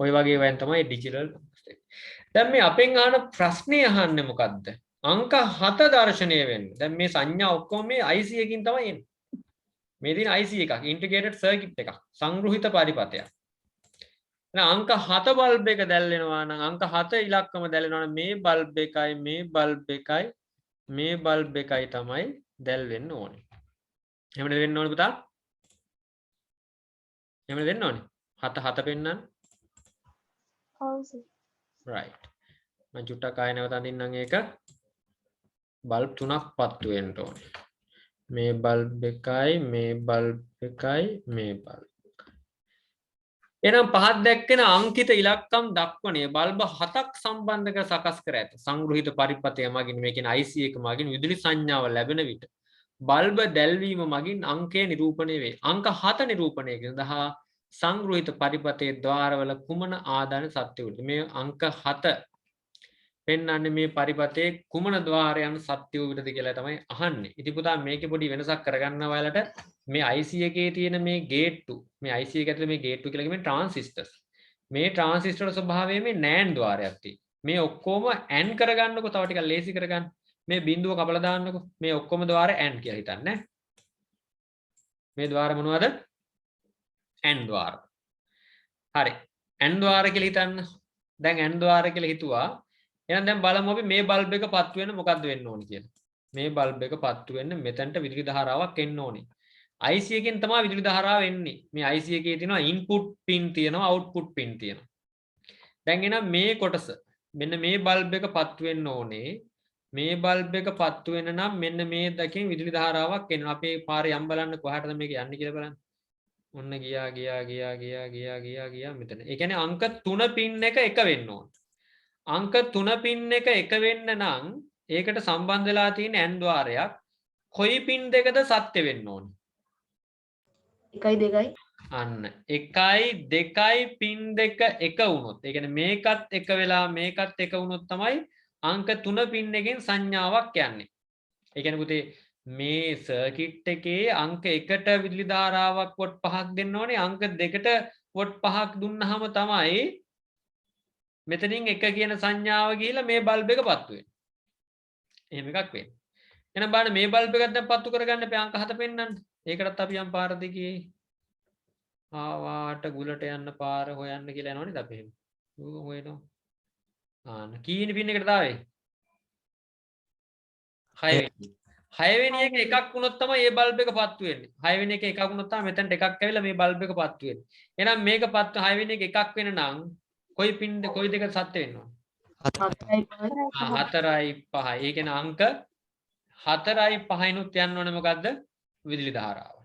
ඔය වගේ වයන් තමයි ඩිජිටල්. දැන් මේ අපෙන් අහන ප්‍රශ්නේ අහන්නේ මොකද්ද? අංක 7 දර්ශනය වෙන්න. දැන් මේ සංඥා ඔක්කොම මේ IC එකකින් තමයි එන්නේ. මේ තියෙන IC එකක්, ඉන්ටිග්‍රේටඩ් සර්කිට් එකක්, සංග්‍රහිත පරිපථයක්. අංක 7 බල්බ් එක දැල්වෙනවා නම් අංක 7 ඉලක්කම දැල්වෙනවා නම් මේ බල්බ් එකයි මේ බල්බ් එකයි මේ බල්බ් එකයි තමයි දැල්වෙන්න ඕනේ. එහෙමද වෙන්න ඕනේ පුතා? එහෙමද වෙන්න ඕනේ? 7 පෙන්නන්න. ඔව් සර්. right. මම චුට්ටක් ආයෙ නැවත අඳින්නම් ඒක. බල්බ් 3ක් පත්තු වෙන්න ඕනේ. මේ බල්බ් එකයි මේ බල්බ් එකයි මේ බල්බ්. එනම් පහක් දැක්කෙන අංකිත ඉලක්කම් දක්වන්නේ බල්බ 7ක් සම්බන්ධ කර සකස් කර ඇත. සංග්‍රහිත පරිපථය මගින් මේ කියන IC එක මගින් විදුලි සංඥාව ලැබෙන විට බල්බ දැල්වීම මගින් අංකය නිරූපණය වේ. අංක 7 නිරූපණය කරන සඳහා සංග්‍රහිත පරිපථයේ ద్వාරවල කුමන ආදාන සත්‍ය වුද? මේ අංක 7 පෙන්වන්නේ මේ පරිපථයේ කුමන ద్వාරයන් සත්‍ය වූ විටද කියලා තමයි අහන්නේ. ඉතින් පුතා මේකේ පොඩි වෙනසක් කරගන්න ඔයාලට මේ IC එකේ තියෙන මේ ගේට්ටු මේ IC එක ඇතුලේ මේ ගේට්ටු කියලා කියන්නේ ට්‍රාන්සිස්ටර්ස්. මේ ට්‍රාන්සිස්ටර් ස්වභාවය මේ NAND ద్వාරයක් තියෙන. මේ ඔක්කොම AND කරගන්නකො තව ටිකක් ලේසි කරගන්න. මේ බිඳුව කපලා දාන්නකො. මේ ඔක්කොම ద్వාර AND කියලා හිතන්න. මේ ద్వාර මොනවද? AND ద్వාර. හරි. AND ద్వාර කියලා හිතන්න. දැන් AND ద్వාර කියලා හිතුවා. එහෙනම් දැන් බලමු අපි මේ බල්බ් එක පත්තු වෙන්න මොකද්ද වෙන්න ඕනේ කියලා. මේ බල්බ් එක පත්තු වෙන්න මෙතනට විදුලි ධාරාවක් එන්න ඕනේ. IC එකෙන් තමයි විදුලි ධාරාව එන්නේ. මේ IC එකේ තියෙනවා ඉන්පුට් පින් තියෙනවා අවුට්පුට් පින් තියෙනවා. දැන් එහෙනම් මේ කොටස මෙන්න මේ බල්බ් එක පත්තු වෙන්න ඕනේ. මේ බල්බ් එක පත්තු වෙන්න නම් මෙන්න මේ දකින් විදුලි ධාරාවක් එනවා. අපේ පාරේ යම් බලන්න කොහාටද මේක යන්නේ කියලා බලන්න. ඔන්න ගියා මෙතන. ඒ කියන්නේ අංක 3 පින් එක එක වෙන්න ඕනේ. අංක 3 පින් එක එක වෙන්න නම් ඒකට සම්බන්ධ වෙලා තියෙන AND ద్వාරයක් කොයි පින් දෙකද සත්‍ය වෙන්න ඕනේ? 1 2යි. අන්න 1 2යි පින් දෙක එක වුණොත් ඒ කියන්නේ මේකත් එක වෙලා මේකත් එක වුණොත් තමයි අංක 3 පින් එකෙන් සංඥාවක් යන්නේ. ඒ කියන්නේ පුතේ මේ සර්කිට් එකේ අංක 1ට විදුලි ධාරාවක් වොට් 5ක් දෙන්න ඕනේ. අංක 2ට වොට් 5ක් දුන්නාම තමයි මෙතනින් එක කියන සංඥාව ගිහිලා මේ බල්බ් එක පත්තු වෙන්නේ. එහෙම එකක් වෙන්නේ. එහෙනම් බලන්න මේ බල්බ් එකක් දැන් පත්තු කරගන්න අපි අංක 7 පෙන්නන්න. ඒකටත් අපි යම් පාර දෙකේ ආවාට ගුලට යන්න පාර හොයන්න කියලා යනවනේ අපි එහෙම. හොයනවා. ආන්න කීවෙනි පින් එකට දාවේ? 6 වෙනි. 6 වෙනි එක එකක් වුණොත් තමයි මේ බල්බ් එක පත්තු වෙන්නේ. 6 වෙනි එක එකක් වුණොත් තමයි මෙතනට එකක් ඇවිල්ලා මේ බල්බ් එක පත්තු වෙන්නේ. එහෙනම් මේක පත්තු 6 වෙනි එක එකක් වෙන නම් කොයි පින් කොයි දෙක සත්‍ය වෙන්න ඕන? 4යි 5යි. ඒ කියන්නේ අංක 4යි 5යිනුත් යන්න ඕනේ මොකද්ද? විදුලි ධාරාව.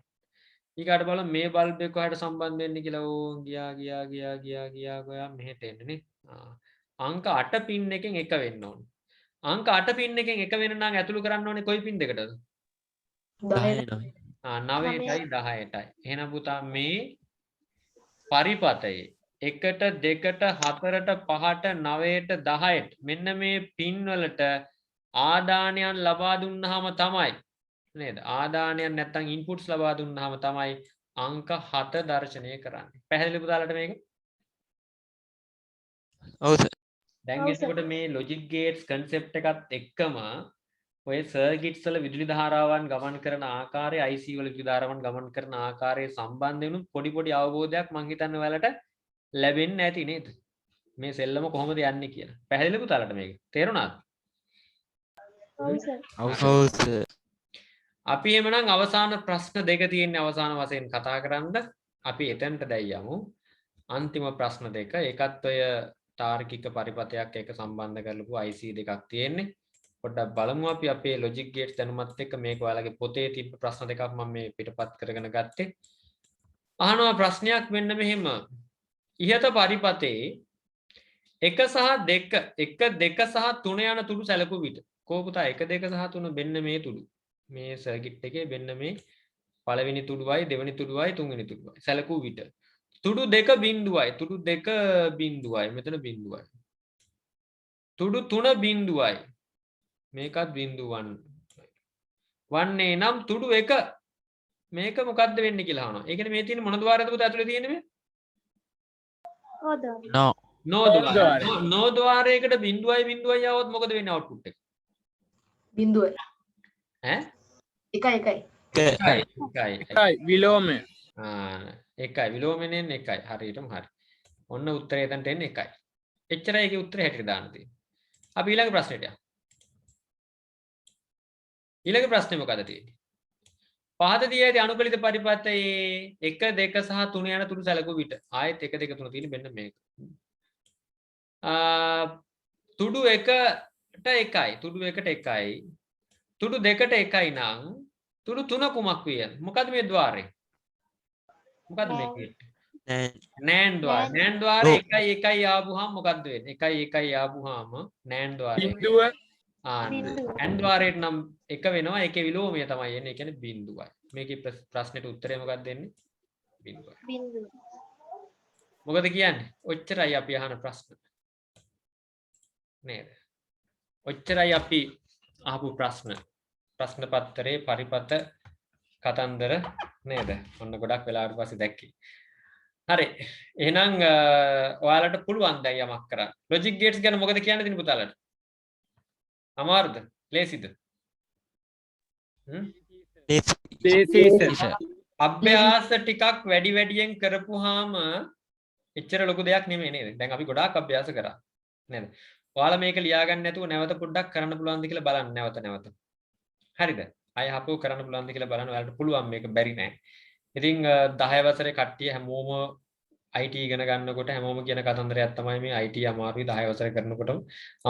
ඊකට බලමු මේ බල්බ් එක කොහට සම්බන්ධ වෙන්නේ කියලා. ඕ ගියා ගොයා මෙහෙට එන්නේ නේ. අංක 8 පින් එකෙන් එක වෙන්න ඕනේ. අංක 8 පින් එකෙන් එක වෙන නම් ඇතුළු කරන්න ඕනේ කොයි පින් දෙකටද? 10යි. 9ටයි 10ටයි. එහෙනම් පුතා මේ පරිපතයේ 1ට 2ට 4ට 5ට 9ට 10ට මෙන්න මේ පින් වලට ආදානයන් ලබා දුන්නාම තමයි නේද? ආදානයන් නැත්තම් ඉන්පුට්ස් ලබා දුන්නාම තමයි අංක 7 දර්ශනය කරන්නේ. පැහැදිලි පුතාලට මේක? ඔව් සර්. දැන් එතකොට මේ ලොජික් ගේට්ස් concept එකත් එක්කම ඔය සර්කිට්ස් වල විදුලි ධාරාවන් ගමන් කරන ආකාරය IC වල විදුලි ධාරාවන් ගමන් කරන ආකාරයේ සම්බන්ධ වෙනුත් පොඩි අවබෝධයක් මම හිතන්නේ ඔයාලට ලැබෙන්නේ නැති නේද? මේ සෙල්ලම කොහොමද යන්නේ කියලා. පැහැදිලි පුතාලට මේක? තේරුණාද? ඔව් සර්. ඔව් සර්. අපි එමනම් අවසාන ප්‍රශ්න දෙක තියෙන අවසාන වශයෙන් කතා කරන්න. අපි එතනට දැන් යමු. අන්තිම ප්‍රශ්න දෙක. ඒකත් ඔය තාර්කික පරිපථයක් එක සම්බන්ධ කරලපු IC දෙකක් තියෙන්නේ. පොඩ්ඩක් බලමු අපි අපේ logic gates දැනුමත් එක්ක මේක ඔයාලගේ පොතේ තිබ්බ ප්‍රශ්න දෙකක් මම මේ පිටපත් කරගෙන ගත්තේ. අහනවා ප්‍රශ්නයක් මෙන්න මෙහෙම. ඉහත පරිපථයේ 1 සහ 2 1 2 සහ 3 යන තුඩු සැලකුව විට කෝ පුතා 1 2 සහ 3 මෙන්න මේ තුඩු මේ සර්කිට් එකේ මෙන්න මේ පළවෙනි තුඩුවයි දෙවෙනි තුඩුවයි තුන්වෙනි තුඩුවයි සැලකුව විට තුඩු 2 බිඳුවයි තුඩු 2 බිඳුවයි මෙතන බිඳුවයි තුඩු 3 බිඳුවයි මේකත් බිඳුවන් වන්නේ නම් තුඩු 1 මේක මොකද්ද වෙන්නේ කියලා අහනවා. ඒ කියන්නේ මේ තියෙන මොන ద్వාරයද පුතා ඇතුලේ තියෙන්නේ මේ? නෝ ద్వාරය. නෝ ద్వාරයකට බිඳුවයි බිඳුවයි આવොත් මොකද වෙන්නේ අවුට්පුට් එක? බිඳුවයි. ඈ? 1 එකයි විලෝමය. එකයි විලෝමයෙන් එකයි හරියටම හරි. ඔන්න උත්තරය එතනට එන්නේ 1යි. එච්චරයි ඒකේ උත්තරය හැටියට දාන්න තියෙන්නේ. අපි ඊළඟ ප්‍රශ්නෙට යමු. ඊළඟ ප්‍රශ්නේ මොකද තියෙන්නේ? පහත දී ඇති අනුකලිත පරිපත්තයේ 1 2 සහ 3 යන තුරු සැලකුව විට ආයෙත් 1 2 3 තියෙන මෙන්න මේක. තුඩු 1ට 1යි තුඩු 1ට 1යි තුඩු 2ට 1යි නම් තුඩු 3 කුමක් විය? මොකද්ද මේ ద్వාරය? මොකද්ද මේකේ? නෑන් ద్వාරය. නෑන් ద్వාරය 1යි 1යි ආවුහම මොකද්ද වෙන්නේ? 1යි 1යි ආවුහම නෑන් ద్వාරය. බිඳුව ඇන් ద్వාරයට නම් 1 වෙනවා. ඒකේ විලෝමය තමයි එන්නේ. ඒ කියන්නේ බිඳුවයි. මේකේ ප්‍රශ්නෙට උත්තරය මොකක්ද දෙන්නේ? බිඳුවයි. බිඳුව. මොකද කියන්නේ? ඔච්චරයි අපි අහන ප්‍රශ්න. නේද? ඔච්චරයි අපි අහපු ප්‍රශ්න. ප්‍රශ්න පත්‍රයේ පරිපත කතන්දර නේද? ඔන්න ගොඩක් වෙලාවට පස්සේ දැක්කේ. හරි. එහෙනම් ඔයාලට පුළුවන් දැන් යමක් කරන්න. ලොජික් ගේට්ස් ගැන මොකද කියන්න දෙන්නේ පුතාලට? අමාරුද? ලේසිද? අභ්‍යාස ටිකක් වැඩි වැඩියෙන් කරපුවාම එච්චර ලොකු දෙයක් නෙමෙයි නේද? දැන් අපි ගොඩාක් අභ්‍යාස කරා. නේද? ඔයාලා මේක ලියා ගන්න නැතුව නැවත පොඩ්ඩක් කරන්න පුළුවන්ද කියලා බලන්න නැවත. හරිද? අය හපෝ කරන්න පුළුවන්ද කියලා බලන්න. ඔයාලට පුළුවන් මේක බැරි නෑ. ඉතින් 10 වසරේ කට්ටිය හැමෝම IT ඉගෙන ගන්නකොට හැමෝම කියන කතන්දරයක් තමයි මේ IT අමාරුයි 10 වසරේ කරනකොටම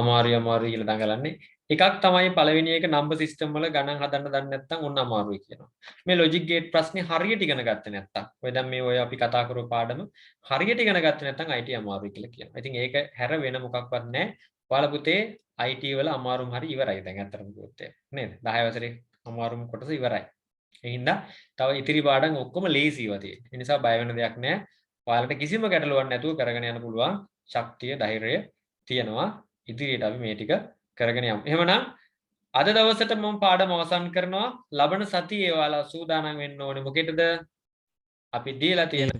අමාරුයි කියලා දඟලන්නේ. එකක් තමයි පළවෙනි එක නම්බර් සිස්ටම් වල ගණන් හදන්න දන්නේ නැත්නම් ඔන්න අමාරුයි කියනවා. මේ ලොජික් ගේට් ප්‍රශ්නේ හරියට ඉගෙන ගත්තේ නැත්නම් ඔය දැන් මේ ඔය අපි කතා කරපු පාඩම හරියට ඉගෙන ගත්තේ නැත්නම් IT අමාරුයි කියලා කියනවා. ඉතින් ඒක හැර වෙන මොකක්වත් නැහැ. ඔයාලා පුතේ IT වල අමාරුම හරි ඉවරයි දැන් අතරම කිව්වොත් නේද? 10 වසරේ අමාරුම කොටස ඉවරයි. ඒ හින්දා තව ඉතිරි පාඩම් ඔක්කොම ලේසිව තියෙනවා. ඒ නිසා බය වෙන දෙයක් නැහැ. ඔයාලට කිසිම ගැටලුවක් නැතුව කරගෙන යන්න පුළුවන් ශක්තිය ධෛර්යය තියෙනවා. ඉදිරියට අපි මේ ටික කරගෙන යමු. එහෙමනම් අද දවසට මම පාඩම අවසන් කරනවා. ලබන සතියේ ඔයාලා සූදානම් වෙන්න ඕනේ මොකෙටද? අපි දීලා තියෙන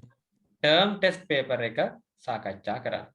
ටර්ම් ටෙස්ට් පේපර් එක සාකච්ඡා කරන්න.